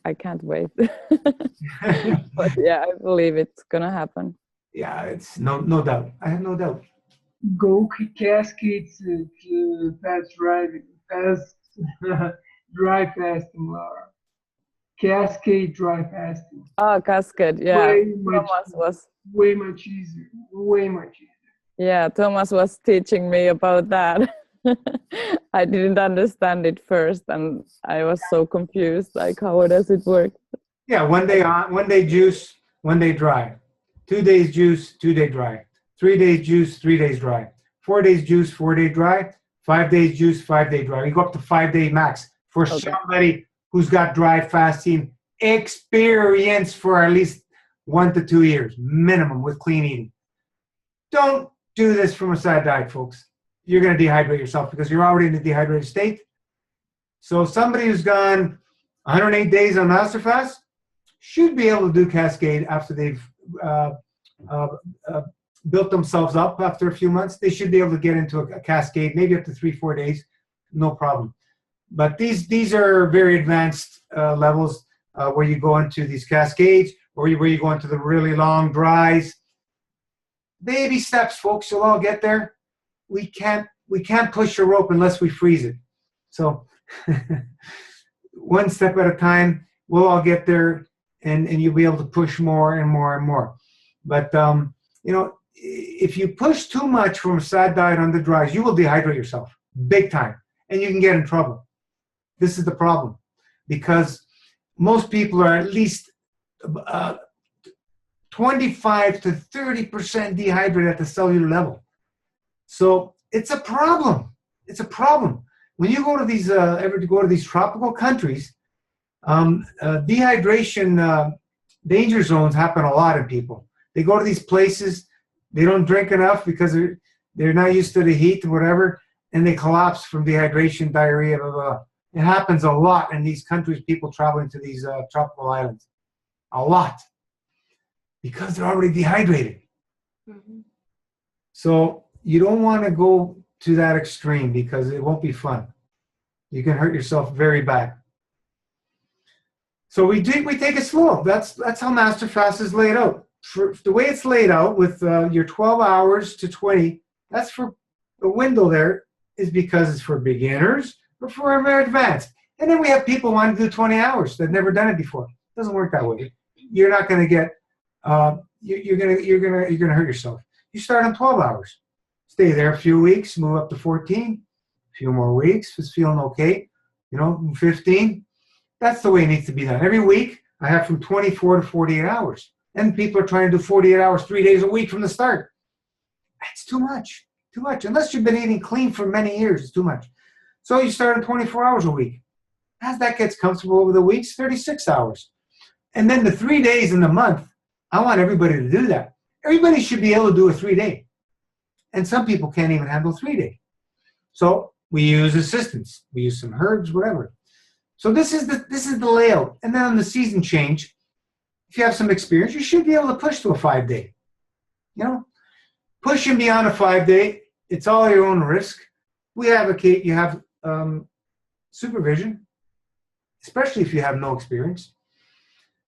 I can't wait. But yeah, I believe it's gonna happen. Yeah, it's no doubt. I have no doubt. Go Cascade fast dry fasting, Laura. Cascade dry fasting. Oh, Cascade, yeah. Thomas was way much easier. Way much easier. Yeah, Thomas was teaching me about that. I didn't understand it first, and I was so confused. Like, how does it work? Yeah, 1 day on, 1 day juice, 1 day dry. 2 days juice, 2 day dry. 3 days juice, 3 days dry. 4 days juice, 4 day dry. 5 days juice, 5 day dry. You go up to 5 day max for somebody who's got dry fasting experience for at least 1 to 2 years minimum with clean eating. Don't do this from a side diet, folks. You're going to dehydrate yourself because you're already in a dehydrated state. So somebody who's gone 108 days on master fast should be able to do Cascade after they've built themselves up after a few months, they should be able to get into a cascade, maybe up to 3-4 days, no problem. But these are very advanced levels where you go into these cascades, or where you go into the really long dries. Baby steps, folks. You'll all get there. We can't push a rope unless we freeze it. So one step at a time. We'll all get there, and you'll be able to push more and more and more. But you know, if you push too much from a sad diet on the dries, you will dehydrate yourself big time, and you can get in trouble. This is the problem, because most people are at least 25 to 30% dehydrated at the cellular level. So it's a problem. It's a problem. When you go to these ever go to these tropical countries, dehydration danger zones happen a lot in people. They go to these places, they don't drink enough because they're not used to the heat or whatever, and they collapse from dehydration, diarrhea, blah, blah. It happens a lot in these countries, people traveling to these tropical islands. A lot. Because they're already dehydrated. Mm-hmm. So you don't want to go to that extreme, because it won't be fun. You can hurt yourself very bad. So we take it slow. That's how Master Fast is laid out. For the way it's laid out with your 12 hours to 20, that's for the window there is because it's for beginners or for more advanced. And then we have people wanting to do 20 hours that have never done it before. It doesn't work that way. You're not going to get you're gonna hurt yourself. You start on 12 hours. Stay there a few weeks, move up to 14, a few more weeks, just feeling okay, 15. That's the way it needs to be done. Every week, I have from 24 to 48 hours. And people are trying to do 48 hours, 3 days a week from the start. That's too much, too much. Unless you've been eating clean for many years, it's too much. So you start on 24 hours a week. As that gets comfortable over the weeks, 36 hours. And then the 3 days in the month, I want everybody to do that. Everybody should be able to do a 3-day. And some people can't even handle 3-day. So we use assistance. We use some herbs, whatever. So this is the layout. And then on the season change, if you have some experience, you should be able to push to a 5-day. Pushing beyond a 5-day, it's all your own risk. We advocate you have supervision, especially if you have no experience.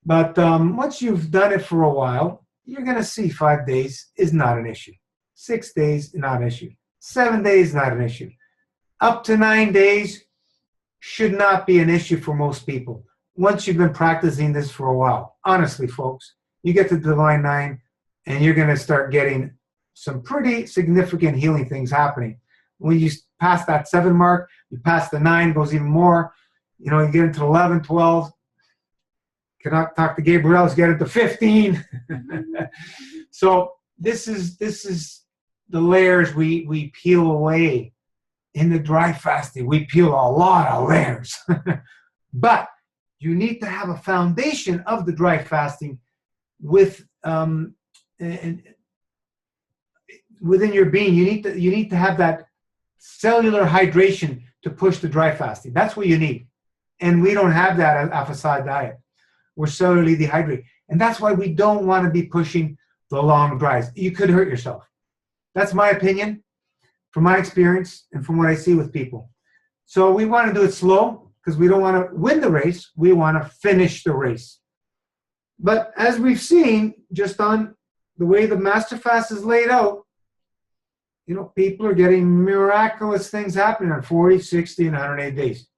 But once you've done it for a while, you're going to see 5 days is not an issue. 6 days, not an issue. 7 days, not an issue. Up to 9 days should not be an issue for most people. Once you've been practicing this for a while, honestly, folks, you get to Divine 9 and you're going to start getting some pretty significant healing things happening. When you pass that 7 mark, you pass the 9, goes even more. You get into 11, 12. Cannot talk to Gabriel, get into 15. So this is the layers we peel away in the dry fasting. We peel a lot of layers. But you need to have a foundation of the dry fasting with within your being. You need to have that cellular hydration to push the dry fasting. That's what you need. And we don't have that at Facade diet. We're cellularly dehydrated. And that's why we don't want to be pushing the long dries. You could hurt yourself. That's my opinion, from my experience, and from what I see with people. So we want to do it slow, because we don't want to win the race. We want to finish the race. But as we've seen, just on the way the Master Fast is laid out, people are getting miraculous things happening on 40, 60, and 108 days.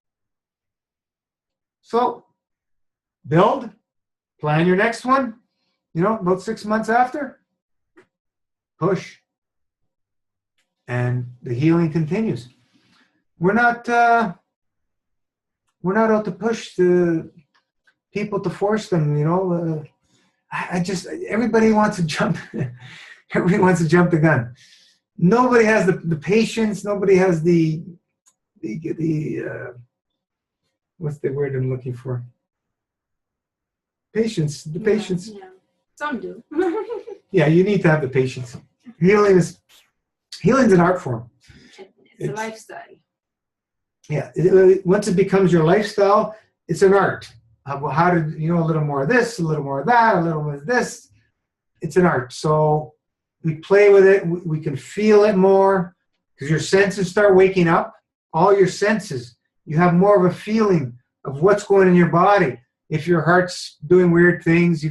So build, plan your next one, about 6 months after, push. And the healing continues. We're not out to push the people to force them, everybody wants to jump. Everybody wants to jump the gun. Nobody has the patience. Nobody has the what's the word I'm looking for? Patience. The patience. Yeah. Some do. Yeah, you need to have the patience. Healing's an art form. It's a lifestyle. Yeah, once it becomes your lifestyle, it's an art. How to, a little more of this, a little more of that, a little more of this. It's an art. So we play with it, we can feel it more, because your senses start waking up. All your senses, you have more of a feeling of what's going in your body. If your heart's doing weird things,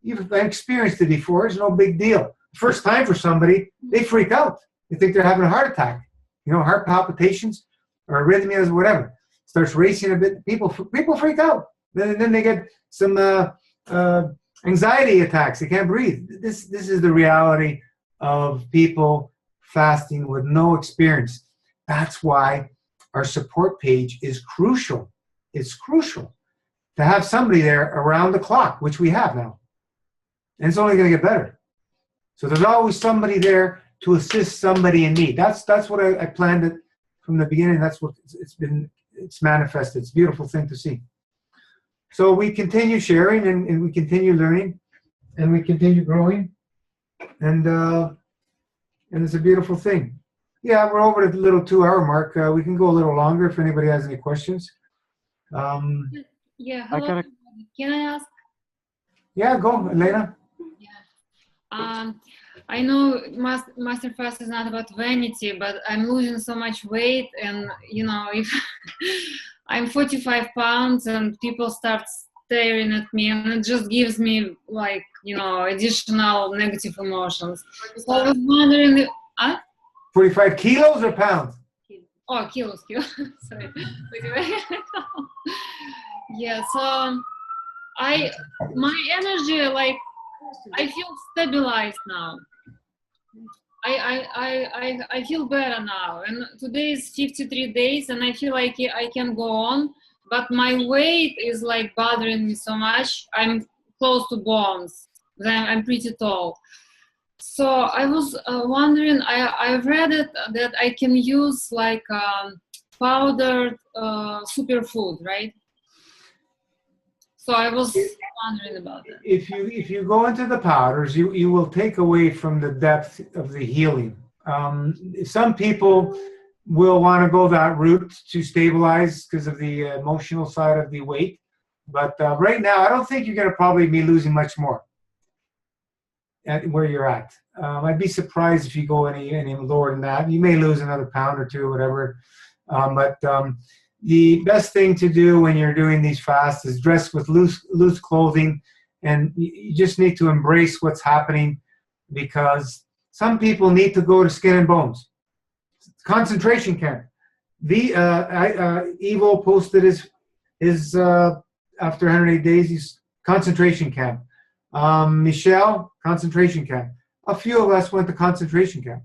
you've experienced it before, it's no big deal. First time for somebody, they freak out. They think they're having a heart attack. You know, heart palpitations or arrhythmias, whatever. Starts racing a bit. People freak out. Then they get some anxiety attacks. They can't breathe. This is the reality of people fasting with no experience. That's why our support page is crucial. It's crucial to have somebody there around the clock, which we have now. And it's only going to get better. So there's always somebody there to assist somebody in need. That's what I planned it from the beginning. That's what it's manifested. It's a beautiful thing to see. So we continue sharing and we continue learning and we continue growing. And it's a beautiful thing. Yeah, we're over the little 2-hour mark. We can go a little longer if anybody has any questions. Yeah, hello. Can I ask? Yeah, go, Elena. Yeah. I know Master Fast is not about vanity, but I'm losing so much weight, and you know, if I'm 45 pounds and people start staring at me, and it just gives me like, you know, additional negative emotions. So I was wondering, 45 kilos or pounds? Oh, kilos. Sorry. Yeah, so my energy, like, I feel stabilized now. I feel better now, and today is 53 days, and I feel like I can go on, but my weight is like bothering me so much. I'm close to bones. I'm pretty tall. So I was wondering, I've read it that I can use like powdered superfood, right? So I was wondering about that. If you go into the powders, you will take away from the depth of the healing. Some people will want to go that route to stabilize because of the emotional side of the weight. But right now, I don't think you're going to probably be losing much more at where you're at. I'd be surprised if you go any lower than that. You may lose another pound or two, whatever. But the best thing to do when you're doing these fasts is dress with loose clothing, and you just need to embrace what's happening, because some people need to go to skin and bones. Concentration camp. Evo posted his after 108 days, he's concentration camp. Michelle, concentration camp. A few of us went to concentration camp.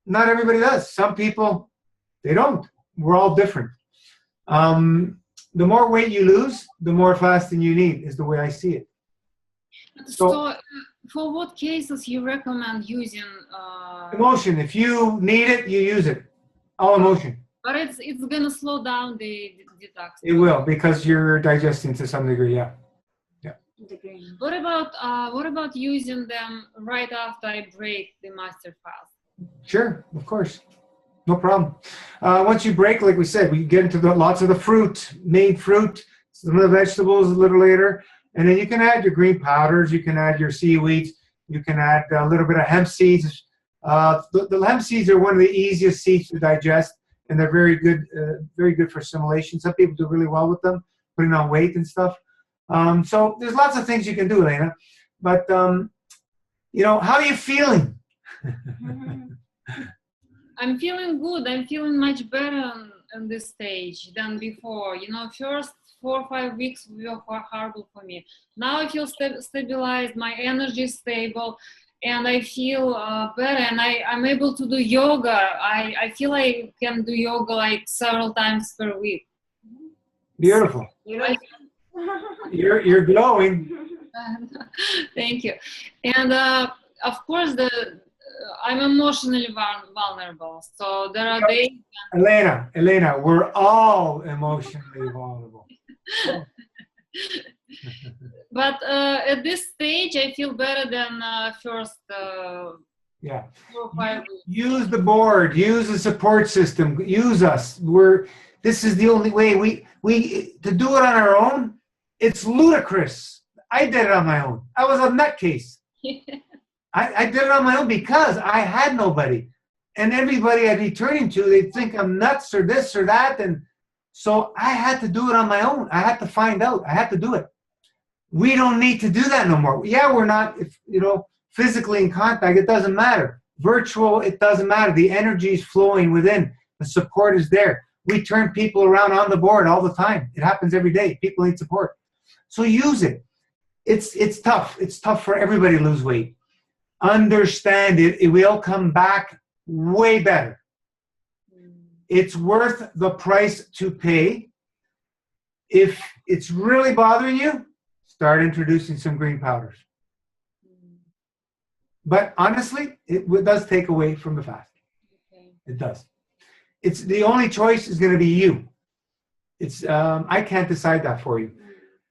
Not everybody does. Some people, they don't. We're all different. The more weight you lose, the more fasting you need, is the way I see it. So for what cases you recommend using emotion? If you need it, you use it. All emotion. But it's gonna slow down the detox. It will, because you're digesting to some degree. Yeah. What about using them right after I break the master fast? Sure, of course. No problem. Once you break, like we said, we get into lots of the fruit, made fruit, some of the vegetables a little later, and then you can add your green powders, you can add your seaweeds, you can add a little bit of hemp seeds. The hemp seeds are one of the easiest seeds to digest, and they're very good for assimilation. Some people do really well with them, putting on weight and stuff. So there's lots of things you can do, Elena. But you know, how are you feeling? I'm feeling good. I'm feeling much better on this stage than before. You know, first 4 or 5 weeks were horrible for me. Now I feel stabilized. My energy is stable, and I feel better. And I'm able to do yoga. I feel I can do yoga like several times per week. Beautiful. You're glowing. Thank you. And of course, I'm emotionally vulnerable. So there are days. Elena, we're all emotionally vulnerable. But at this stage, I feel better than first. 4 or 5 weeks. Use the board. Use the support system. Use us. This is the only way. We to do it on our own. It's ludicrous. I did it on my own. I was a nutcase. I did it on my own because I had nobody. And everybody I'd be turning to, they'd think I'm nuts or this or that. And so I had to do it on my own. I had to find out. I had to do it. We don't need to do that no more. Yeah, we're not, physically in contact. It doesn't matter. Virtual, it doesn't matter. The energy is flowing within. The support is there. We turn people around on the board all the time. It happens every day. People need support. So use it. It's tough. It's tough for everybody to lose weight. Understand it. It will come back way better. It's worth the price to pay. If it's really bothering you, start introducing some green powders. But honestly, it does take away from the fast. Okay. It does. It's the only choice is going to be you. It's I can't decide that for you.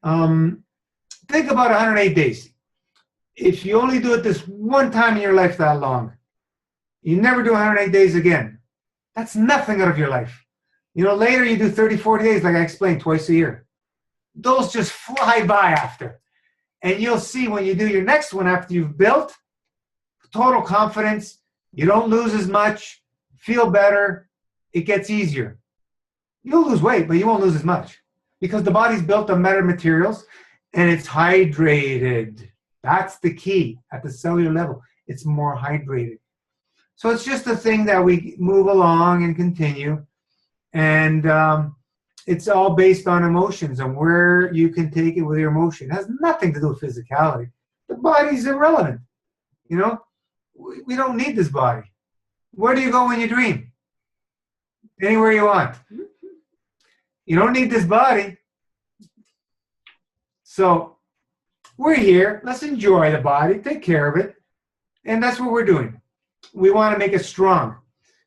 Think about 108 days. If you only do it this one time in your life that long, you never do 108 days again. That's nothing out of your life. Later you do 30, 40 days, like I explained, twice a year. Those just fly by after. And you'll see when you do your next one after you've built total confidence, you don't lose as much, feel better, it gets easier. You'll lose weight, but you won't lose as much because the body's built on better materials and it's hydrated. That's the key at the cellular level. It's more hydrated. So it's just a thing that we move along and continue. And it's all based on emotions and where you can take it with your emotion. It has nothing to do with physicality. The body's irrelevant. We don't need this body. Where do you go when you dream? Anywhere you want. You don't need this body. So we're here. Let's enjoy the body. Take care of it. And that's what we're doing. We want to make it strong.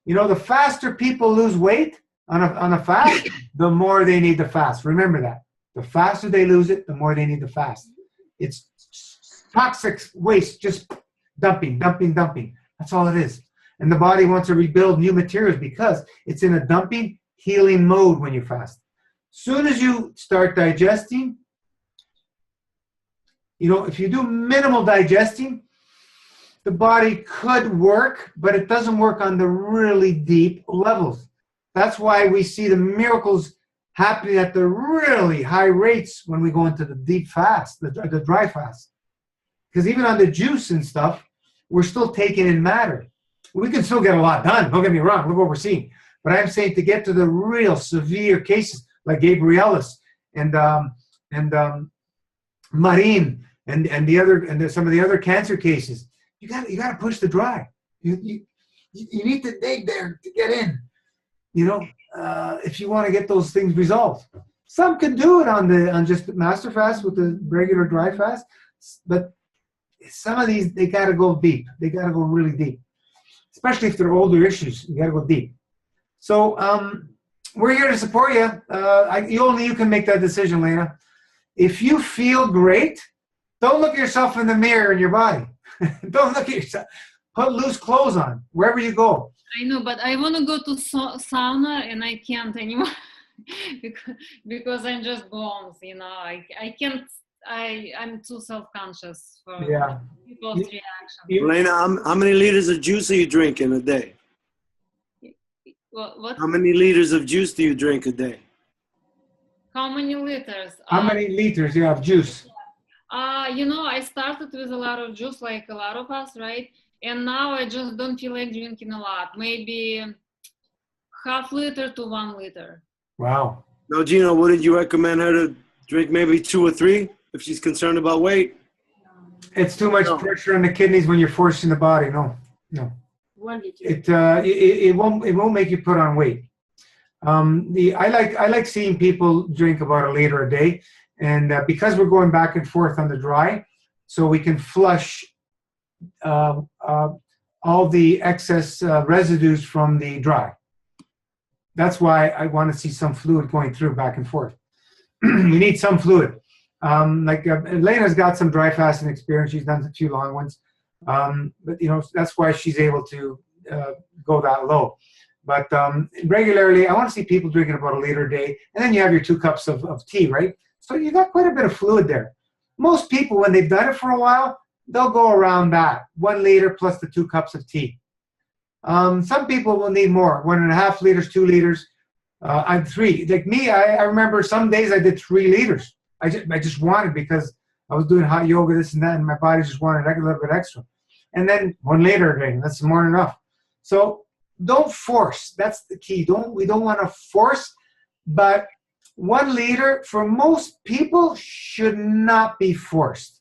The faster people lose weight on a fast, the more they need the fast. Remember that. The faster they lose it, the more they need the fast. It's toxic waste, just dumping. That's all it is. And the body wants to rebuild new materials because it's in a dumping, healing mode when you fast. Soon as you start digesting, if you do minimal digesting, the body could work, but it doesn't work on the really deep levels. That's why we see the miracles happening at the really high rates when we go into the deep fast, the dry fast. Because even on the juice and stuff, we're still taking in matter. We can still get a lot done. Don't get me wrong. Look what we're seeing. But I'm saying to get to the real severe cases like Gabrielis and Marin and some of the other cancer cases, you got to push the dry. You need to dig there to get in. If you want to get those things resolved. Some can do it on just the master fast with the regular dry fast, but some of these, they got to go deep. They got to go really deep, especially if they're older issues. You got to go deep. So we're here to support you. Only you can make that decision, Lena. If you feel great, don't look at yourself in the mirror in your body. Don't look at yourself. Put loose clothes on wherever you go. I know, but I want to go to sauna and I can't anymore because I'm just bones. I can't. I'm too self-conscious for people's reaction. Elena, how many liters of juice are you drinking a day? What? How many liters of juice do you drink a day? How many liters? How many liters you have juice? I started with a lot of juice, like a lot of us, right? And now I just don't feel like drinking a lot. Maybe half liter to 1 liter. Wow. Now, Gina, wouldn't you recommend her to drink maybe 2 or 3 if she's concerned about weight? It's too much pressure on the kidneys when you're forcing the body. No. 1 liter. It won't make you put on weight. I like seeing people drink about 1 liter a day, and because we're going back and forth on the dry, so we can flush all the excess residues from the dry. That's why I want to see some fluid going through back and forth. We need some fluid. Elena's got some dry fasting experience. She's done a few long ones. But that's why she's able to go that low. But regularly, I want to see people drinking about 1 liter a day. And then you have your 2 cups of tea, right? So you got quite a bit of fluid there. Most people, when they've done it for a while, they'll go around that 1 liter plus the 2 cups of tea. Some people will need more, 1.5 liters, 2 liters. I'm 3. Like me, I remember some days I did 3 liters. I just wanted, because I was doing hot yoga, this and that, and my body just wanted a little bit extra. And then 1 liter again, that's more than enough. So don't force. That's the key. We don't want to force, but 1 liter for most people should not be forced.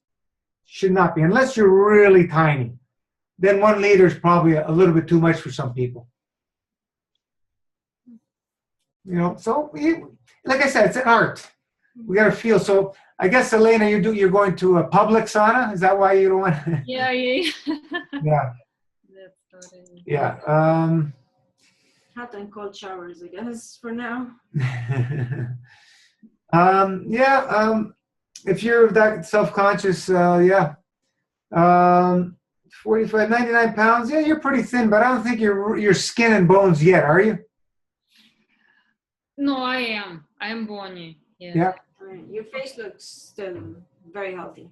Should not be, unless you're really tiny. Then 1 liter is probably a little bit too much for some people. You know, so like I said, it's an art. We got to feel. So I guess, Elena, you're going to a public sauna. Is that why you don't want? Yeah. Yeah. That's totally. Yeah. Hot and cold showers, I guess, for now. If you're that self-conscious, 45, 99 pounds. Yeah, you're pretty thin, but I don't think you're skin and bones yet, are you? No, I am. I'm bony. Yeah. Yeah. Your face looks still very healthy.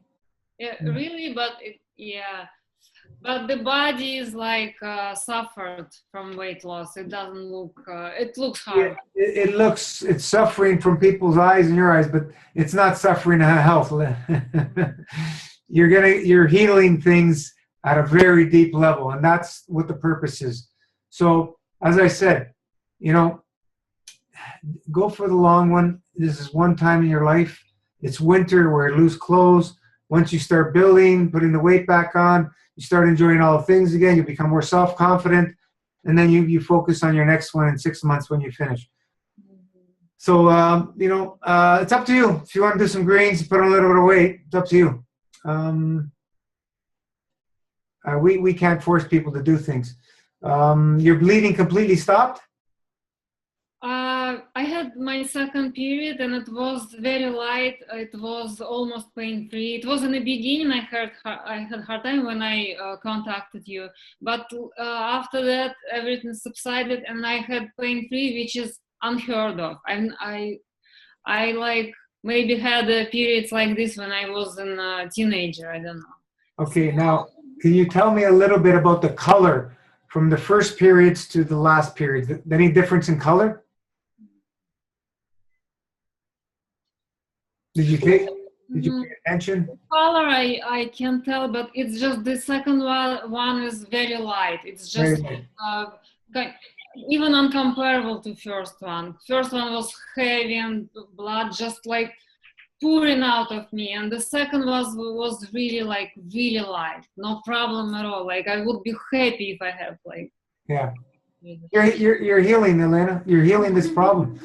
Yeah, really, but but the body is like suffered from weight loss. It doesn't look. It looks hard. Yeah, it's suffering from people's eyes and your eyes, but it's not suffering health. You're healing things at a very deep level, and that's what the purpose is. So, as I said, you know, go for the long one. This is one time in your life. It's winter, wear loose clothes. Once you start building, putting the weight back on, you start enjoying all the things again, you become more self-confident, and then you focus on your next one in 6 months when you finish. So, it's up to you. If you want to do some greens, put on a little bit of weight, it's up to you. We can't force people to do things. Your bleeding completely stopped? I had my second period, and it was very light. It was almost pain-free. It was in the beginning. I had hard time when I contacted you, but after that, everything subsided, and I had pain-free, which is unheard of. I like maybe had periods like this when I was a teenager. I don't know. Okay, now can you tell me a little bit about the color from the first periods to the last periods? Any difference in color? Did you pay attention? The color I can't tell, but it's just the second one is very light. It's just even uncomparable to first one. First one was heavy and blood just like pouring out of me, and the second was really really light. No problem at all. Like I would be happy if I have like. Yeah. You're healing, Elena. You're healing this problem,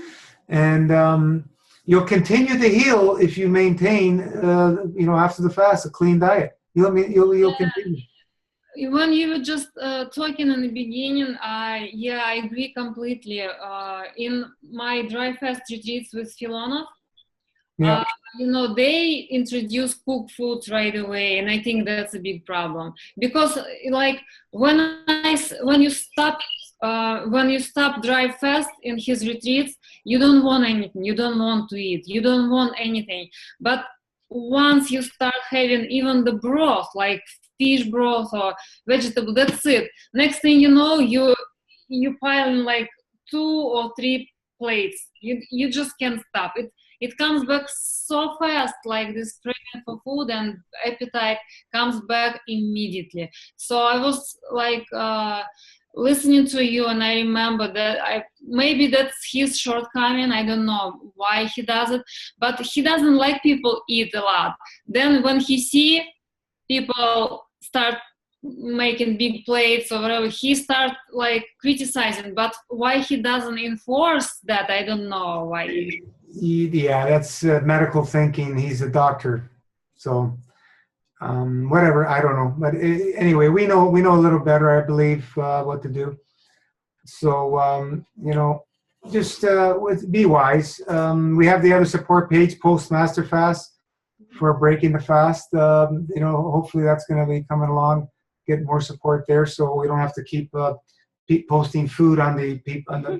and you'll continue to heal if you maintain, after the fast, a clean diet. You'll continue. When you were just talking in the beginning, I agree completely. In my dry fast retreats with Filonov, they introduce cooked food right away, and I think that's a big problem because, like, when you stop dry fast in his retreats, you don't want anything, you don't want to eat, you don't want anything. But once you start having even the broth, like fish broth or vegetable, that's it. Next thing you know, you pile in like 2 or 3 plates. You just can't stop. It comes back so fast, like this craving for food, and appetite comes back immediately. So I was like listening to you, and I remember that maybe that's his shortcoming. I don't know why he does it, but he doesn't like people eat a lot. Then when he see people start making big plates or whatever, he start like criticizing. But why he doesn't enforce that, I don't know why. Yeah, that's medical thinking. He's a doctor, so whatever. I don't know, but anyway, we know a little better, I believe, what to do. So just be wise. We have the other support page, Post Master Fast, for breaking the fast. Hopefully that's going to be coming along. Get more support there, so we don't have to keep posting food on the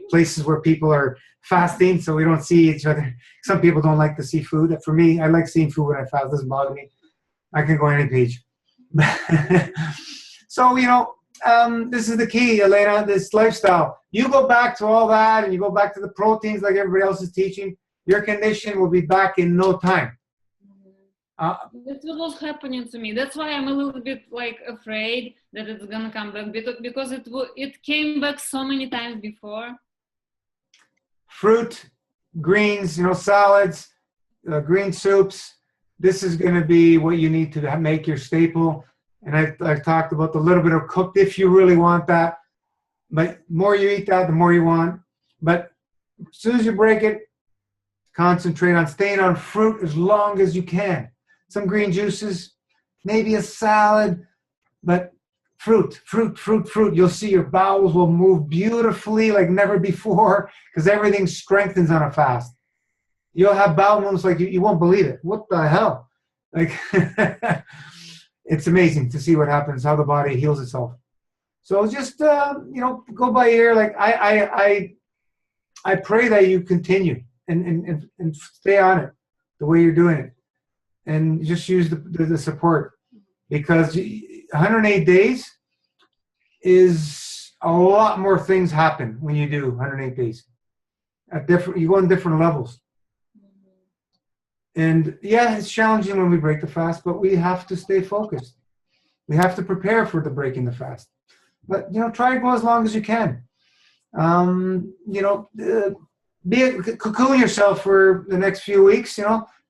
places where people are fasting, so we don't see each other. Some people don't like to see food. For me, I like seeing food when I fast. It doesn't bother me. I can go on any page. So, this is the key, Elena, this lifestyle. You go back to all that and you go back to the proteins like everybody else is teaching, your condition will be back in no time. That's what was happening to me. That's why I'm a little bit like afraid that it's gonna come back, because it came back so many times before. Fruit, greens, salads, green soups. This is going to be what you need to make your staple. And I've talked about the little bit of cooked if you really want that. But the more you eat that, the more you want. But as soon as you break it, concentrate on staying on fruit as long as you can. Some green juices, maybe a salad, but fruit. You'll see your bowels will move beautifully like never before because everything strengthens on a fast. You'll have bowel movements like you won't believe it. What the hell? Like, it's amazing to see what happens, how the body heals itself. So just, go by ear. Like I pray that you continue and stay on it the way you're doing it. And just use the support, because 108 days is a lot more things happen when you do 108 days. You go on different levels. And yeah, it's challenging when we break the fast, but we have to stay focused. We have to prepare for the breaking the fast. But, try to go as long as you can. Cocoon yourself for the next few weeks,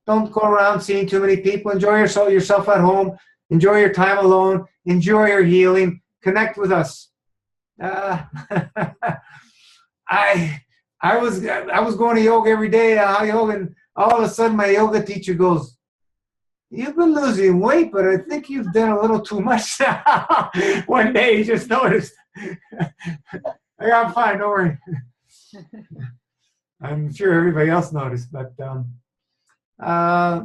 Don't go around seeing too many people. Enjoy yourself at home. Enjoy your time alone. Enjoy your healing. Connect with us. I was going to yoga every day, and all of a sudden my yoga teacher goes, "You've been losing weight, but I think you've done a little too much now." One day he just noticed. I'm fine, don't worry. I'm sure everybody else noticed, but I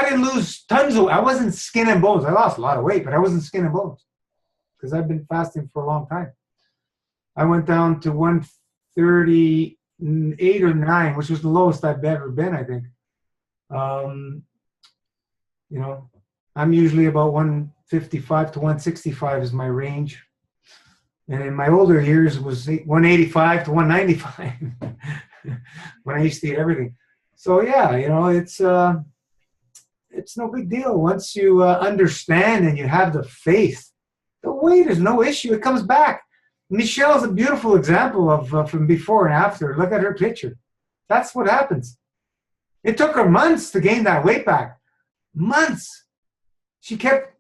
didn't lose tons of weight. I wasn't skin and bones. I lost a lot of weight, but I wasn't skin and bones because I've been fasting for a long time. I went down to 138 or 9, which was the lowest I've ever been, I think. I'm usually about 155 to 165 is my range. And in my older years, it was 185 to 195 when I used to eat everything. So yeah, it's no big deal. Once you understand and you have the faith, the weight is no issue. It comes back. Michelle's a beautiful example of from before and after. Look at her picture. That's what happens. It took her months to gain that weight back. Months. She kept,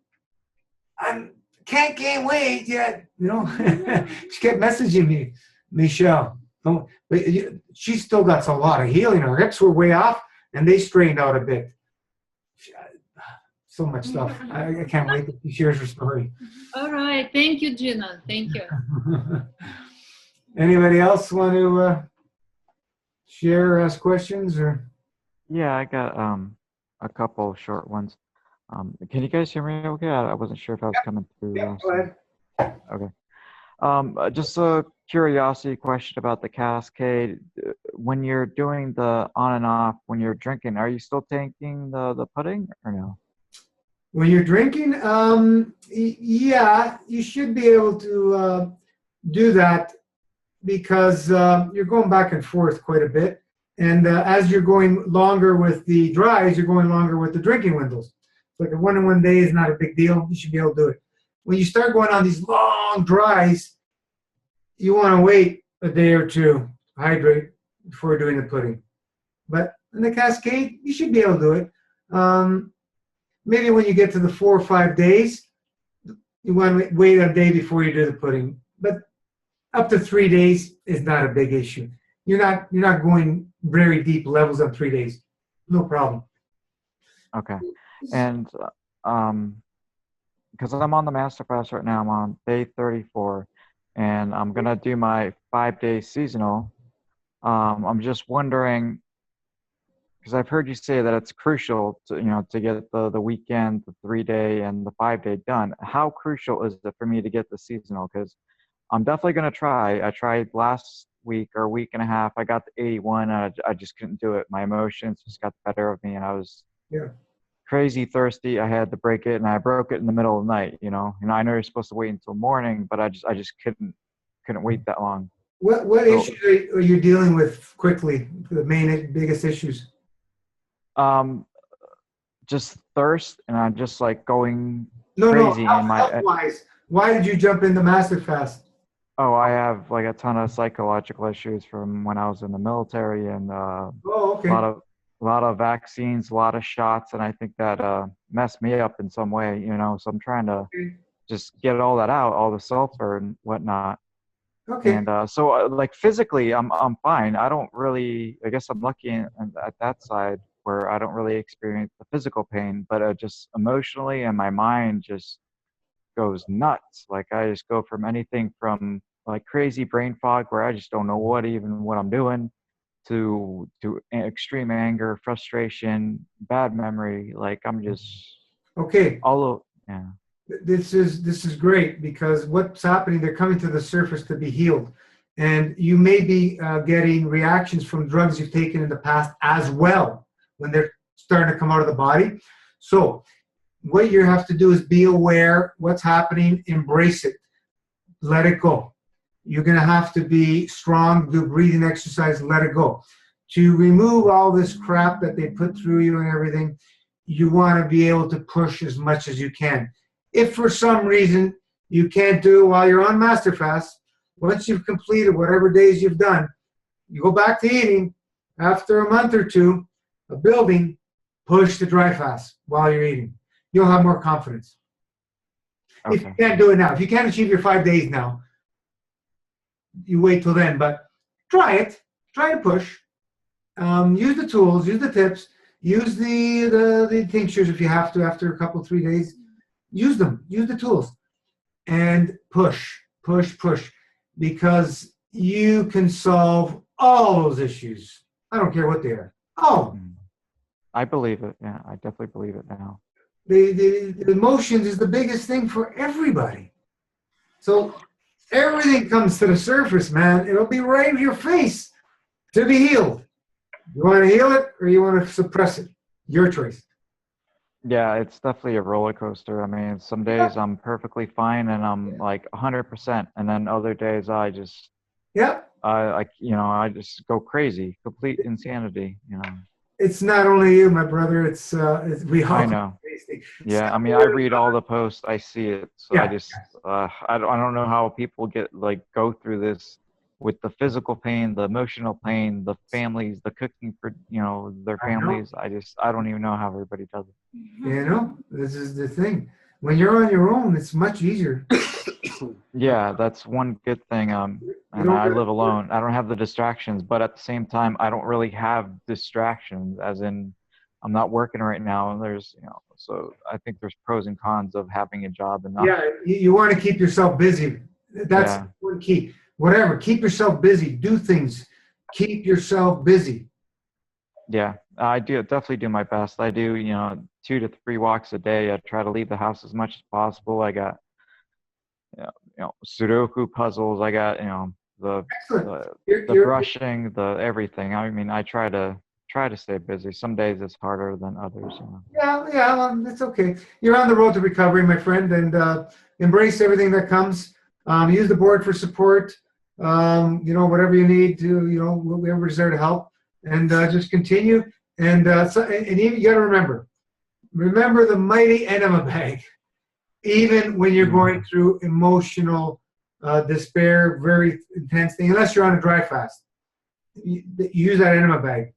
I can't gain weight yet. She kept messaging me, Michelle. But she still got a lot of healing. Her hips were way off, and they straightened out a bit. So much stuff. I can't wait that she shares her story. All right. Thank you, Gina. Thank you. Anybody else want to share or ask questions? Or? Yeah, I got a couple short ones. Can you guys hear me okay? I wasn't sure if I was coming through. Yeah, go ahead. Okay. Just a curiosity question about the Cascade. When you're doing the on and off, when you're drinking, are you still taking the pudding or no? When you're drinking, yeah, you should be able to do that because you're going back and forth quite a bit. And as you're going longer with the dries, you're going longer with the drinking windows. Like a 1 in 1 day is not a big deal. You should be able to do it. When you start going on these long dries, you want to wait a day or two, hydrate before doing the pudding. But in the Cascade, you should be able to do it. Maybe when you get to the 4 or 5 days, you want to wait a day before you do the pudding. But up to 3 days is not a big issue. You're not going very deep levels on 3 days. No problem. Okay. And because I'm on the master fast right now, I'm on day 34, and I'm gonna do my 5-day seasonal. I'm just wondering, because I've heard you say that it's crucial to get the weekend, the 3-day, and the 5-day done. How crucial is it for me to get the seasonal? Because I'm definitely gonna try. I tried last week or week and a half. I got the 81, and I just couldn't do it. My emotions just got the better of me, and I was crazy thirsty. I had to break it, and I broke it in the middle of the night. You know, I know you're supposed to wait until morning, but I just couldn't wait that long. What So, issues are you dealing with quickly? The biggest issues? Just thirst, and I'm just like going No, crazy no. in my. Health-wise, why did you jump into Master Fast? Oh, I have like a ton of psychological issues from when I was in the military, and Oh, okay. a lot of vaccines, a lot of shots, and I think that messed me up in some way, you know. So I'm trying to just get all that out, all the sulfur and whatnot. Okay. And so like physically, I'm fine. I don't really. I guess I'm lucky at that side where I don't really experience the physical pain, but just emotionally and my mind just goes nuts. Like I just go from anything from like crazy brain fog where I just don't know what I'm doing to extreme anger, frustration, bad memory. Like I'm just Okay. yeah. This is great because what's happening, they're coming to the surface to be healed. And you may be getting reactions from drugs you've taken in the past as well when they're starting to come out of the body. So what you have to do is be aware what's happening, embrace it, let it go. You're going to have to be strong, do breathing exercise, let it go. To remove all this crap that they put through you and everything, you want to be able to push as much as you can. If for some reason you can't do it while you're on Master Fast, once you've completed whatever days you've done, you go back to eating. After a month or two of building, push the dry fast while you're eating. You'll have more confidence. Okay. If you can't do it now, if you can't achieve your 5 days now, you wait till then. But try it. Try to push. Use the tools. Use the tips. Use the tinctures if you have to after a couple, 3 days. Use them. Use the tools. And push. Because you can solve all those issues. I don't care what they are. Oh. I believe it. Yeah, I definitely believe it now. The emotions is the biggest thing for everybody. So everything comes to the surface, man. It'll be right in your face to be healed. You want to heal it or you want to suppress it? Your choice. Yeah, it's definitely a roller coaster. I mean, some days I'm perfectly fine and I'm like 100%, and then other days I just, I just go crazy, complete insanity. You know. It's not only you, my brother. It's we all. I know. Yeah, I mean, I read all the posts, I see it. So I just, I don't know how people go through this with the physical pain, the emotional pain, the families, the cooking for, their families. I don't even know how everybody does it. You know, this is the thing. When you're on your own, it's much easier. Yeah, that's one good thing. And I live alone. I don't have the distractions, but at the same time, I don't really have distractions, as in I'm not working right now. And there's, so I think there's pros and cons of having a job and not. Yeah, you want to keep yourself busy. That's one key. Whatever, keep yourself busy. Do things. Keep yourself busy. Yeah, I definitely do my best. I do, 2 to 3 walks a day. I try to leave the house as much as possible. I got, Sudoku puzzles. I got, the brushing, the everything. I mean, I try to stay busy. Some days it's harder than others. Yeah, it's okay. You're on the road to recovery, my friend, and embrace everything that comes. Use the board for support. Whatever you need to, whoever's there to help, and just continue. And you got to remember the mighty enema bag. Even when you're going through emotional despair, very intense thing, unless you're on a dry fast, use that enema bag.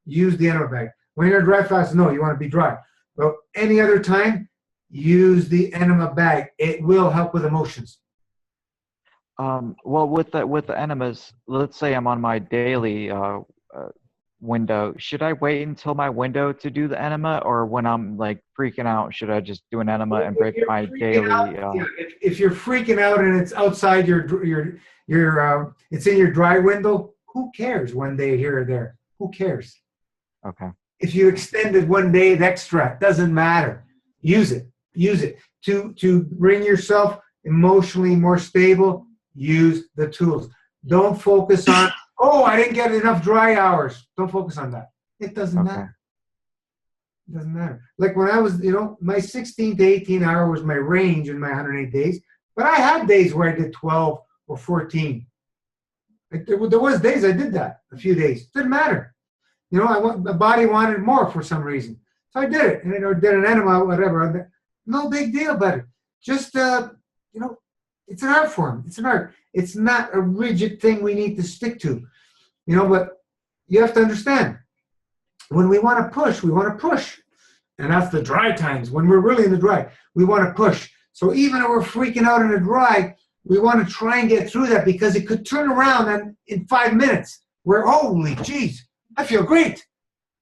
Use the enema bag. When you're on a dry fast, no, you want to be dry. But any other time, use the enema bag. It will help with emotions. Well, with the enemas, let's say I'm on my daily window. Should I wait until my window to do the enema, or when I'm like freaking out, should I just do an enema and break my daily? If you're freaking out and it's outside your it's in your dry window, who cares? 1 day here or there, who cares? Okay. If you extended 1 day extra, doesn't matter. Use it to bring yourself emotionally more stable. Use the tools. Don't focus on, I didn't get enough dry hours. Don't focus on that. It doesn't matter. It doesn't matter. Like when I was, my 16 to 18 hour was my range in my 108 days. But I had days where I did 12 or 14. There was days I did that, a few days. Didn't matter. The body wanted more for some reason. So I did it. And or did an enema, whatever. No big deal about it. Just, it's an art form. It's an art. It's not a rigid thing we need to stick to. But you have to understand, when we want to push, we want to push. And that's the dry times. When we're really in the dry, we want to push. So even if we're freaking out in the dry, we want to try and get through that because it could turn around in 5 minutes. Where, holy jeez, I feel great.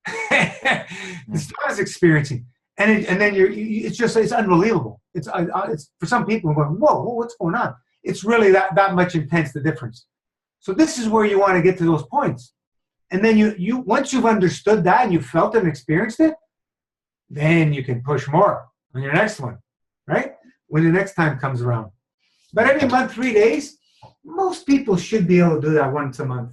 It's what I was experiencing. And then it's unbelievable. It's for some people going, whoa, what's going on? It's really that much intense, the difference. So this is where you want to get to those points. And then you once you've understood that and you felt it and experienced it, then you can push more on your next one, right? When the next time comes around. But every month, 3 days, most people should be able to do that once a month.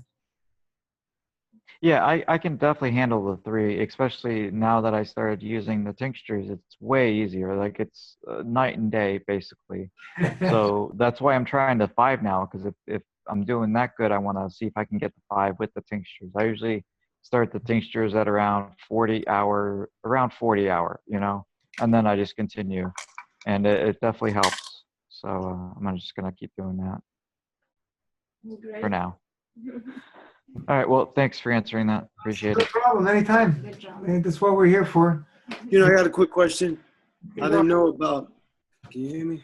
Yeah, I can definitely handle the 3, especially now that I started using the tinctures. It's way easier. Like it's night and day, basically. So that's why I'm trying the 5 now, because if I'm doing that good, I want to see if I can get the 5 with the tinctures. I usually start the tinctures at around 40 hour, and then I just continue. And it definitely helps. So I'm just going to keep doing that for now. All right. Well, thanks for answering that. Appreciate No it. problem. Anytime. Good job. That's what we're here for. I got a quick question. I didn't know about. Can you hear me?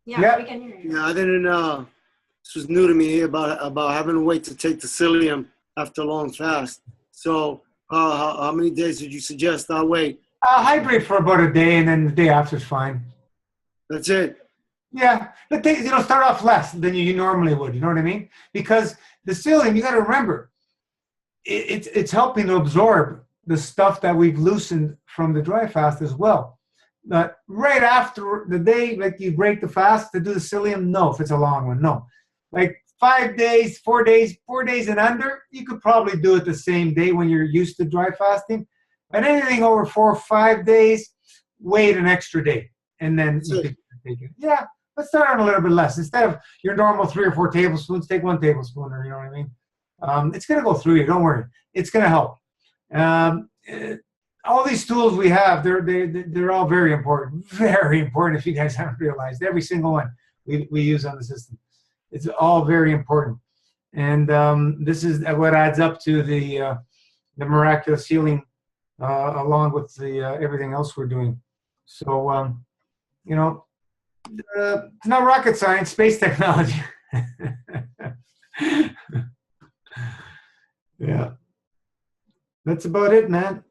Yeah. We can hear you. Yeah, I didn't. This was new to me here about having to wait to take the Psyllium after a long fast. So, how many days did you suggest I wait? Hydrate for about a day, and then the day after is fine. That's it. Yeah, but start off less than you normally would. You know what I mean? Because the Psyllium, you got to remember, it's helping to absorb the stuff that we've loosened from the dry fast as well. But right after the day, like you break the fast to do the Psyllium, no, if it's a long one, no. Like 5 days, 4 days and under, you could probably do it the same day when you're used to dry fasting. But anything over 4 or 5 days, wait an extra day, and then you could take it. Yeah, let's start on a little bit less. Instead of your normal 3 or 4 tablespoons, take 1 tablespoon, or you know what I mean. It's gonna go through you. Don't worry. It's gonna help. All these tools we have, they're all very important. Very important. If you guys haven't realized, every single one we use on the system. It's all very important. And this is what adds up to the miraculous healing, along with the everything else we're doing. So it's not rocket science, space technology. Yeah, that's about it, man.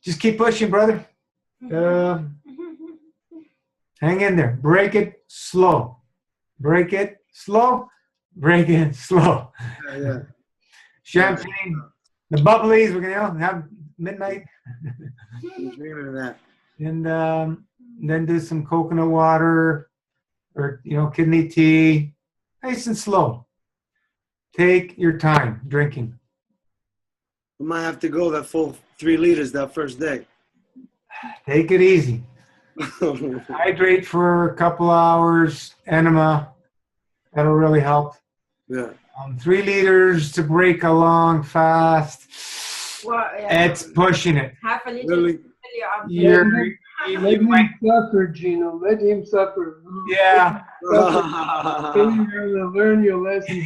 Just keep pushing, brother. Hang in there. Break it slow. Break it slow. Break it slow. Yeah. Champagne, the bubblies. We're gonna have midnight. I'm dreaming of that. And then do some coconut water, or kidney tea. Nice and slow. Take your time drinking. We might have to go that full 3 liters that first day. Take it easy. Hydrate for a couple hours. Enema. That'll really help. Yeah. 3 liters to break a long fast. Well, yeah. It's pushing it. Half a liter. Really? Let him suffer, Gino. Let him suffer. Yeah. Then you're going to learn your lesson.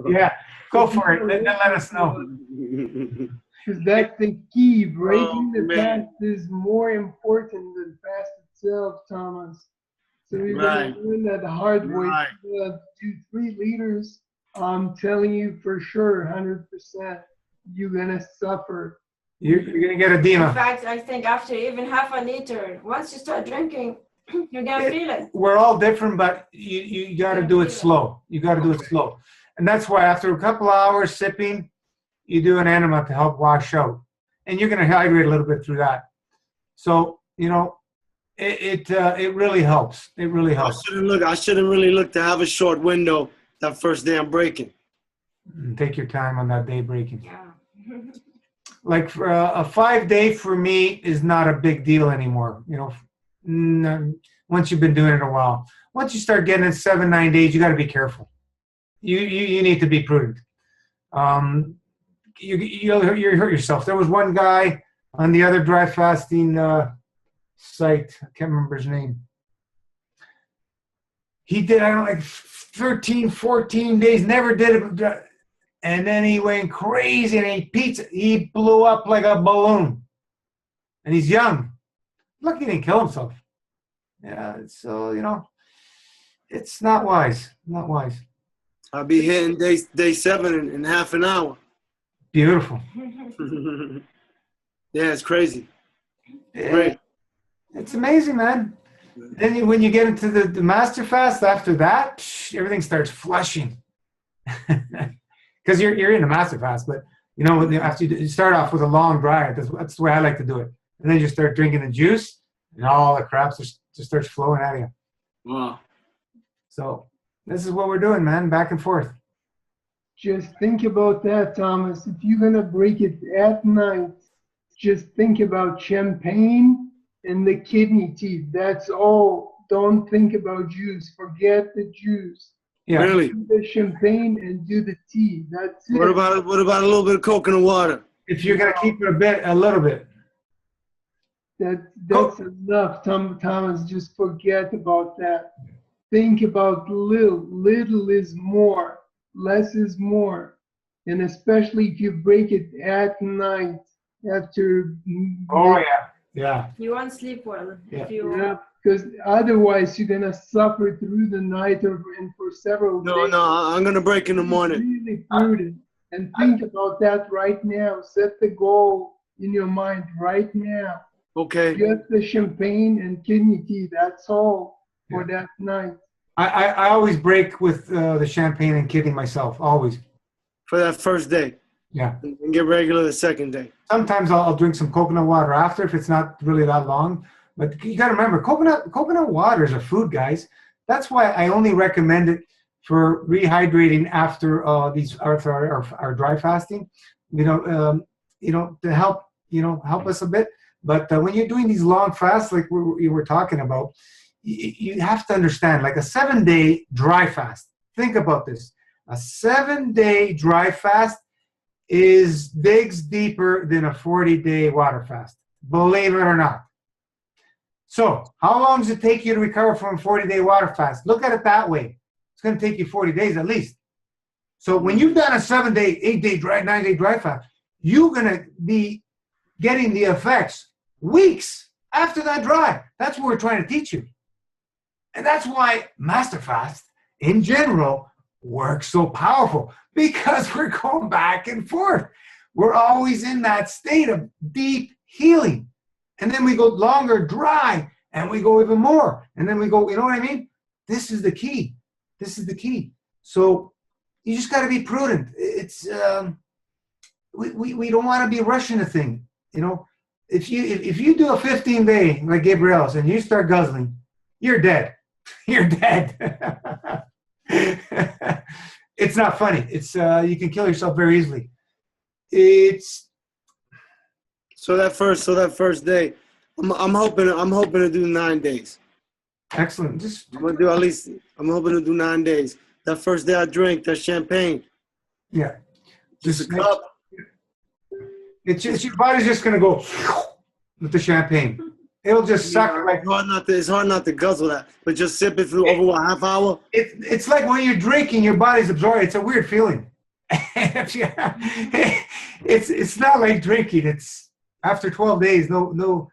Yeah. Go for it. Then let us know. Because that's the key. Breaking the man. fast is more important than fast itself, Thomas. So you're Right. going to learn that the hard way. Right. Do 3 liters. I'm telling you for sure, 100%, you're going to suffer. You're going to get In edema. fact, I think after even half a liter, once you start drinking, you're gonna feel it. We're all different, but you got to do it slow. You got to do it slow. And that's why after a couple hours sipping, you do an enema to help wash out. And you're going to hydrate a little bit through that. So, it really helps. It really helps. I shouldn't really look to have a short window that first day I'm breaking. Take your time on that day breaking. Yeah. like for a 5-day for me is not a big deal anymore. You know, once you've been doing it a while. Once you start getting it 7-9 days, you got to be careful. You need to be prudent. You'll hurt yourself. There was one guy on the other dry fasting site. I can't remember his name. He did, I don't know, like 13, 14 days, never did it. And then he went crazy and ate pizza. He blew up like a balloon. And he's young. Lucky he didn't kill himself. Yeah, so, you know, it's not wise. Not wise. I'll be hitting day 7 in half an hour. Beautiful. Yeah, it's crazy. Yeah. Great. It's amazing, man. Then when you get into the master fast, after that, everything starts flushing. Because you're in a master fast, but you know, after you start off with a long dry, that's the way I like to do it. And then you start drinking the juice, and all the crap just starts flowing out of you. Wow. So this is what we're doing, man, back and forth. Just think about that, Thomas. If you're going to break it at night, just think about champagne and the kidney tea. That's all. Don't think about juice. Forget the juice. Yeah. Really? Do the champagne and do the tea. That's it. What about a little bit of coconut water? If you're going to keep it a little bit. That's enough, Thomas. Just forget about that. Think about little. Little is more. Less is more. And especially if you break it at night after. Oh, yeah. Yeah. You won't sleep well. Yeah. If you... Yeah, because otherwise you're going to suffer through the night and for several days. No, I'm going to break in the morning. Really prudent. And think about that right now. Set the goal in your mind right now. Okay. Just the champagne and kidney tea. That's all for that night. I always break with the champagne and kidney myself, always. For that first day. Yeah. And get regular the second day. Sometimes I'll drink some coconut water after if it's not really that long. But you got to remember, coconut water is a food, guys. That's why I only recommend it for rehydrating after our dry fasting. To help help us a bit. But when you're doing these long fasts, like we were talking about, you have to understand, like a 7-day dry fast. Think about this: a 7-day dry fast digs deeper than a 40-day water fast. Believe it or not. So how long does it take you to recover from a 40-day water fast? Look at it that way. It's going to take you 40 days at least. So when you've done a 7-day, 8-day dry, 9-day dry fast, you're going to be getting the effects weeks after that dry. That's what we're trying to teach you. And that's why Master Fast in general works so powerful, because we're going back and forth. We're always in that state of deep healing. And then we go longer dry, and we go even more. And then we go, you know what I mean? This is the key. This is the key. So you just got to be prudent. It's we don't want to be rushing a thing. You know, if you do a 15-day like Gabriel's and you start guzzling, you're dead. You're dead. It's not funny. It's you can kill yourself very easily. It's so that first day, I'm hoping to do 9 days. Excellent. I'm gonna do at least. I'm hoping to do 9 days. That first day I drink that champagne. Yeah. Just a cup. It's just your body's just gonna go with the champagne. It'll just suck. It's hard not to guzzle that, but just sip it for over a half hour. It's like when you're drinking, your body's absorbing. It's a weird feeling. It's not like drinking. It's after 12 days. No.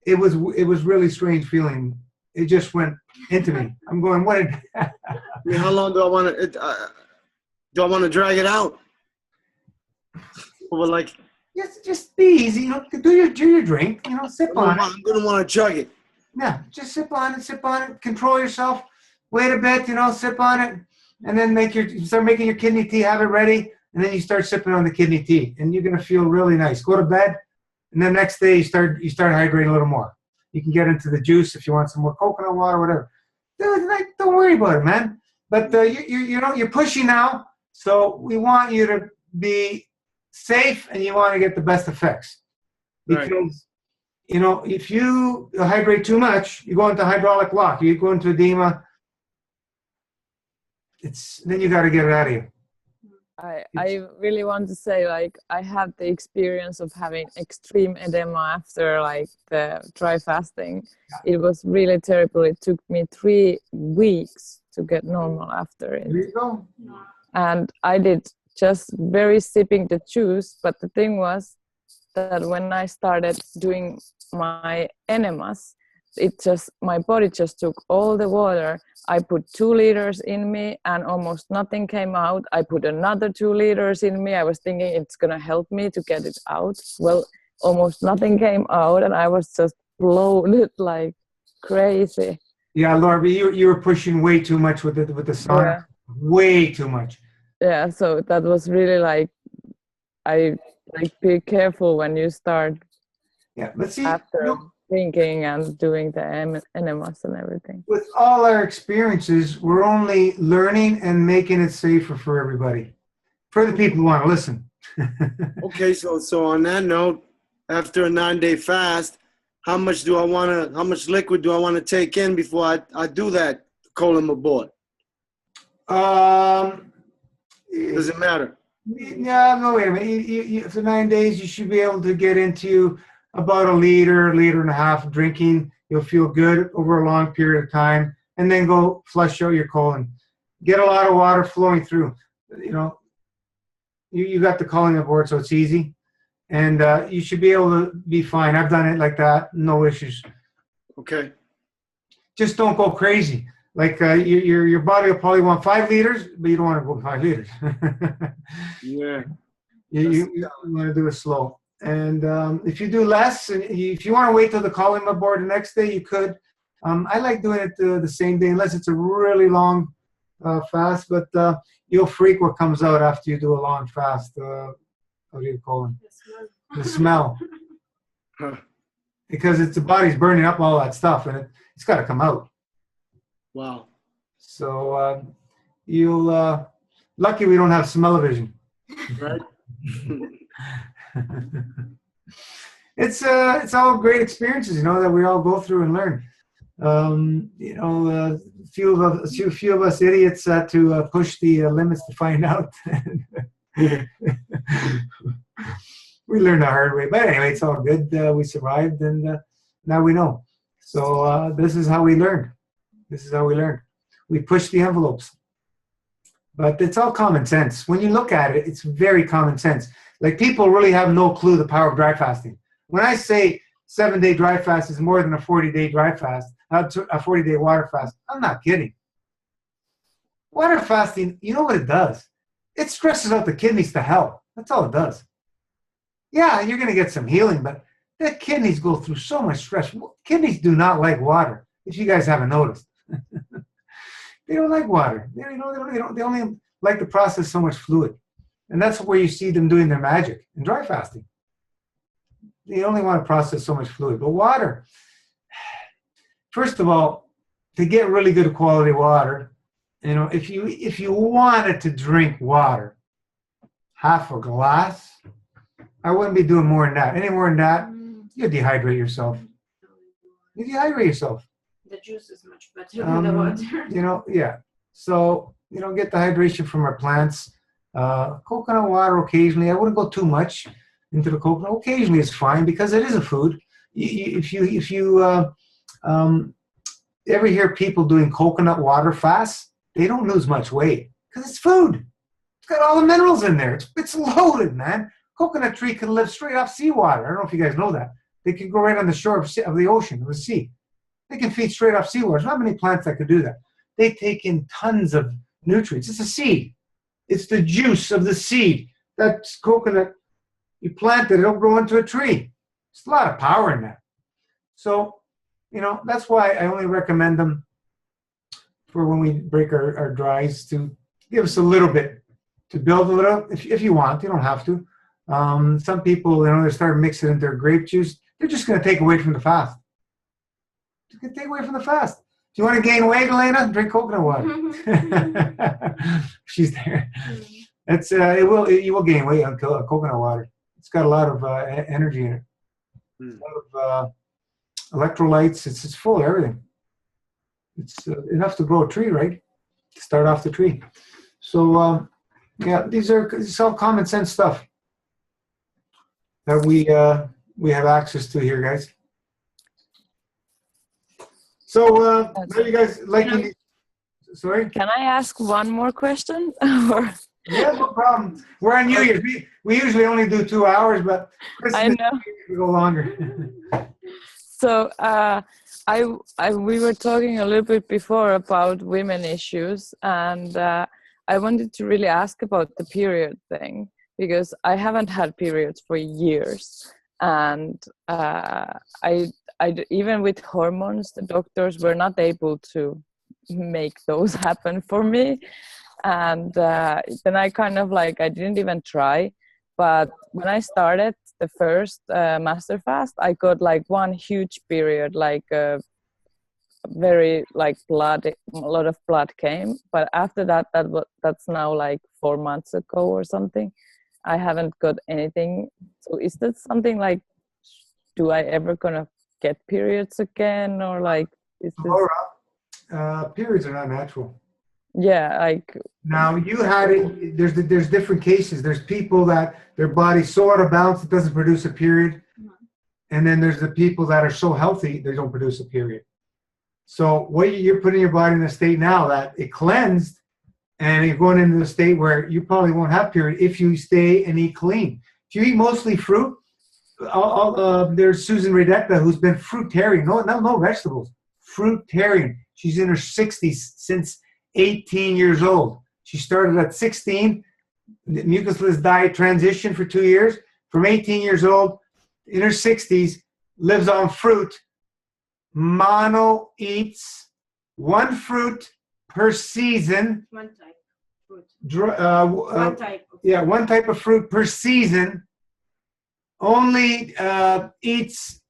It was really strange feeling. It just went into me. I'm going, what? How long do I want to? Do I want to drag it out? Or like? Just be easy. You know, do your drink. You know, sip on it. I'm gonna want to chug it. Yeah, just sip on it. Control yourself. Wait a bit. You know, sip on it, and then start making your kidney tea. Have it ready, and then you start sipping on the kidney tea, and you're gonna feel really nice. Go to bed, and then next day you start hydrating a little more. You can get into the juice if you want some more coconut water, whatever. Don't worry about it, man. But you're pushing now, so we want you to be safe and you want to get the best effects. Because, Right. you know, if you hydrate too much, you go into hydraulic lock, you go into edema, then you got to get it out of you. I really want to say, like, I had the experience of having extreme edema after like the dry fasting. It was really terrible. It took me 3 weeks to get normal after it. There you go. And I did just very sipping the juice, but the thing was that when I started doing my enemas, my body just took all the water. I put 2 liters in me and almost nothing came out. I put another 2 liters in me. I was thinking it's gonna help me to get it out. Well, almost nothing came out and I was just bloated like crazy. Yeah, Laura, but you were pushing way too much with the sauna. Yeah. Way too much. Yeah, so that was really like, be careful when you start Yeah, let's see. after drinking and doing the enemas and everything. With all our experiences, we're only learning and making it safer for everybody. For the people who want to listen. Okay, so on that note, after a 9-day fast, how much liquid do I want to take in before I do that colon abort? Does it matter? Yeah, no, wait a minute. You, for 9 days, you should be able to get into about a liter and a half of drinking. You'll feel good over a long period of time, and then go flush out your colon. Get a lot of water flowing through. You know, you got the colon aboard, so it's easy, and you should be able to be fine. I've done it like that, no issues. Okay. Just don't go crazy. Like your body will probably want 5 liters, but you don't want to go 5 liters. Yeah. You want to do it slow. And if you do less, and if you want to wait till the colon aboard the next day, you could. I like doing it the same day, unless it's a really long fast. But you'll freak what comes out after you do a long fast. How do you call it? The smell. Huh. Because the body's burning up all that stuff, and it's got to come out. Wow. So you'll lucky we don't have smell-o-vision. Right. It's all great experiences, you know, that we all go through and learn. You know, a few of us idiots had to push the limits to find out. We learned the hard way, but anyway, it's all good. We survived, and now we know. So this is how we learned. We pushed the envelopes. But it's all common sense. When you look at it, it's very common sense. Like, people really have no clue the power of dry fasting. When I say 7-day dry fast is more than a 40-day dry fast, a 40-day water fast, I'm not kidding. Water fasting, you know what it does? It stresses out the kidneys to hell. That's all it does. Yeah, you're going to get some healing, but the kidneys go through so much stress. Kidneys do not like water, if you guys haven't noticed. They don't like water. They only like to process so much fluid. And that's where you see them doing their magic in dry fasting. They only want to process so much fluid. But water, first of all, to get really good quality water, you know, if you wanted to drink water, half a glass, I wouldn't be doing more than that. Any more than that, you dehydrate yourself. The juice is much better than the water. You know, yeah. So, you know, get the hydration from our plants. Coconut water occasionally. I wouldn't go too much into the coconut. Occasionally is fine because it is a food. If you ever hear people doing coconut water fasts, they don't lose much weight because it's food. It's got all the minerals in there. It's loaded, man. Coconut tree can live straight off seawater. I don't know if you guys know that. They can go right on the shore of the ocean, of the sea. They can feed straight off seawater. There's not many plants that could do that. They take in tons of nutrients. It's a seed. It's the juice of the seed. That's coconut. You plant it, it'll grow into a tree. There's a lot of power in that. So, you know, that's why I only recommend them for when we break our dries, to give us a little bit, to build a little, if you want. You don't have to. Some people, you know, they start mixing in their grape juice. They're just going to take away from the fast. You can take away from the fast. If you want to gain weight, Elena, drink coconut water. She's there. It's you will gain weight on coconut water. It's got a lot of energy in it. A lot of electrolytes. It's full of everything. It's enough to grow a tree, right? To start off the tree. So yeah, it's all common sense stuff that we have access to here, guys. So now you guys liking? Sorry. Can I ask one more question? Or yeah, no problem. We're on New Year's. We usually only do 2 hours, but Christmas I know we go longer. So we were talking a little bit before about women issues, and I wanted to really ask about the period thing, because I haven't had periods for years, and even with hormones, the doctors were not able to make those happen for me, and then I kind of like, I didn't even try. But when I started the first master fast, I got like one huge period, like very like blood, a lot of blood came. But after that, that's now like 4 months ago or something. I haven't got anything. So is that something like, do I ever gonna get periods again, or like is this? Laura, periods are not natural. Yeah, like now you had it. There's different cases. There's people that their body's so out of balance it doesn't produce a period, and then there's the people that are so healthy they don't produce a period. So what you're putting your body in a state now that it cleansed, and you're going into a state where you probably won't have period if you stay and eat clean. If you eat mostly fruit, there's Susan Redecta who's been fruitarian. No vegetables. Fruitarian. She's in her 60s since 18 years old. She started at 16, the mucusless diet transition for 2 years. From 18 years old, in her 60s, lives on fruit. Mono eats one fruit per season. One type of fruit. One type. Yeah, one type of fruit per season. Only eats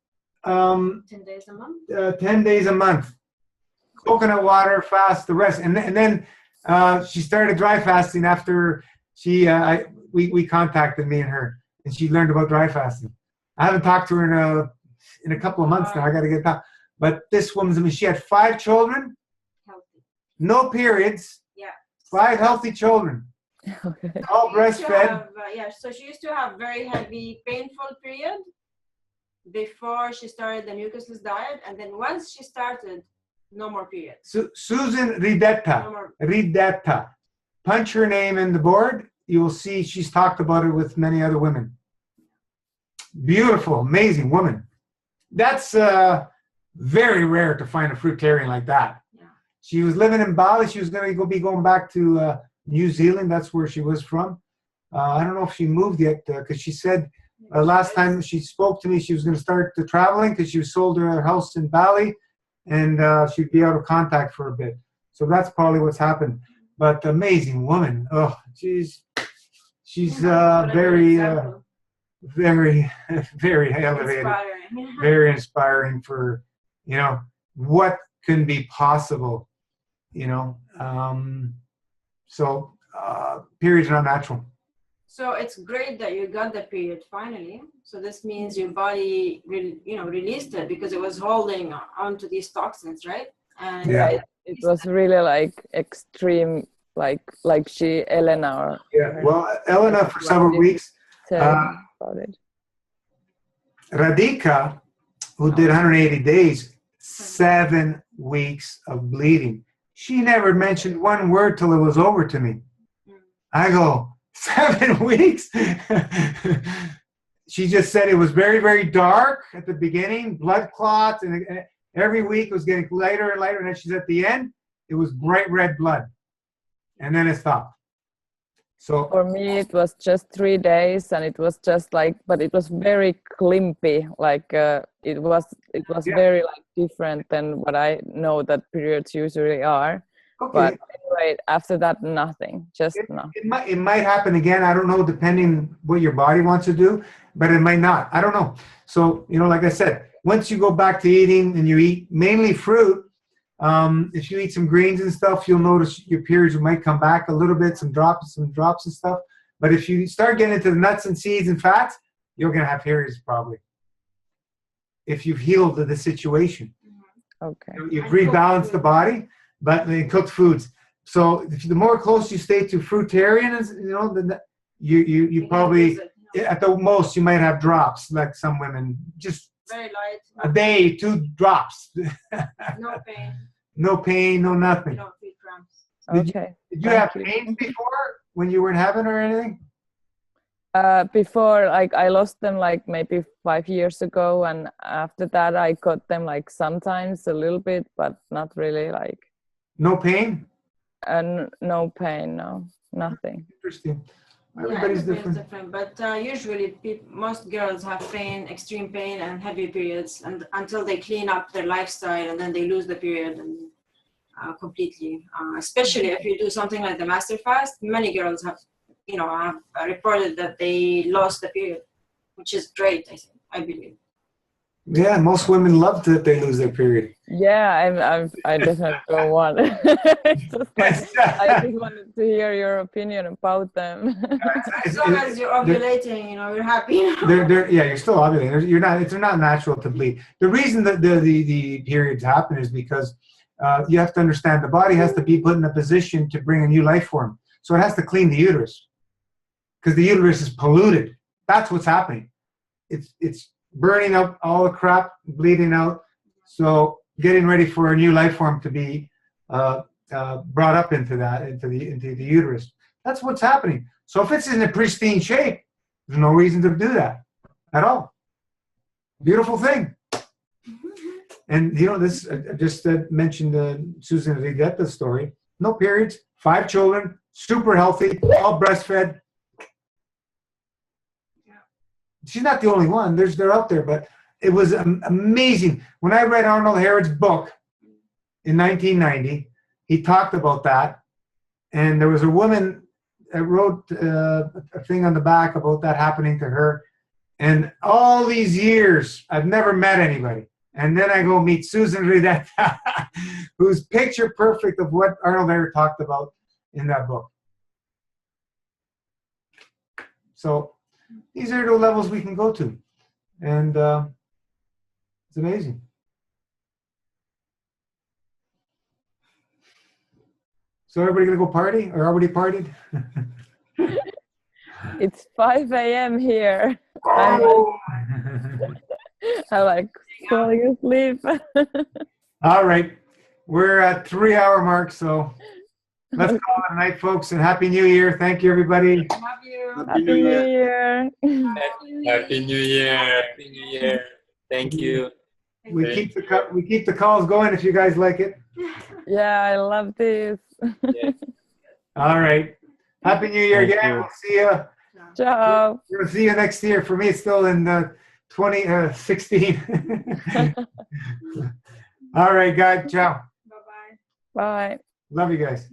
10 days a month. 10 days a month. Coconut water, fast the rest, and then she started dry fasting after we contacted me and her, and she learned about dry fasting. I haven't talked to her in a couple of months now. I got to get back. But this woman's, I mean, she had 5 children, healthy, no periods, 5 healthy children, okay. all breastfed. So she used to have very heavy, painful period before she started the mucusless diet, and then once she started, no more periods. Susan Redecta. Punch her name in the board. You will see she's talked about it with many other women. Beautiful, amazing woman. That's very rare to find a fruitarian like that. Yeah. She was living in Bali. She was going to be going back to New Zealand. That's where she was from. I don't know if she moved yet, because she said last time she spoke to me, she was going to start traveling because she sold her house in Bali. And she'd be out of contact for a bit. So that's probably what's happened. But amazing woman. Oh, she's very, very, very elevated. Inspiring. Very inspiring for, what can be possible, So periods are not natural. So it's great that you got the period finally. So this means your body, released it because it was holding onto these toxins, right? And it was really like extreme, like Elena. Yeah, well, Elena for several weeks. About it. Radhika, who did 180 days, 7 weeks of bleeding. She never mentioned one word till it was over to me. I go, 7 weeks? She just said it was very, very dark at the beginning, blood clots, and every week it was getting lighter and lighter, and then she's at the end, it was bright red blood. And then it stopped. So for me, it was just 3 days, and it was just like, but it was very climpy. Like it was very like different than what I know that periods usually are. Okay. But anyway, after that, nothing. Nothing. It might happen again. I don't know, depending what your body wants to do, but it might not. I don't know. So like I said, once you go back to eating and you eat mainly fruit, If you eat some greens and stuff, you'll notice your periods might come back a little bit, some drops and stuff. But if you start getting into the nuts and seeds and fats, you're going to have periods probably. If you've healed the situation. Okay. You've rebalanced the body, but in cooked foods. So the more close you stay to fruitarian, then you probably, at the most, you might have drops, like some women, just very light. a day, 2 drops. No pain. No pain, no nothing. No feel cramps. Okay. Did you have pain before when you were in heaven or anything? Before, like, I lost them like maybe 5 years ago, and after that I got them like sometimes a little bit, but not really, like. No pain? No pain, no, nothing. Interesting. Everybody's different. But usually most girls have pain, extreme pain and heavy periods, and until they clean up their lifestyle, and then they lose the period and completely. Especially if you do something like the master fast, many girls have reported that they lost the period, which is great, I believe. Yeah, most women love that they lose their period. Yeah, I definitely don't want. It's just like, I just wanted to hear your opinion about them. As long as you're ovulating, you're happy. You're still ovulating. It's not natural to bleed. The reason that the periods happen is because you have to understand the body has to be put in a position to bring a new life form. So it has to clean the uterus because the uterus is polluted. That's what's happening. It's burning up all the crap, bleeding out. So getting ready for a new life form to be brought up into the uterus. That's what's happening. So if it's in a pristine shape, there's no reason to do that at all. Beautiful thing. And this I just mentioned Susan Ridetta's story. No periods, 5 children, super healthy, all breastfed. She's not the only one. They're out there, but it was amazing. When I read Arnold Harrod's book in 1990, he talked about that, and there was a woman that wrote a thing on the back about that happening to her. And all these years, I've never met anybody. And then I go meet Susan Ridetta, who's picture perfect of what Arnold Harrod talked about in that book. So these are the levels we can go to. And it's amazing. So everybody gonna go party or already partied? It's 5 a.m. here. Oh. I'm like falling asleep. All right. We're at 3-hour mark, so let's call it a night, folks, and Happy New Year. Thank you, everybody. Love you. Happy New Year. Happy New Year. Happy New Year. Thank you. We keep the calls going if you guys like it. Yeah, I love this. Yes. All right. Happy New Year again. We'll see you. Ciao. We'll see you next year. For me, it's still in 2016. All right, guys. Ciao. Bye-bye. Bye. Love you guys.